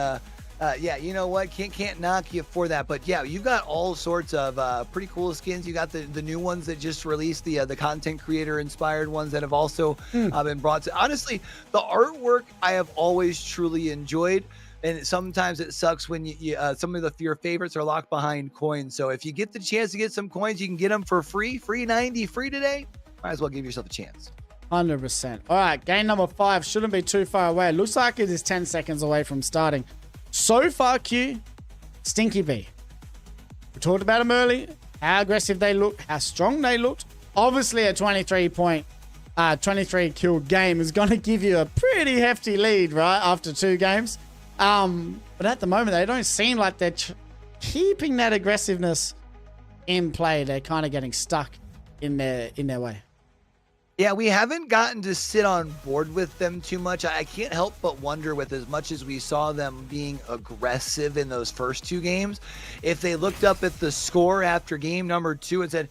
yeah, you know what? Can't knock you for that. But yeah, you've got all sorts of pretty cool skins. You got the new ones that just released, the content creator inspired ones that have also been brought to. Honestly, the artwork I have always truly enjoyed. And sometimes it sucks when some of your favorites are locked behind coins. So if you get the chance to get some coins, you can get them for free 90 free today. Might as well give yourself a chance. 100%. All right, game number 5 shouldn't be too far away. It looks like it is 10 seconds away from starting. So far, Q, Stinky B. We talked about them early, how aggressive they look, how strong they looked. Obviously, a 23 kill game is going to give you a pretty hefty lead, right, after 2 games. But at the moment, they don't seem like they're keeping that aggressiveness in play. They're kind of getting stuck in their way. Yeah, we haven't gotten to sit on board with them too much. I can't help but wonder, with as much as we saw them being aggressive in those first 2 games, if they looked up at the score after game number 2 and said,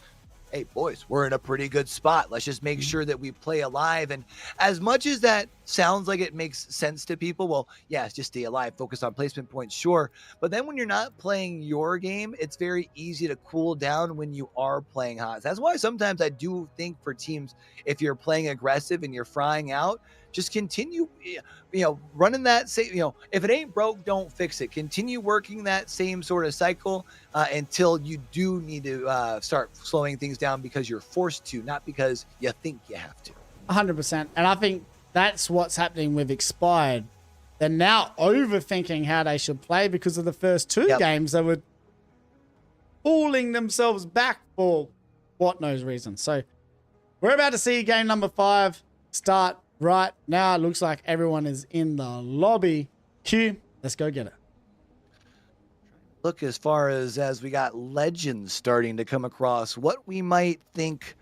hey, boys, we're in a pretty good spot. Let's just make sure that we play alive. And as much as that sounds like it makes sense to people, well, yeah, it's just stay alive, focus on placement points, sure. But then when you're not playing your game, it's very easy to cool down when you are playing hot. That's why sometimes I do think for teams, if you're playing aggressive and you're frying out, just continue, running that same, if it ain't broke, don't fix it. Continue working that same sort of cycle until you do need to start slowing things down because you're forced to, not because you think you have to. 100%. And I think that's what's happening with Expired. They're now overthinking how they should play because of the first 2 games. They were pulling themselves back for what knows reason. So we're about to see game number 5 start right now. It looks like everyone is in the lobby. Q, let's go get it. Look, as far as we got legends starting to come across, what we might think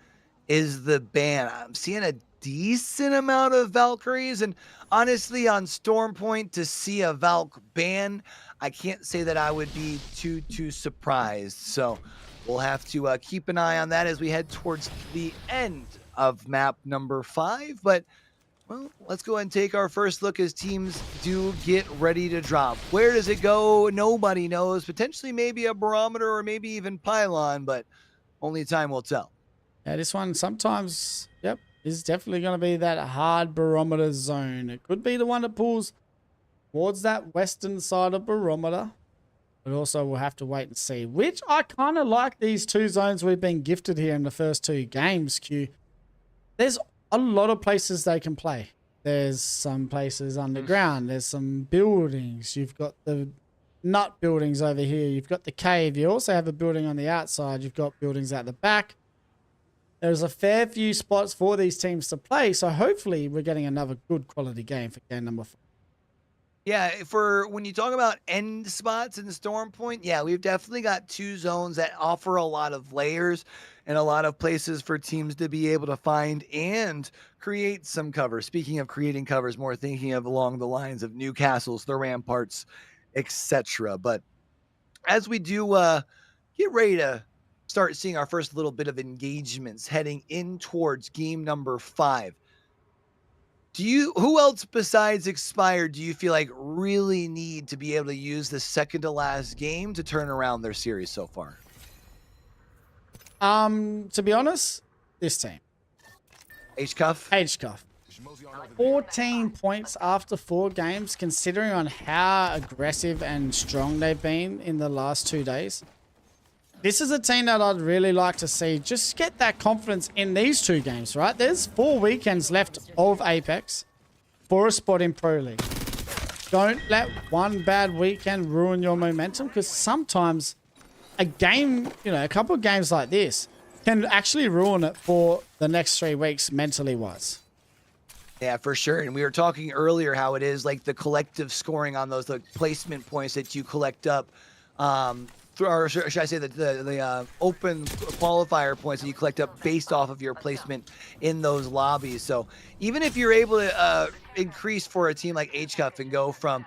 is the ban. I'm seeing a decent amount of Valkyries, and honestly, on Storm Point, to see a Valk ban, I can't say that I would be too surprised. So we'll have to keep an eye on that as we head towards the end of map number 5. But well, let's go ahead and take our first look as teams do get ready to drop. Where does it go? Nobody knows. Potentially maybe a barometer or maybe even pylon, but only time will tell. Yeah, this one sometimes, is definitely going to be that hard barometer zone. It could be the one that pulls towards that western side of barometer. But also we'll have to wait and see, which I kind of like these 2 zones we've been gifted here in the first 2 games, Q. There's a lot of places they can play. There's some places underground. There's some buildings. You've got the nut buildings over here. You've got the cave. You also have a building on the outside. You've got buildings at the back. There's a fair few spots for these teams to play. So hopefully we're getting another good quality game for game number 4. Yeah, for when you talk about end spots in Storm Point, yeah, we've definitely got 2 zones that offer a lot of layers and a lot of places for teams to be able to find and create some cover. Speaking of creating covers, more thinking of along the lines of new castles, the ramparts, etc. But as we do get ready to start seeing our first little bit of engagements heading in towards game number 5, who else besides Expired do you feel like really need to be able to use the second to last game to turn around their series so far? To be honest, this team. H-Cuff? H-Cuff. 14 points after 4 games, considering on how aggressive and strong they've been in the last 2 days. this is a team that I'd really like to see just get that confidence in these 2 games, right? There's 4 weekends left of Apex for a spot in Pro League. Don't let one bad weekend ruin your momentum, because sometimes a game, a couple of games like this can actually ruin it for the next 3 weeks mentally wise. Yeah, for sure. And we were talking earlier how it is like the collective scoring on those placement points that you collect up, or should I say the open qualifier points that you collect up based off of your placement in those lobbies. So even if you're able to increase for a team like HCUF and go from,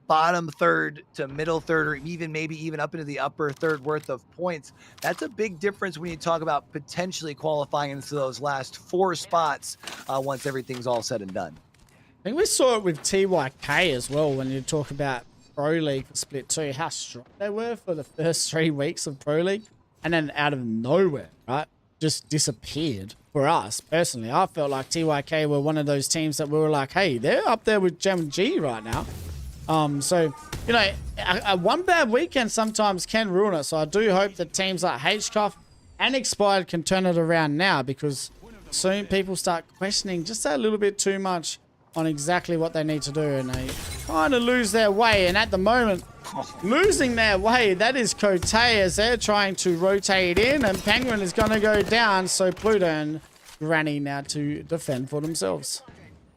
bottom third to middle third, or maybe even up into the upper third worth of points, that's a big difference when you talk about potentially qualifying into those last 4 spots once everything's all said and done. I think we saw it with TYK as well when you talk about Pro League split 2, how strong they were for the first 3 weeks of Pro League, and then out of nowhere, right, just disappeared. For us personally, I felt like TYK were one of those teams that we were like, hey, they're up there with Gem G right now. So a one bad weekend sometimes can ruin it. So I do hope that teams like HCUF and Expired can turn it around now, because soon people start questioning just a little bit too much on exactly what they need to do, and they kind of lose their way. And at the moment, losing their way, that is Cote, as they're trying to rotate in, and Penguin is going to go down. So Pluto and Granny now to defend for themselves.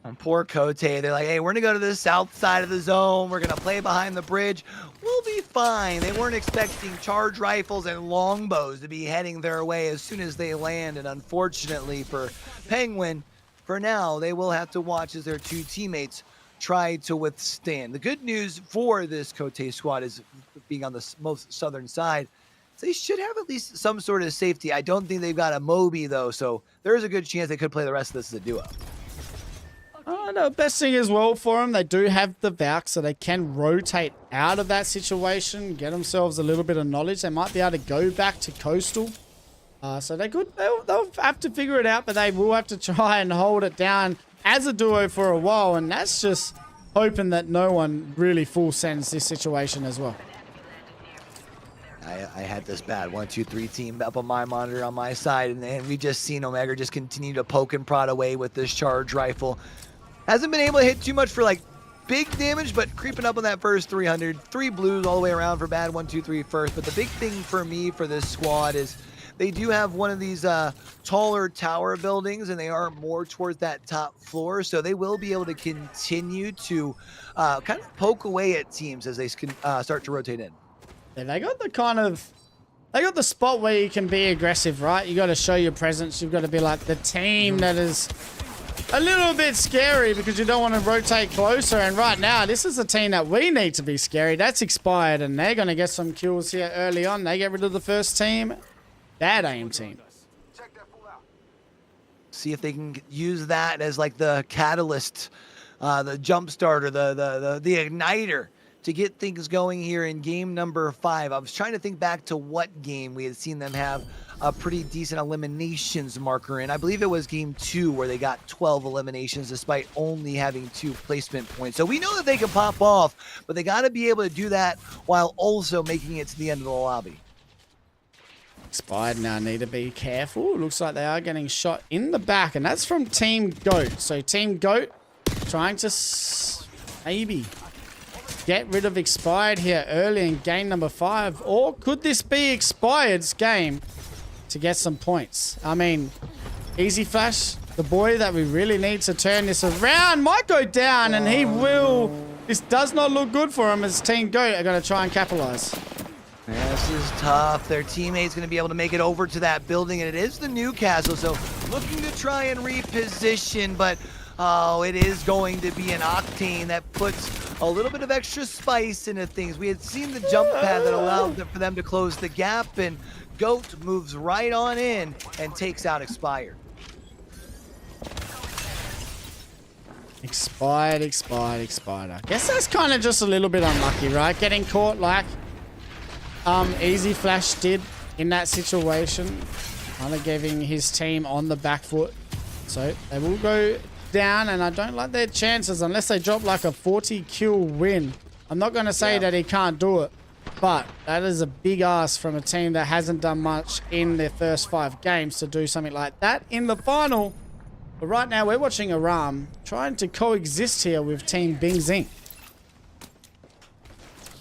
And poor Cote, they're like, hey, we're going to go to the south side of the zone. We're going to play behind the bridge. We'll be fine. They weren't expecting charge rifles and longbows to be heading their way as soon as they land. And unfortunately for Penguin, for now, they will have to watch as their 2 teammates try to withstand. The good news for this Cote squad is, being on the most southern side, they should have at least some sort of safety. I don't think they've got a Moby, though, so there is a good chance they could play the rest of this as a duo. The best thing as well for them, they do have the Valk, so they can rotate out of that situation, get themselves a little bit of knowledge. They might be able to go back to Coastal. So they'll have to figure it out, but they will have to try and hold it down as a duo for a while. And that's just hoping that no one really full sends this situation as well. I had this bad 1, 2, 3 team up on my monitor on my side, and we just seen Omega just continue to poke and prod away with this charge rifle. Hasn't been able to hit too much for like big damage, but creeping up on that first 300. 3 blues all the way around for bad 1, 2, 3 first. But the big thing for me for this squad is they do have one of these taller tower buildings, and they are more towards that top floor. So they will be able to continue to kind of poke away at teams as they start to rotate in. Yeah, they got the spot where you can be aggressive, right? You got to show your presence. You've got to be like the team that is a little bit scary, because you don't want to rotate closer. And right now, this is a team that we need to be scary. That's Expired, and they're going to get some kills here early on. They get rid of the first team. Bad aim team. See if they can use that as like the catalyst, the jump starter, the igniter to get things going here in game number 5. I was trying to think back to what game we had seen them have a pretty decent eliminations marker in. I believe it was game 2 where they got 12 eliminations despite only having 2 placement points. So we know that they can pop off, but they got to be able to do that while also making it to the end of the lobby. Expired now need to be careful. Looks like they are getting shot in the back, and that's from Team Goat. So Team Goat trying to maybe get rid of Expired here early in game number 5. Or could this be Expired's game to get some points? I mean, Easy Flash, the boy that we really need to turn this around, might go down, and he will. This does not look good for him, as Team Goat are going to try and capitalize. Yeah, this is tough. Their teammate's going to be able to make it over to that building, and it is the Newcastle, so looking to try and reposition, but oh, it is going to be an Octane that puts a little bit of extra spice into things. We had seen the jump pad that allowed for them to close the gap, and Goat moves right on in and takes out Expired. Expired. I guess that's kind of just a little bit unlucky, right? Getting caught like Easy Flash did in that situation. Kind of giving his team on the back foot. So they will go down, and I don't like their chances unless they drop like a 40 kill win. I'm not going to say that he can't do it, But that is a big ask from a team that hasn't done much in their first 5 games to do something like that in the final. But right now, we're watching Aram trying to coexist here with Team Bing Zing.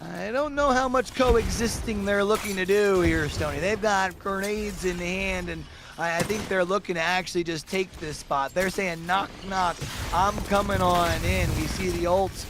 I don't know how much coexisting they're looking to do here, Stoney. They've got grenades in hand, and I think they're looking to actually just take this spot. They're saying, knock, knock, I'm coming on in. We see the ults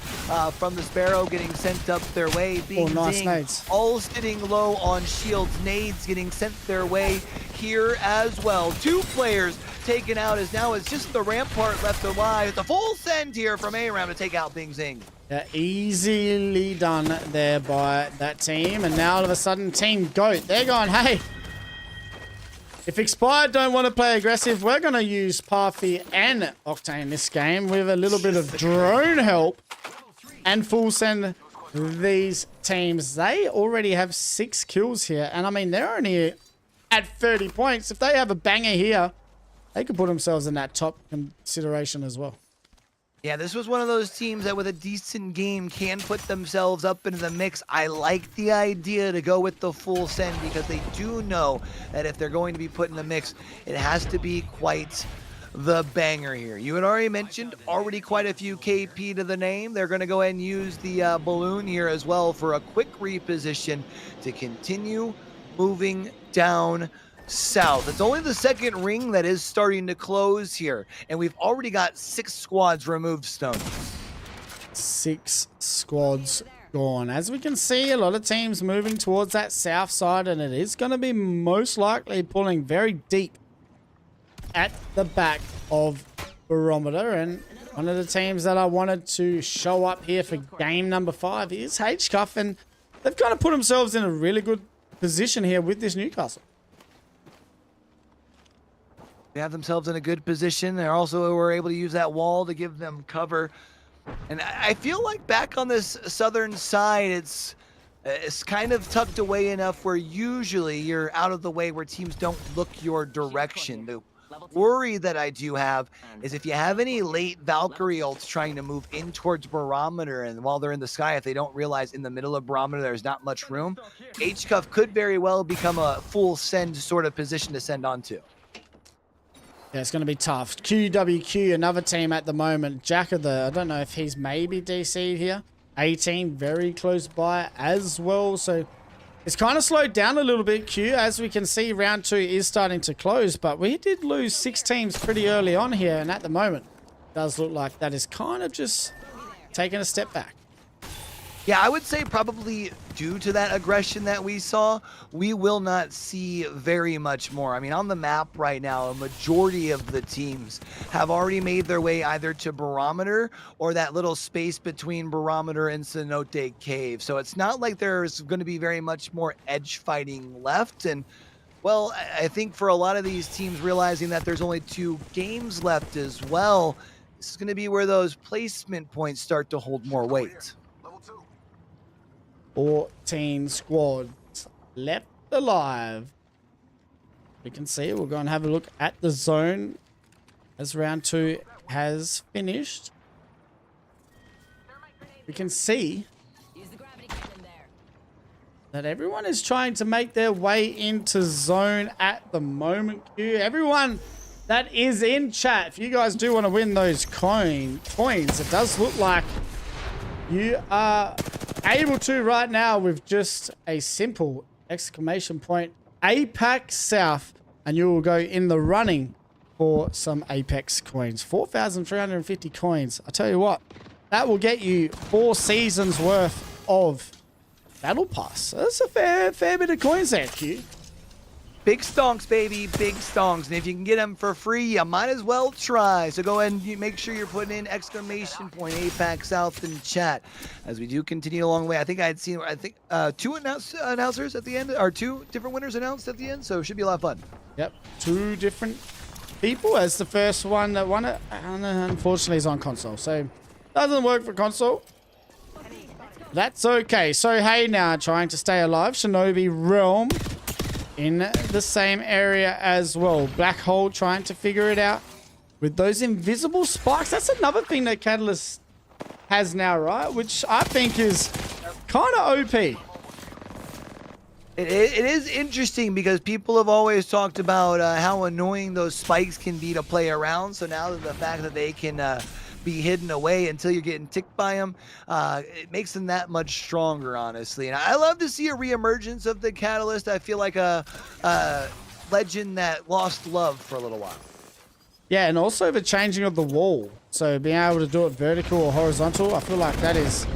from the Sparrow getting sent up their way. Bing nice Zing, nades. all sitting low on shields. Nades getting sent their way here as well. 2 players taken out as now it's just the Rampart left alive. It's a full send here from ARAM to take out Bing Zing. Yeah, easily done there by that team. And now all of a sudden, Team GOAT, they're going, hey, if Expired don't want to play aggressive, we're going to use Parfy and Octane this game with a little bit of drone help and full send these teams. They already have 6 kills here. And I mean, they're only at 30 points. If they have a banger here, they could put themselves in that top consideration as well. Yeah, this was one of those teams that with a decent game can put themselves up into the mix. I like the idea to go with the full send because they do know that if they're going to be put in the mix, it has to be quite the banger here. You had already mentioned already quite a few KP to the name. They're going to go ahead and use the balloon here as well for a quick reposition to continue moving down south. It's only the second ring that is starting to close here, and we've already got 6 squads removed, Stone. 6 squads gone. As we can see, a lot of teams moving towards that south side, and it is going to be most likely pulling very deep at the back of Barometer. And one of the teams that I wanted to show up here for game number 5 is HCuff, and they've kind of put themselves in a really good position here with this Newcastle. They have themselves in a good position. They also were able to use that wall to give them cover. And I feel like back on this southern side, it's kind of tucked away enough where usually you're out of the way where teams don't look your direction. The worry that I do have is if you have any late Valkyrie ults trying to move in towards Barometer, and while they're in the sky, if they don't realize in the middle of Barometer there's not much room, HCuff could very well become a full send sort of position to send onto. Yeah, it's going to be tough. QWQ, another team at the moment. Jack of the, I don't know if he's maybe DC'd here. 18, very close by as well. So it's kind of slowed down a little bit, Q. As we can see, round 2 is starting to close. But we did lose 6 teams pretty early on here. And at the moment, it does look like that is kind of just taking a step back. Yeah, I would say probably due to that aggression that we saw, we will not see very much more. I mean, on the map right now, a majority of the teams have already made their way either to Barometer or that little space between Barometer and Cenote Cave. So it's not like there's going to be very much more edge fighting left. And, well, I think for a lot of these teams realizing that there's only 2 games left as well, this is going to be where those placement points start to hold more weight. 14 squads left alive. We can see it. We'll go and have a look at the zone as round 2 has finished. We can see that everyone is trying to make their way into zone at the moment. Everyone that is in chat, if you guys do want to win those coins, it does look like you are able to right now with just a simple exclamation point Apac South, and you will go in the running for some Apex coins. 4,350 coins. I tell you what, that will get you 4 seasons worth of Battle Pass. That's a fair bit of coins there, Q. Big stonks, baby, big stonks. And if you can get them for free, you might as well try. So go ahead and make sure you're putting in exclamation point Apac South in chat as we do continue along the way. I think I'd seen, 2 announcers at the end, or 2 different winners announced at the end. So it should be a lot of fun. Yep, 2 different people as the first one that won it. Unfortunately, is on console, so doesn't work for console. That's okay. So hey, now trying to stay alive, Shinobi Realm in the same area as well. Black Hole trying to figure it out with those invisible spikes. That's another thing that Catalyst has now, right? Which I think is kind of OP. It is interesting because people have always talked about how annoying those spikes can be to play around. So now that the fact that they can be hidden away until you're getting ticked by them, it makes them that much stronger, honestly. And I love to see a reemergence of the Catalyst. I feel like a legend that lost love for a little while. Yeah, and also the changing of the wall. So being able to do it vertical or horizontal, I feel like that is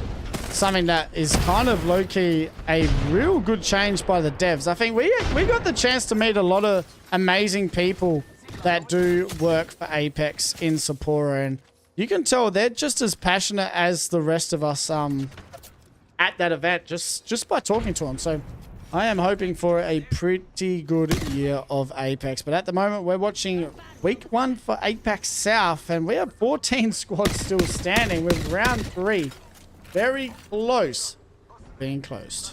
something that is kind of low-key a real good change by the devs. I think we got the chance to meet a lot of amazing people that do work for Apex in Sapporo, and you can tell they're just as passionate as the rest of us at that event just by talking to them. So I am hoping for a pretty good year of Apex, but at the moment we're watching week 1 for Apac South, and we have 14 squads still standing with round 3 very close being closed.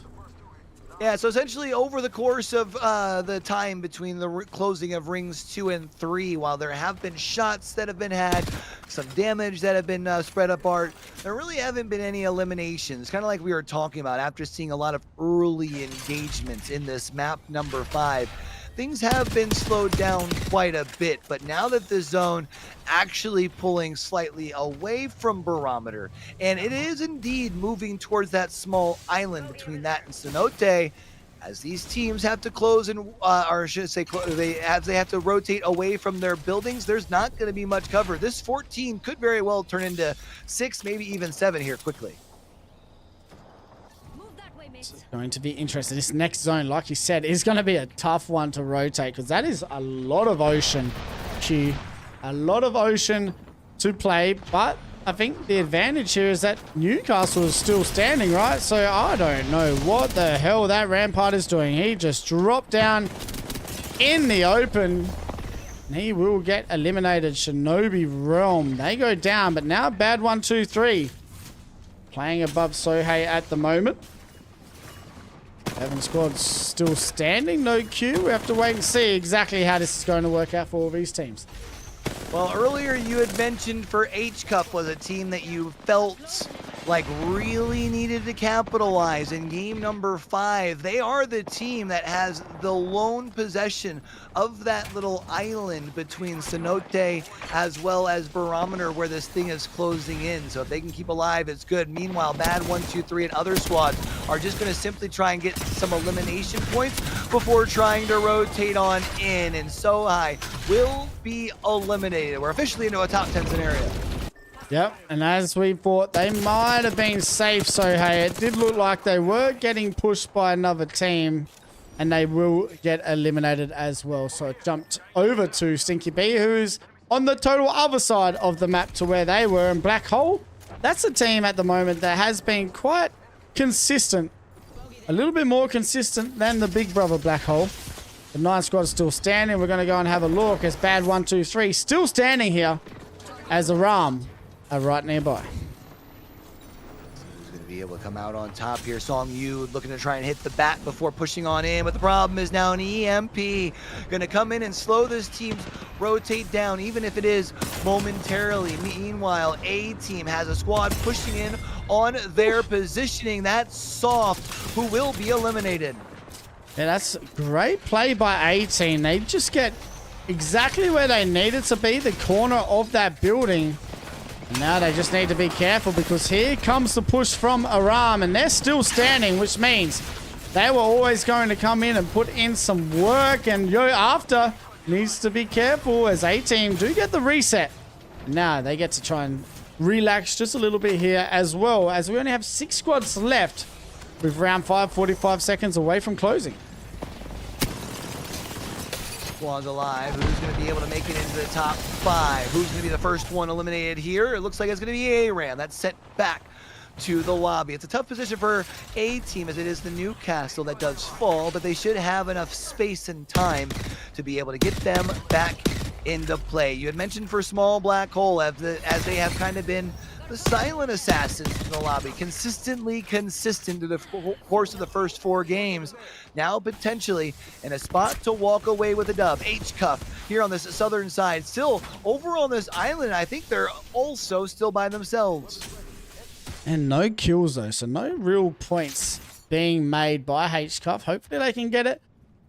Yeah, so essentially over the course of the time between the closing of rings 2 and 3, while there have been shots that have been had, some damage that have been spread apart, there really haven't been any eliminations. Kind of like we were talking about after seeing a lot of early engagements in this map number 5. Things have been slowed down quite a bit, but now that the zone actually pulling slightly away from Barometer, and it is indeed moving towards that small island between that and Cenote, as these teams have to close and, or should I say, they have to rotate away from their buildings, there's not going to be much cover. This 14 could very well turn into 6, maybe even 7 here quickly. It's going to be interesting. This next zone, like you said, is going to be a tough one to rotate because that is a lot of ocean, Q. A lot of ocean to play, but I think the advantage here is that Newcastle is still standing, right? So I don't know what the hell that Rampart is doing. He just dropped down in the open. And he will get eliminated. Shinobi Realm. They go down, but now Bad 1, 2, 3 playing above Sohei at the moment. 11 squads still standing, no Q. We have to wait and see exactly how this is going to work out for all these teams. Well, earlier you had mentioned for H-Cup was a team that you felt like really needed to capitalize in game number 5. They are the team that has the lone possession of that little island between Cenote as well as Barometer where this thing is closing in. So if they can keep alive, it's good. Meanwhile, Bad 1, 2, 3 and other squads are just going to simply try and get some elimination points before trying to rotate on in. And Sohei will be eliminated. We're officially into a top 10 scenario. Yep, and as we thought, they might have been safe, Sohei. It did look like they were getting pushed by another team, and they will get eliminated as well. So it jumped over to Stinky B, who's on the total other side of the map to where they were. And Black Hole, that's a team at the moment that has been quite consistent. A little bit more consistent than the big brother Black Hole. The 9 squad is still standing. We're going to go and have a look as Bad 1, 2, 3 still standing here as Aram are right nearby. Who's going to be able to come out on top here? Song Yu looking to try and hit the bat before pushing on in, but the problem is now an EMP. Going to come in and slow this team's rotate down, even if it is momentarily. Meanwhile, A team has a squad pushing in on their positioning. That's Soft, who will be eliminated. Yeah, that's great play by A team. They just get exactly where they needed to be, the corner of that building. And now they just need to be careful because here comes the push from Aram, and they're still standing, which means they were always going to come in and put in some work. And Yo After needs to be careful as A team do get the reset. Now they get to try and relax just a little bit here as well, as we only have 6 squads left with round 5, 45 seconds away from closing. Squad's alive. Who's going to be able to make it into the top 5? Who's going to be the first one eliminated here? It looks like it's going to be ARAM. That's sent back to the lobby. It's a tough position for A team as it is the Newcastle that does fall, but they should have enough space and time to be able to get them back into play. You had mentioned for Small Black Hole as they have kind of been the silent assassins in the lobby, consistently consistent through the course of the first 4 games. Now potentially in a spot to walk away with a dub. H-Cuff here on this southern side. Still over on this island, I think they're also still by themselves. And no kills though, so no real points being made by HCuff. Hopefully they can get it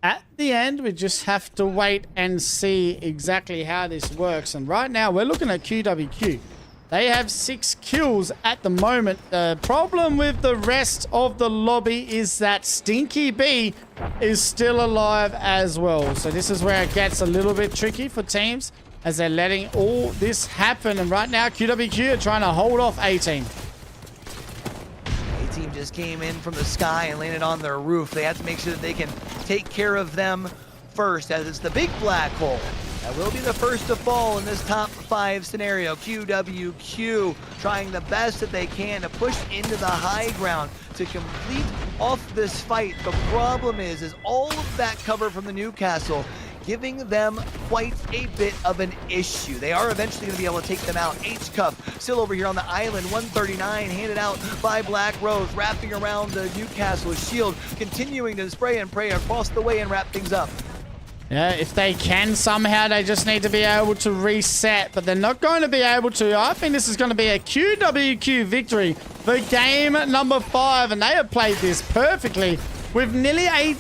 at the end. We just have to wait and see exactly how this works. And right now we're looking at QWQ. They have 6 kills at the moment. The problem with the rest of the lobby is that Stinky B is still alive as well. So this is where it gets a little bit tricky for teams as they're letting all this happen. And right now QWQ are trying to hold off A-Team. A-Team just came in from the sky and landed on their roof. They have to make sure that they can take care of them first, as it's the big black hole that will be the first to fall in this top 5 scenario. QWQ trying the best that they can to push into the high ground to complete off this fight. The problem is all of that cover from the Newcastle giving them quite a bit of an issue. They are eventually going to be able to take them out. HCuff still over here on the island. 139 handed out by Black Rose, wrapping around the Newcastle shield, continuing to spray and pray across the way and wrap things up. Yeah, if they can somehow, they just need to be able to reset, but they're not going to be able to. I think this is going to be a QWQ victory for game number 5, and they have played this perfectly with nearly a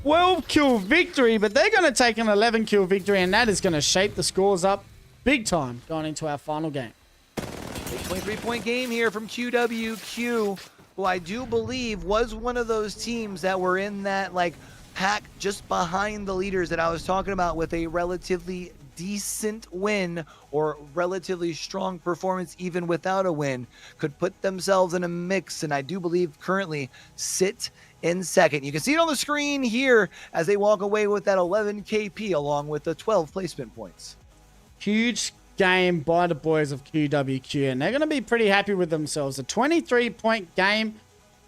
12-kill victory, but they're going to take an 11-kill victory, and that is going to shape the scores up big time going into our final game. Big 23-point game here from QWQ, who I do believe was one of those teams that were in that, like, pack just behind the leaders that I was talking about, with a relatively decent win or relatively strong performance even without a win, could put themselves in a mix, and I do believe currently sit in second. You can see it on the screen here as they walk away with that 11 KP along with the 12 placement points. Huge game by the boys of QWQ, and they're going to be pretty happy with themselves. A 23-point game,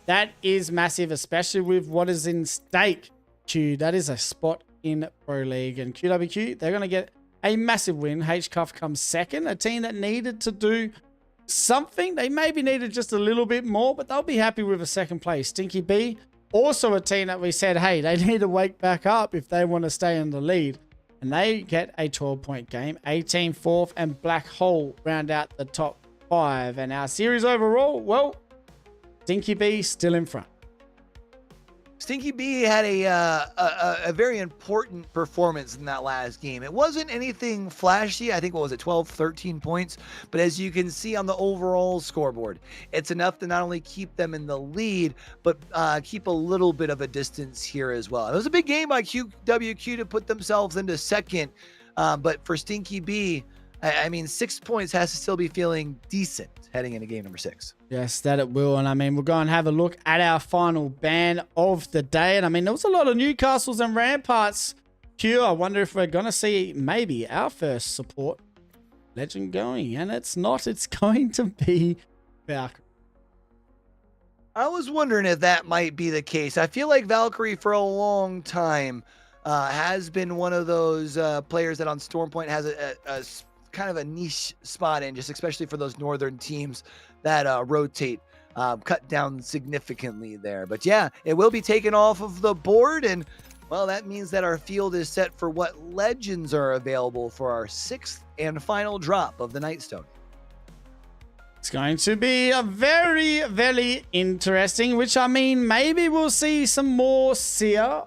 that is massive, especially with what is in stake. That is a spot in Pro League, and QWQ, they're going to get a massive win. HCuff comes second, a team that needed to do something. They maybe needed just a little bit more, but they'll be happy with a second place. Stinky B, also a team that we said, hey, they need to wake back up if they want to stay in the lead, and they get a 12-point game. 18 fourth, and Black Hole round out the top 5. And our series overall, well, Stinky B still in front. Stinky B had a very important performance in that last game. It wasn't anything flashy. I think, what was it, 12, 13 points? But as you can see on the overall scoreboard, it's enough to not only keep them in the lead, but keep a little bit of a distance here as well. It was a big game by QWQ to put themselves into second. But for Stinky B, I mean, 6 points has to still be feeling decent heading into game number 6. Yes, that it will. And I mean, we'll go and have a look at our final ban of the day. And I mean, there was a lot of Newcastles and Ramparts. Q, I wonder if we're going to see maybe our first support legend going. And it's not. It's going to be Valkyrie. I was wondering if that might be the case. I feel like Valkyrie for a long time has been one of those players that on Stormpoint has a kind of a niche spot in, just especially for those northern teams that rotate, cut down significantly there. But yeah, it will be taken off of the board, and well, that means that our field is set for what legends are available for our 6th and final drop of the Nightstone. It's going to be a very, very interesting, which I mean, maybe we'll see some more Seer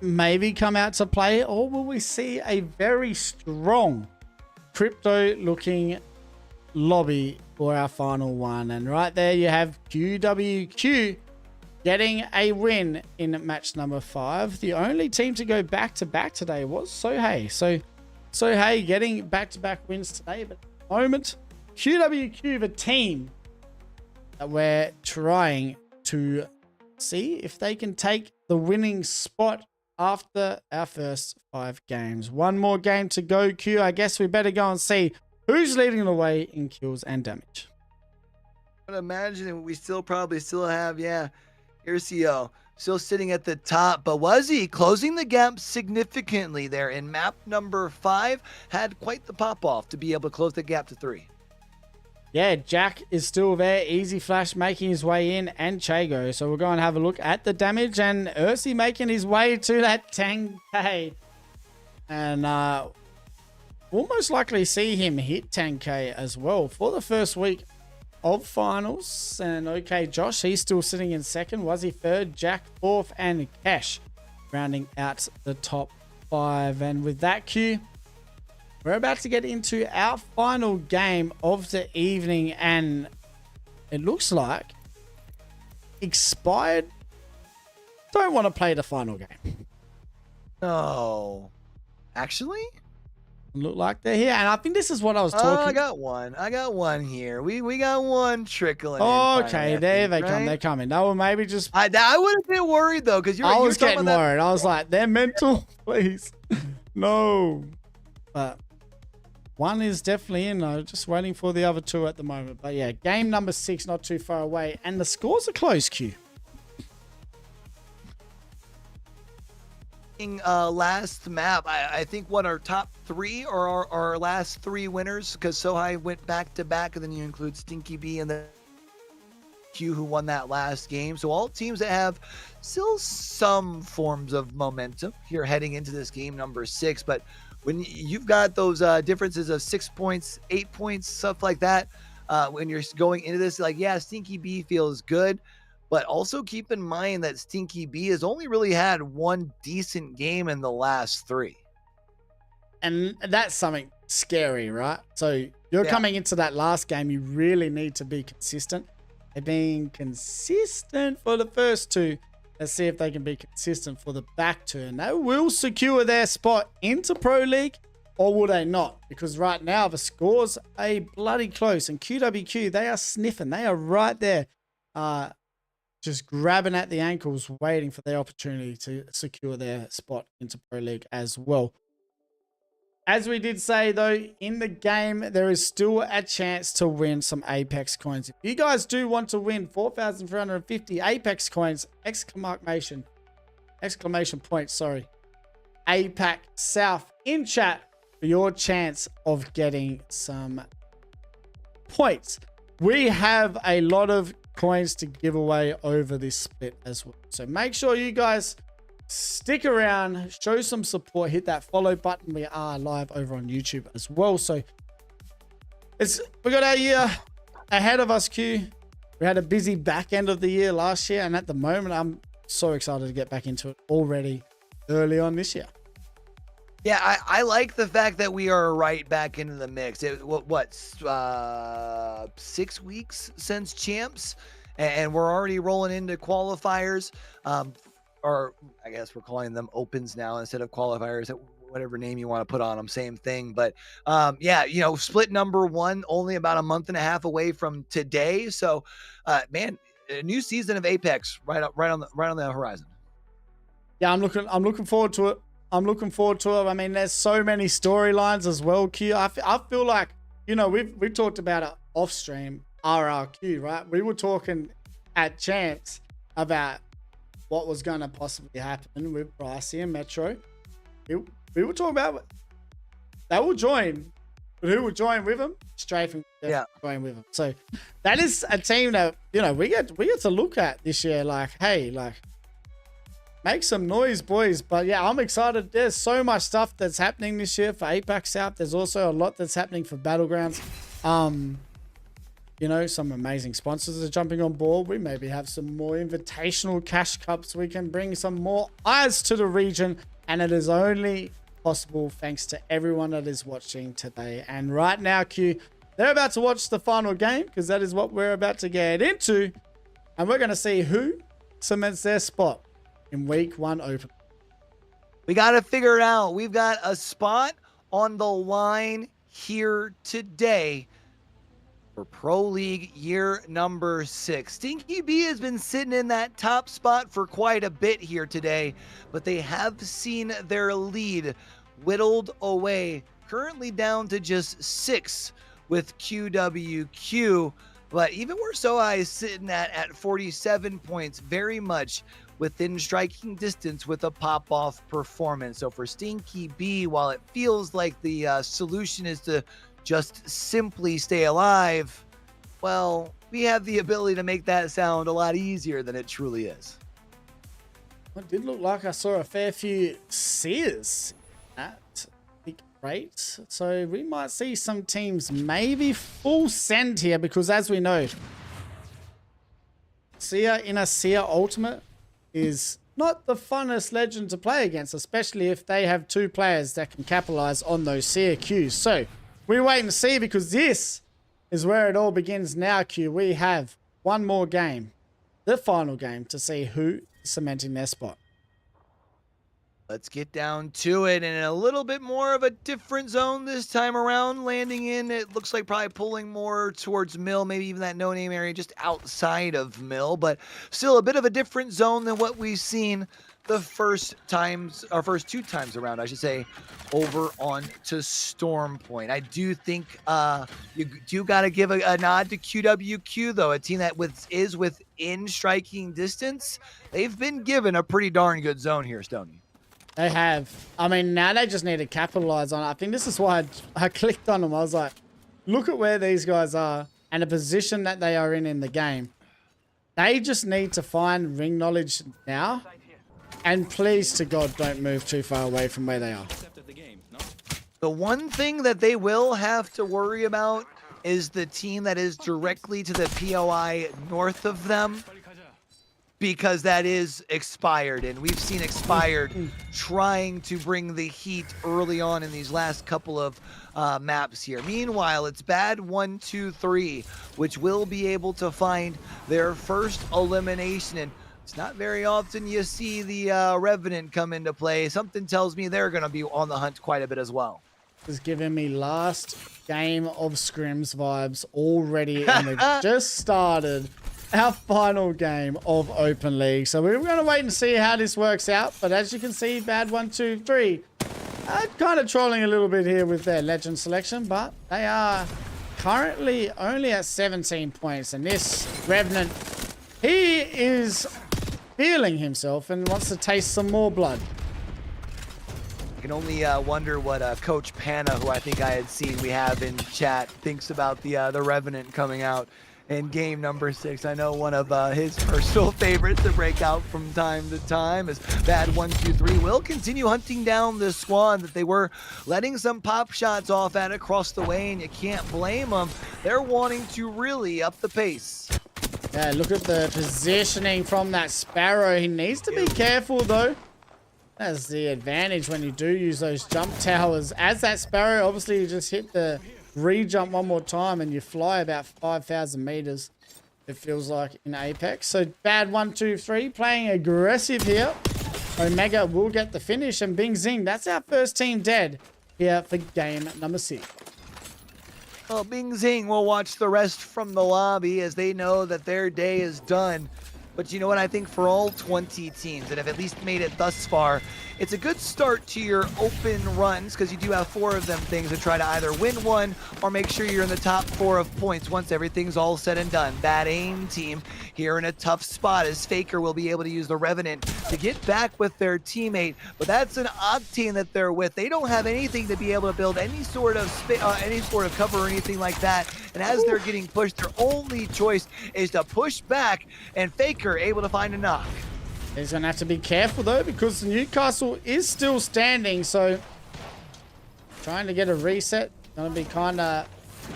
maybe come out to play, or will we see a very strong crypto looking lobby for our final one? And right there you have QWQ getting a win in match number 5. The only team to go back-to-back today was Sohei. So Sohei getting back-to-back wins today, but at the moment, QWQ, the team that we're trying to see if they can take the winning spot after our first 5 games. One more game to go, Q. I guess we better go and see who's leading the way in kills and damage. But imagine we probably still have, yeah, Ircio still sitting at the top, but was he closing the gap significantly there in map number 5? Had quite the pop off to be able to close the gap to 3. Yeah, Jack is still there. Easy Flash making his way in, and Chago. So we'll go and have a look at the damage, and Ursi making his way to that 10k. And we'll most likely see him hit 10k as well for the first week of finals. And okay, Josh, he's still sitting in second. Was he third? Jack fourth, and Cash rounding out the top 5. And with that, Q, we're about to get into our final game of the evening, and it looks like Expired don't want to play the final game. No. Actually? Look like they're here, and I think this is what I was talking. I got one here. We got one trickling. Okay, there they come. They're coming. They were maybe just. I would have been worried though, because I was getting worried. I was like, they're mental, please. No, but one is definitely in though. Just waiting for the other 2 at the moment. But yeah, game number 6, not too far away, and the scores are close. Q. Last map, I think what our top 3 or our last 3 winners, because Sohai went back to back, and then you include Stinky B and the Q who won that last game. So all teams that have still some forms of momentum here heading into this game number 6. But when you've got those differences of 6 points, 8 points, stuff like that, when you're going into this, like, yeah, Stinky B feels good. But also keep in mind that Stinky B has only really had 1 decent game in the last 3. And that's something scary, right? So you're coming into that last game. You really need to be consistent. They're being consistent for the first 2. Let's see if they can be consistent for the back 2. And they will secure their spot into Pro League, or will they not? Because right now the scores are bloody close. And QWQ, they are sniffing. They are right there. Just grabbing at the ankles, waiting for their opportunity to secure their spot into Pro League as well. As we did say, though, in the game, there is still a chance to win some Apex coins. If you guys do want to win 4,350 Apex coins, exclamation point, sorry, Apac South in chat for your chance of getting some points. We have a lot of coins to give away over this split as well, so make sure you guys stick around, show some support, hit that follow button. We are live over on YouTube as well, so we got our year ahead of us. Q, we had a busy back end of the year last year, and at the moment I'm so excited to get back into it already early on this year. Yeah, I like the fact that we are right back into the mix. What 6 weeks since champs, and we're already rolling into qualifiers, or I guess we're calling them opens now instead of qualifiers, whatever name you want to put on them, same thing. But yeah, split number 1 only about a month and a half away from today. So man, a new season of Apex right on the horizon. Yeah, I'm looking forward to it. I mean, there's so many storylines as well, Q. I feel like, we've talked about it off stream, RRQ, right? We were talking at Champs about what was going to possibly happen with Pricey and Metro. We were talking about they will join, but who will join with them? Strafe join with them. So that is a team that, we get to look at this year. Like, hey, make some noise, boys. But yeah, I'm excited. There's so much stuff that's happening this year for Apac South. There's also a lot that's happening for Battlegrounds. Some amazing sponsors are jumping on board. We maybe have some more invitational cash cups. We can bring some more eyes to the region. And it is only possible thanks to everyone that is watching today. And right now, Q, they're about to watch the final game, because that is what we're about to get into. And we're going to see who cements their spot in week 1 open. We got to figure it out. We've got a spot on the line here today for Pro League year number 6. Stinky B has been sitting in that top spot for quite a bit here today, but they have seen their lead whittled away, currently down to just 6 with QWQ. But even where Sohai is sitting at 47 points, very much within striking distance with a pop-off performance. So for Stinky B, while it feels like the solution is to just simply stay alive, well, we have the ability to make that sound a lot easier than it truly is. It did look like I saw a fair few Sears at great. So we might see some teams maybe full send here because as we know, Seer in a Seer Ultimate is not the funnest legend to play against, especially if they have two players that can capitalize on those Seer Qs. So we wait and see because this is where it all begins now, Q. We have one more game, the final game, to see who is cementing their spot. Let's get down to it, and a little bit more of a different zone this time around. Landing in, it looks like probably pulling more towards Mill, maybe even that no-name area just outside of Mill, but still a bit of a different zone than what we've seen the first two times around, I should say, over on to Storm Point. I do think you do got to give a nod to QWQ, though, a team that is within striking distance. They've been given a pretty darn good zone here, Stoney. They have. I mean, now they just need to capitalize on it. I think this is why I clicked on them. I was like, look at where these guys are and the position that they are in the game. They just need to find ring knowledge now. And please to God, don't move too far away from where they are. The one thing that they will have to worry about is the team that is directly to the POI north of them, because that is Expired, and we've seen Expired trying to bring the heat early on in these last couple of maps here. Meanwhile, it's Bad 1, 2, 3, which will be able to find their first elimination, and it's not very often you see the Revenant come into play. Something tells me they're going to be on the hunt quite a bit as well. Is giving me last game of scrims vibes already, and we've just started our final game of Open League. So we're going to wait and see how this works out. But as you can see, Bad 1, 2, 3 kind of trolling a little bit here with their legend selection, but they are currently only at 17 points. And this Revenant, he is feeling himself and wants to taste some more blood. I can only wonder what Coach Panna, who I think I had seen we have in chat, thinks about the Revenant coming out in game number 6. I know one of his personal favorites to break out from time to time is Bad 1, 2, 3 will continue hunting down this squad that they were letting some pop shots off at across the way, and you can't blame them. They're wanting to really up the pace. Yeah, look at the positioning from that Sparrow. He needs to be careful, though. That's the advantage when you do use those jump towers. As that Sparrow, obviously, you just hit the re-jump one more time and you fly about 5,000 meters, it feels like, in Apex. So, Bad 1, 2, 3, playing aggressive here. Omega will get the finish, and Bing Zing, that's our first team dead here for game number 6. Well, Bing Zing will watch the rest from the lobby as they know that their day is done. But you know what? I think for all 20 teams that have at least made it thus far, it's a good start to your open runs because you do have 4 of them things to try to either win one or make sure you're in the top 4 of points once everything's all said and done. Bad aim team here in a tough spot as Faker will be able to use the Revenant to get back with their teammate, but that's an Octane that they're with. They don't have anything to be able to build any sort of cover or anything like that, and as they're getting pushed, their only choice is to push back, and Faker able to find a knock. He's going to have to be careful, though, because Newcastle is still standing, so trying to get a reset going to be kind of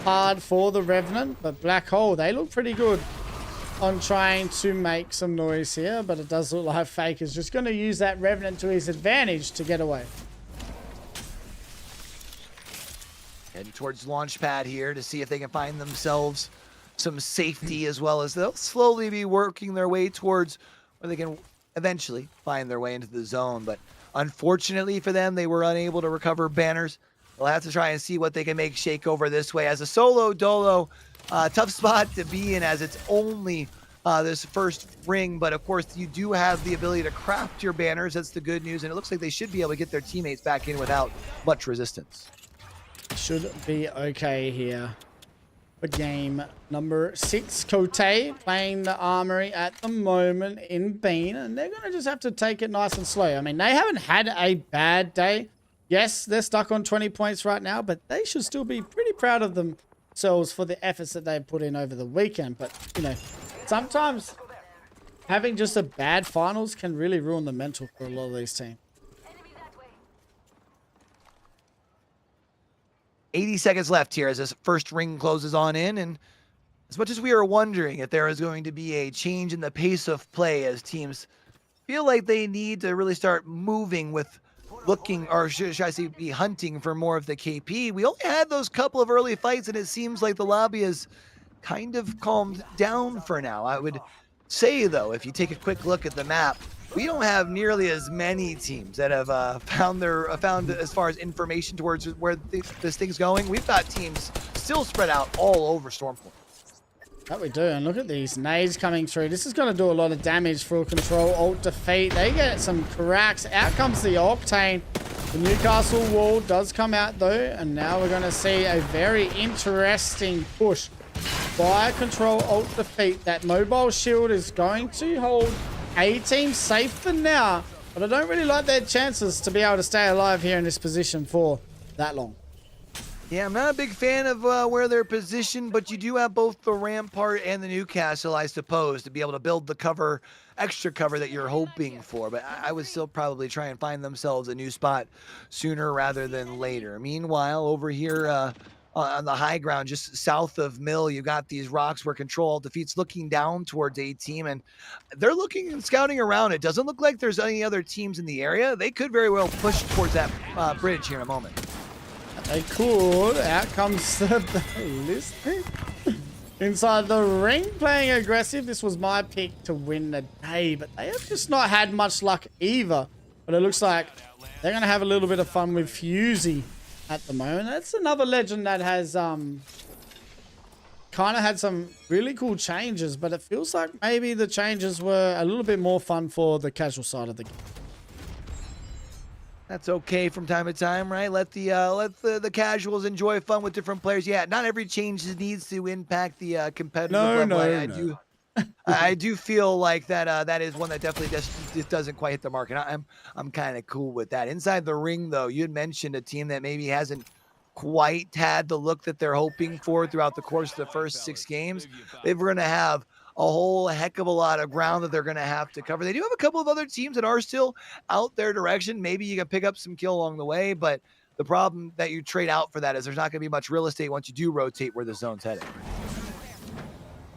hard for the Revenant, but Black Hole, they look pretty good on trying to make some noise here, but it does look like Fake is just going to use that Revenant to his advantage to get away. Heading towards Launchpad here to see if they can find themselves some safety, as well as they'll slowly be working their way towards where they can eventually find their way into the zone. But unfortunately for them, they were unable to recover banners. They'll have to try and see what they can make shake over this way. As a solo dolo, tough spot to be in as it's only this first ring, but of course you do have the ability to craft your banners. That's the good news, and it looks like they should be able to get their teammates back in without much resistance. Should be okay here for game number 6. Cote playing the Armory at the moment in Bean, and they're going to just have to take it nice and slow. I mean, they haven't had a bad day. Yes, they're stuck on 20 points right now, but they should still be pretty proud of themselves for the efforts that they've put in over the weekend. But, you know, sometimes having just a bad finals can really ruin the mental for a lot of these teams. 80 seconds left here as this first ring closes on in. And as much as we are wondering if there is going to be a change in the pace of play as teams feel like they need to really start moving with looking, or should I say be hunting for more of the KP, we only had those couple of early fights and it seems like the lobby has kind of calmed down for now. I would say though, if you take a quick look at the map, we don't have nearly as many teams that have found as far as information towards where this thing's going. We've got teams still spread out all over Stormpoint. That we do, and look at these nades coming through. This is going to do a lot of damage for control, alt, defeat. They get some cracks. Out comes the Octane. The Newcastle wall does come out though, and now we're going to see a very interesting push by control, alt, defeat. That mobile shield is going to hold A team safe for now, but I don't really like their chances to be able to stay alive here in this position for that long. Yeah, I'm not a big fan of where they're positioned, but you do have both the Rampart and the Newcastle, I suppose, to be able to build the cover, extra cover that you're hoping for. But I would still probably try and find themselves a new spot sooner rather than later. Meanwhile, over here on the high ground, just south of Mill, you got these rocks where Control defeats looking down towards A team, and they're looking and scouting around. It doesn't look like there's any other teams in the area. They could very well push towards that bridge here in a moment. They could. Out comes the ballistic. Inside the ring, playing aggressive. This was my pick to win the day, but they have just not had much luck either. But it looks like they're going to have a little bit of fun with Fusey at the moment. That's another legend that has kind of had some really cool changes, but it feels like maybe the changes were a little bit more fun for the casual side of the game. That's okay from time to time, right? Let the casuals enjoy fun with different players. Yeah, not every change needs to impact the competitive level. I do feel like that is one that definitely just doesn't quite hit the mark, and I'm kind of cool with that. Inside the ring, though, you had mentioned a team that maybe hasn't quite had the look that they're hoping for throughout the course of the first 6 games. They're going to have a whole heck of a lot of ground that they're going to have to cover. They do have a couple of other teams that are still out their direction. Maybe you can pick up some kill along the way, but the problem that you trade out for that is there's not going to be much real estate once you do rotate where the zone's headed.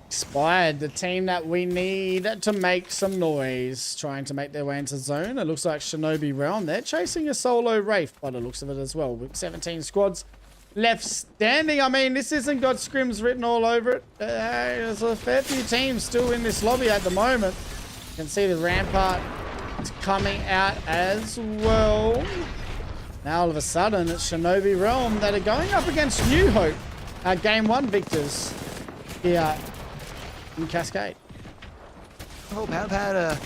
Expired, the team that we need to make some noise, trying to make their way into zone. It looks like Shinobi Realm. They're chasing a solo Wraith by the looks of it as well, with 17 squads left standing. I mean, this isn't got scrims written all over it. There's a fair few teams still in this lobby at the moment. You can see the Rampart coming out as well. Now all of a sudden it's Shinobi Realm that are going up against New Hope, game 1 victors here in Cascade. Hope have had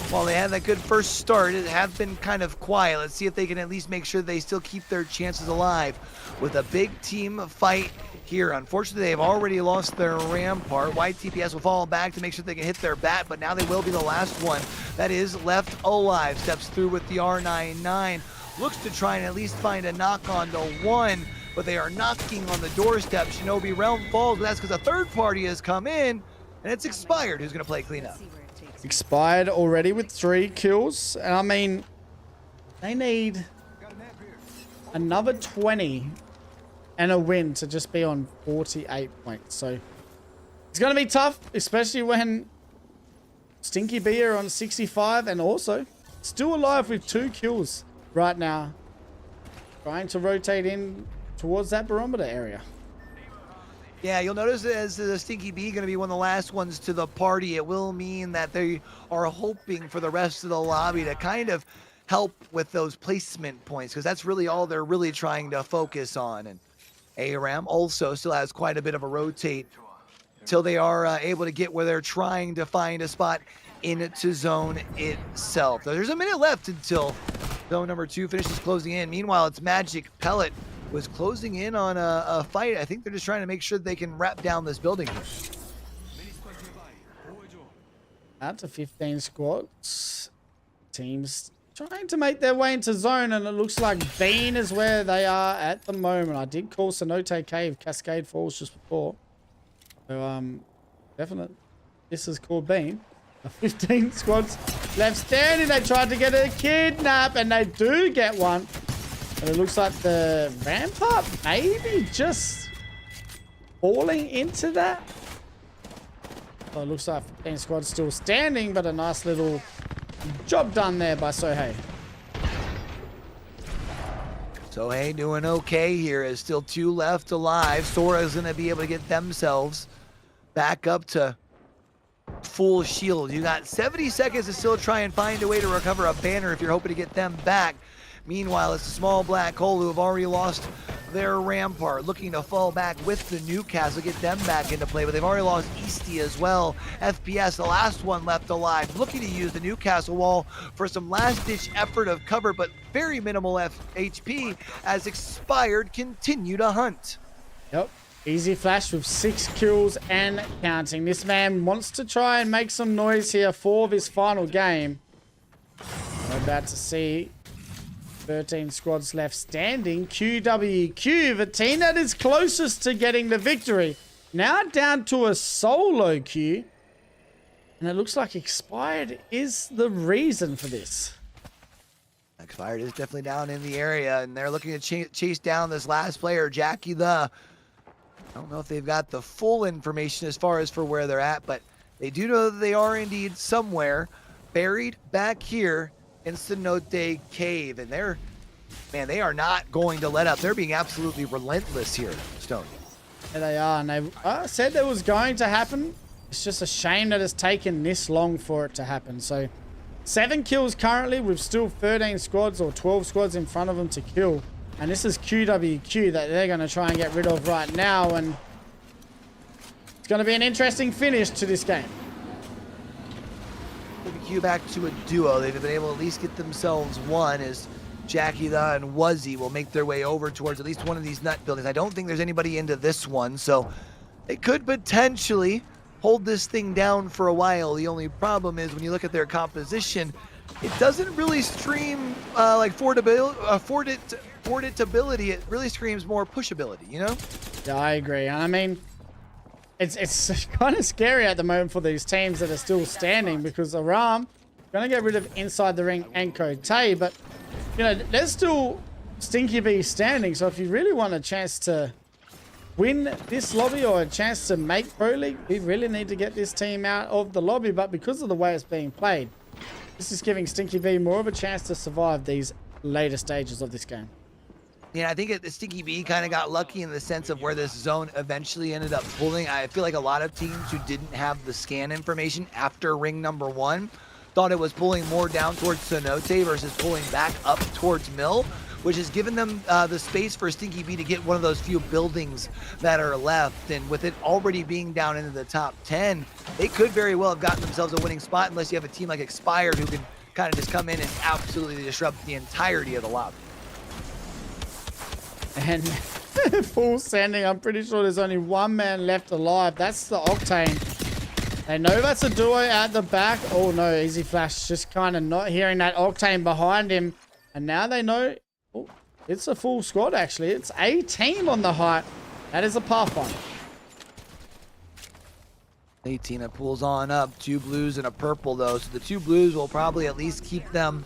while they had that good first start, it have been kind of quiet. Let's see if they can at least make sure they still keep their chances alive with a big team fight here. Unfortunately, they've already lost their Rampart. White TPS will fall back to make sure they can hit their bat, but now they will be the last one that is left alive. Steps through with the R99. Looks to try and at least find a knock on the 1, but they are knocking on the doorstep. Shinobi Realm falls, but that's because a third party has come in, and it's Expired who's going to play cleanup. Expired already with 3 kills. And I mean, they need another 20 and a win to just be on 48 points. So it's going to be tough, especially when Stinky B are on 65 and also still alive with 2 kills right now. Trying to rotate in towards that barometer area. Yeah, you'll notice as the Stinky Bee going to be one of the last ones to the party, it will mean that they are hoping for the rest of the lobby to kind of help with those placement points, because that's really all they're really trying to focus on. And ARAM also still has quite a bit of a rotate till they are able to get where they're trying to find a spot into zone itself. There's a minute left until zone number 2 finishes closing in. Meanwhile, it's Magic Pellet was closing in on a fight. I think they're just trying to make sure they can wrap down this building here. Out to 15 squads. Teams trying to make their way into zone, and it looks like Bean is where they are at the moment. I did call Cenote Cave Cascade Falls just before. So, definitely. This is called Bean. 15 squads left standing. They tried to get a kidnap, and they do get one. But it looks like the rampart maybe just falling into that. So it looks like 15 squad's still standing, but a nice little job done there by Sohei. Sohei doing okay here. Is still 2 left alive. Sora's going to be able to get themselves back up to full shield. You got 70 seconds to still try and find a way to recover a banner if you're hoping to get them back. Meanwhile, it's a small black hole who have already lost their rampart, looking to fall back with the Newcastle, get them back into play, but they've already lost Eastie as well. FPS, the last one left alive, looking to use the Newcastle wall for some last-ditch effort of cover, but very minimal HP as Expired continue to hunt. Yep. Easy Flash with 6 kills and counting. This man wants to try and make some noise here for this final game. We're about to see 13 squads left standing. QWQ, the team that is closest to getting the victory. Now down to a solo queue. And it looks like Expired is the reason for this. Expired is definitely down in the area, and they're looking to chase down this last player, Jackie the... I don't know if they've got the full information as far as for where they're at, but they do know that they are indeed somewhere buried back here in Cenote Cave. And they are not going to let up. They're being absolutely relentless here, Stone. There they are, and they said that was going to happen. It's just a shame that it's taken this long for it to happen. So 7 kills currently with still 13 squads or 12 squads in front of them to kill. And this is QWQ that they're going to try and get rid of right now. And it's going to be an interesting finish to this game. QWQ back to a duo. They've been able to at least get themselves one as Jackie the and Wuzzy will make their way over towards at least one of these nut buildings. I don't think there's anybody into this one, so they could potentially hold this thing down for a while. The only problem is when you look at their composition, it doesn't really scream like affordability. It really screams more pushability, you know? Yeah, I agree. I mean, it's kind of scary at the moment for these teams that are still standing because Aram going to get rid of Inside the Ring and Kote, but, you know, there's still Stinky B standing, so if you really want a chance to win this lobby or a chance to make Pro League, we really need to get this team out of the lobby, but because of the way it's being played, this is giving Stinky B more of a chance to survive these later stages of this game. Yeah, I think the Stinky B kind of got lucky in the sense of where this zone eventually ended up pulling. I feel like a lot of teams who didn't have the scan information after ring number 1 thought it was pulling more down towards Cenote versus pulling back up towards Mill, which has given them the space for Stinky B to get one of those few buildings that are left. And with it already being down into the top 10, they could very well have gotten themselves a winning spot unless you have a team like Expired who can kind of just come in and absolutely disrupt the entirety of the lobby. And full sending, I'm pretty sure there's only one man left alive. That's the Octane. They know that's a duo at the back. Oh no, Easy Flash just kind of not hearing that Octane behind him. And now they know it's a full squad actually. It's a team on the height. That is a Pathfinder. 18 pulls on up. 2 blues and a purple though. So the 2 blues will probably at least keep them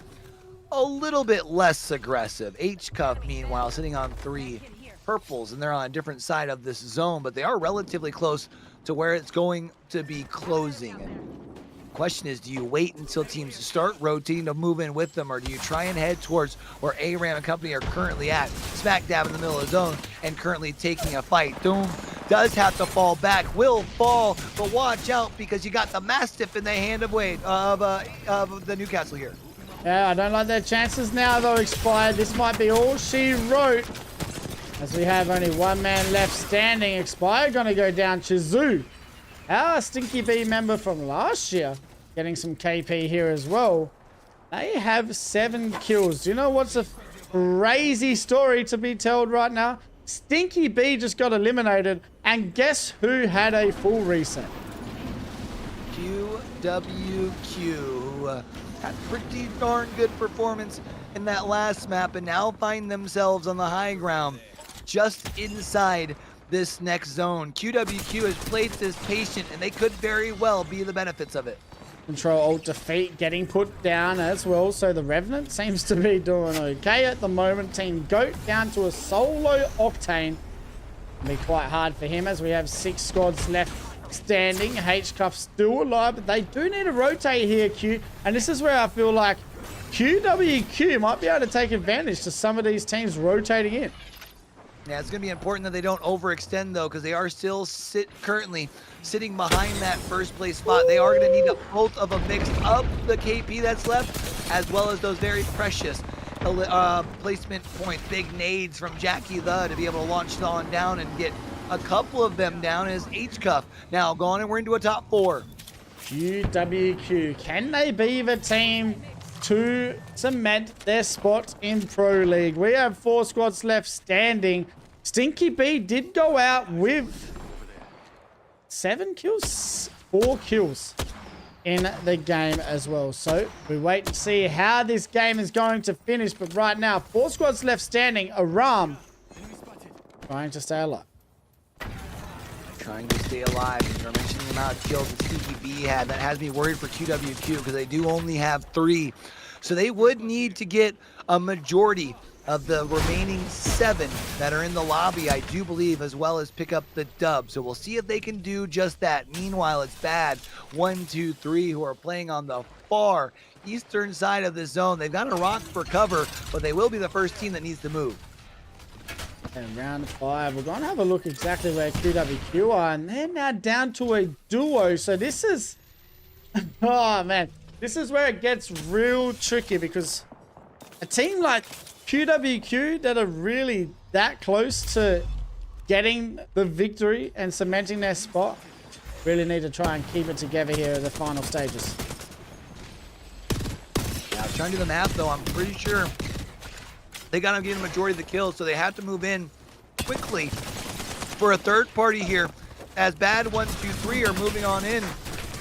a little bit less aggressive. H-Cuff, meanwhile, sitting on 3 purples, and they're on a different side of this zone, but they are relatively close to where it's going to be closing. And the question is, do you wait until teams start rotating to move in with them, or do you try and head towards where ARAM and company are currently at, smack dab in the middle of the zone, and currently taking a fight? Doom does have to fall back, will fall, but watch out because you got the Mastiff in the hand of the Newcastle here. Yeah, I don't like their chances now, though, Expired. This might be all she wrote. As we have only one man left standing. Expired going to go down. Chizu, our Stinky B member from last year, getting some KP here as well. They have 7 kills. Do you know what's a crazy story to be told right now? Stinky B just got eliminated, and guess who had a full reset? QWQ. Had pretty darn good performance in that last map and now find themselves on the high ground just inside this next zone. QWQ has played this patient and they could very well be the benefits of it. Control Alt Defeat getting put down as well. So the Revenant seems to be doing okay at the moment. Team Goat down to a solo Octane. It'll be quite hard for him as we have 6 squads left standing. H-Cuff still alive, but they do need to rotate here, Q. And this is where I feel like QWQ might be able to take advantage to some of these teams rotating in. Yeah, it's going to be important that they don't overextend, though, because they are still currently sitting behind that first place spot. They are going to need a both of a mix of the KP that's left, as well as those very precious placement points, big nades from Jackie to be able to launch on down and get a couple of them down as H-Cuff. Now, gone and we're into a top 4. QWQ, can they be the team to cement their spot in Pro League? We have 4 squads left standing. Stinky B did go out with 7 kills, 4 kills in the game as well. So we wait to see how this game is going to finish. But right now, 4 squads left standing. Aram trying to stay alive. Trying to stay alive. You're mentioning the amount of kills that Stinky B had. That has me worried for QWQ because they do only have 3. So they would need to get a majority of the remaining 7 that are in the lobby, I do believe, as well as pick up the dub. So we'll see if they can do just that. Meanwhile, it's Bad 1, 2, 3 who are playing on the far eastern side of the zone. They've got a rock for cover, but they will be the first team that needs to move. And round 5, we're going to have a look exactly where QWQ are, and they're now down to a duo. So this is, oh man, this is where it gets real tricky, because a team like QWQ that are really that close to getting the victory and cementing their spot really need to try and keep it together here in the final stages. Yeah, I was trying to do the math though. I'm pretty sure they got to get a majority of the kills, so they have to move in quickly for a third party here, as Bad 1, 2, 3 are moving on in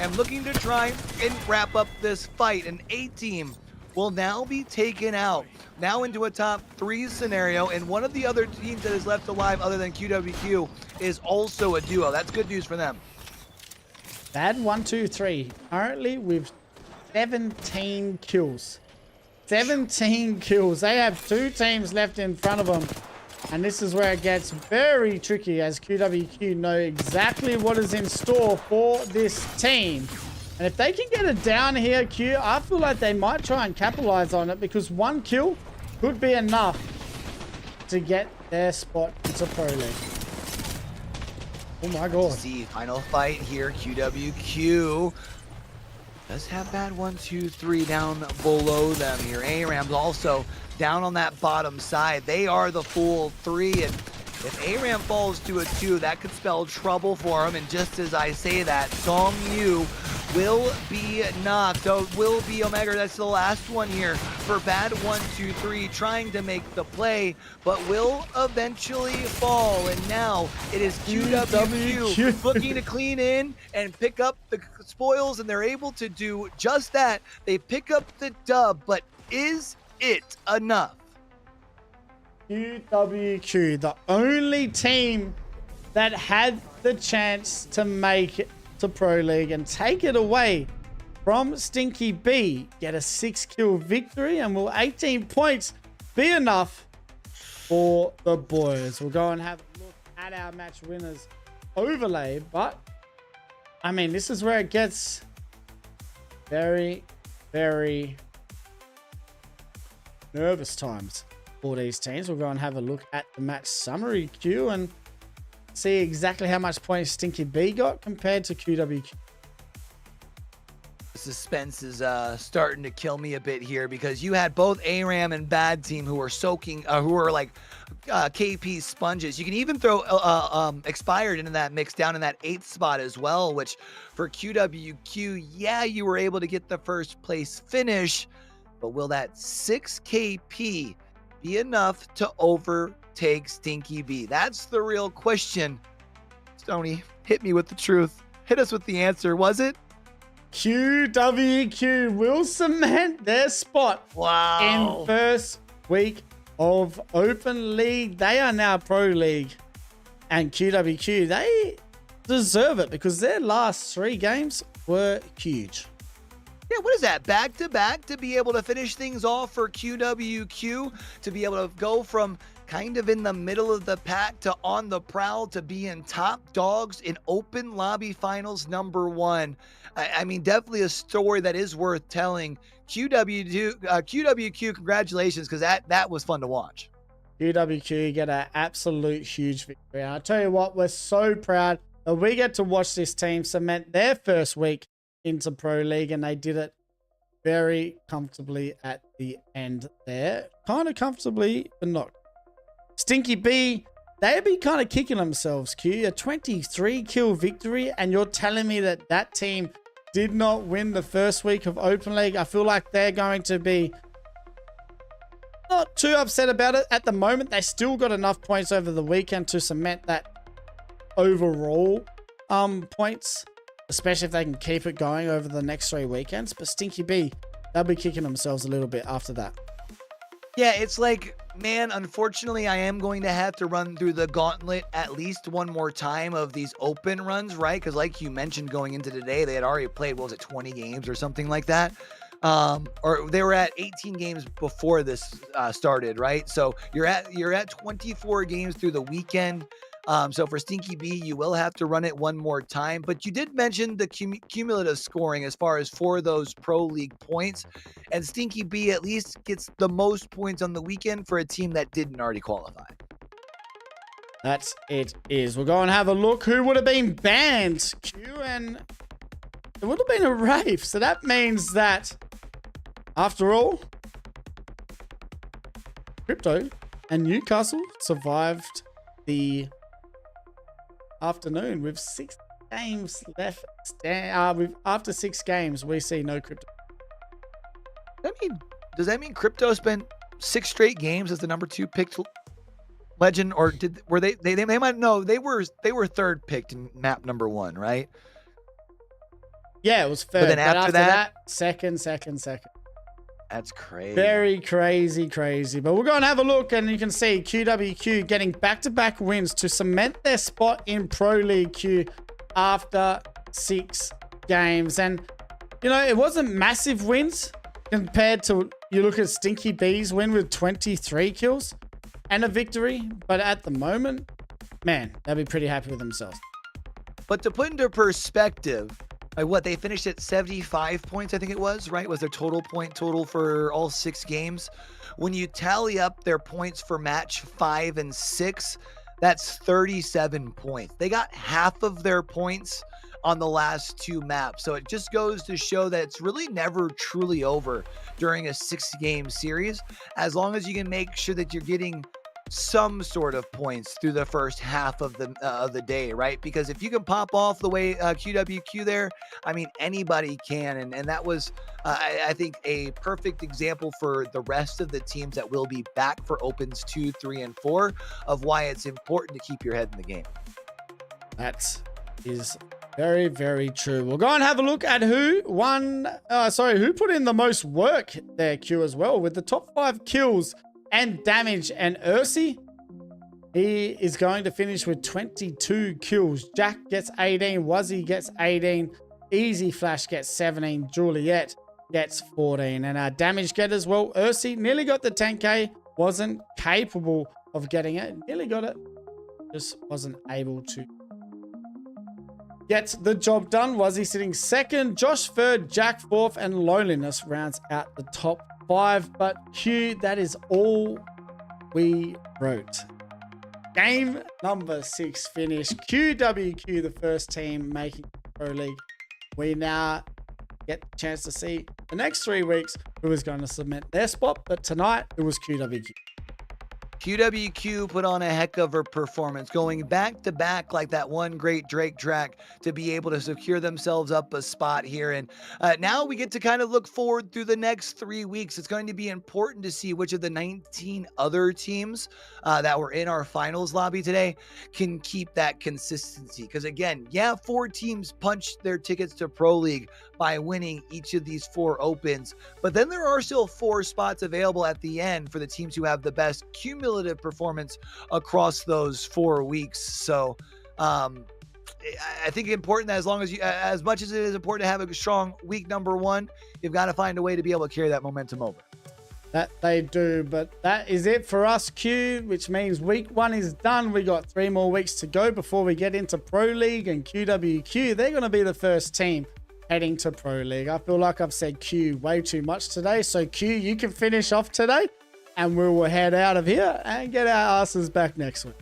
and looking to try and wrap up this fight. An A team will now be taken out, now into a top 3 scenario, and one of the other teams that is left alive other than QWQ is also a duo. That's good news for them. Bad 1, 2, 3 currently with 17 kills. 17 kills. They have 2 teams left in front of them, and this is where it gets very tricky, as QWQ know exactly what is in store for this team. And if they can get it down here, Q, I feel like they might try and capitalize on it, because 1 kill could be enough to get their spot into Pro League. Oh my god. See, final fight here. QWQ does have Bad 1, 2, 3 down below them here. ARAM's also down on that bottom side. They are the full 3, and if ARAM falls to a 2, that could spell trouble for him. And just as I say that, Song Yu will be knocked. So it will be Omega. That's the last one here for Bad 1, 2, 3, trying to make the play, but will eventually fall. And now it is QWQ looking to clean in and pick up the spoils, and they're able to do just that. They pick up the dub, but is it enough? QWQ, the only team that had the chance to make it to Pro League and take it away from Stinky B, get a 6-kill victory, and will 18 points be enough for the boys? We'll go and have a look at our match winners overlay, but I mean, this is where it gets very, very nervous times for these teams. We'll go and have a look at the match summary, Q, and see exactly how much points Stinky B got compared to QWQ. Suspense is starting to kill me a bit here, because you had both ARAM and Bad Team who were soaking, who were like KP sponges. You can even throw Expired into that mix down in that 8th spot as well, which for QWQ, yeah, you were able to get the first place finish, but will that 6 KP be enough to overtake Stinky B? That's the real question. Stoney, hit me with the truth. Hit us with the answer. Was it? QWQ will cement their spot in first week of Open League. They are now Pro League, and QWQ, they deserve it, because their last 3 games were huge. Yeah, what is that? Back to back to be able to finish things off for QWQ, to be able to go from kind of in the middle of the pack to on the prowl to being top dogs in Open Lobby Finals #1. I mean, definitely a story that is worth telling. QWQ, congratulations, because that was fun to watch. QWQ get an absolute huge victory. And I tell you what, we're so proud that we get to watch this team cement their first week into Pro League, and they did it very comfortably at the end there. Kind of comfortably, but not. Stinky B, they'd be kind of kicking themselves, Q. A 23 kill victory, and you're telling me that that team did not win the first week of Open League. I feel like they're going to be not too upset about it. At the moment, they still got enough points over the weekend to cement that overall points, especially if they can keep it going over the next 3 weekends. But Stinky B, they'll be kicking themselves a little bit after that. Yeah, it's like, man, unfortunately, I am going to have to run through the gauntlet at least one more time of these open runs, right? Because like you mentioned going into today, they had already played, what was it, 20 games or something like that? Or they were at 18 games before this started, right? So you're at 24 games through the weekend. So for Stinky B, you will have to run it one more time. But you did mention the cumulative scoring as far as for those Pro League points. And Stinky B at least gets the most points on the weekend for a team that didn't already qualify. That's it is. We'll go and have a look who would have been banned. Q, and it would have been a Wraith. So that means that, after all, Crypto and Newcastle survived the afternoon with 6 games left. After 6 games, we see no Crypto. Does that mean Crypto spent 6 straight games as the #2 picked legend, or were they might know they were 3rd picked in map #1, right? Yeah, it was 3rd. But then after that, second. That's crazy. Very crazy. But we're going to have a look, and you can see QWQ getting back-to-back wins to cement their spot in Pro League Q after 6 games. And, you know, it wasn't massive wins compared to, you look at Stinky B's win with 23 kills and a victory. But at the moment, man, they'll be pretty happy with themselves. But to put into perspective, like what they finished at 75 points, I think it was, right? Was their total for all 6 games. When you tally up their points for match 5 and 6, that's 37 points. They got half of their points on the last 2 maps. So it just goes to show that it's really never truly over during a 6-game series, as long as you can make sure that you're getting some sort of points through the first half of the day, right? Because if you can pop off the way QWQ there, I mean, anybody can. And that was, I think, a perfect example for the rest of the teams that will be back for Opens 2, 3, and 4 of why it's important to keep your head in the game. That is very, very true. We'll go and have a look at who put in the most work there, Q, as well, with the top 5 kills and damage. And Ursi, he is going to finish with 22 kills. Jack gets 18, Wuzzy gets 18, Easy Flash gets 17, Juliet gets 14. And our damage get as well, Ursi nearly got the 10k, wasn't capable of getting it, nearly got it, just wasn't able to get the job done. Wuzzy sitting 2nd, Josh 3rd, Jack 4th, and Loneliness rounds out the top 5. But Q, that is all we wrote. Game number 6 finished. QWQ, the first team making Pro League. We now get the chance to see the next 3 weeks who is going to cement their spot. But tonight, it was QWQ. QWQ put on a heck of a performance, going back to back like that one great Drake track to be able to secure themselves up a spot here. And now we get to kind of look forward through the next 3 weeks. It's going to be important to see which of the 19 other teams that were in our finals lobby today can keep that consistency. Because again, yeah, 4 teams punched their tickets to Pro League by winning each of these 4 opens, but then there are still 4 spots available at the end for the teams who have the best cumulative performance across those 4 weeks. So I think important that as much as it is important to have a strong week number 1, you've got to find a way to be able to carry that momentum over. That they do, but that is it for us, Q, which means week 1 is done. We got 3 more weeks to go before we get into Pro League and QWQ. They're going to be the first team heading to Pro League. I feel like I've said Q way too much today. So Q, you can finish off today and we will head out of here and get our asses back next week.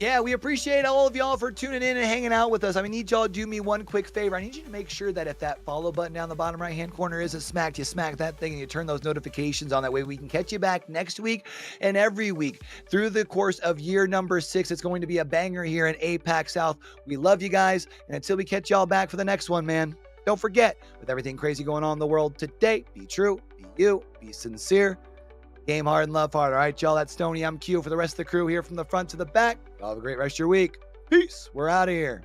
Yeah, we appreciate all of y'all for tuning in and hanging out with us. I need y'all to do me one quick favor. I need you to make sure that if that follow button down the bottom right-hand corner isn't smacked, you smack that thing and you turn those notifications on. That way we can catch you back next week and every week through the course of year number 6. It's going to be a banger here in Apac South. We love you guys. And until we catch y'all back for the next one, man, don't forget, with everything crazy going on in the world today, be true, be you, be sincere. Game hard and love hard. All right, y'all. That's Stoney. I'm Q. For the rest of the crew here from the front to the back, y'all have a great rest of your week. Peace. We're out of here.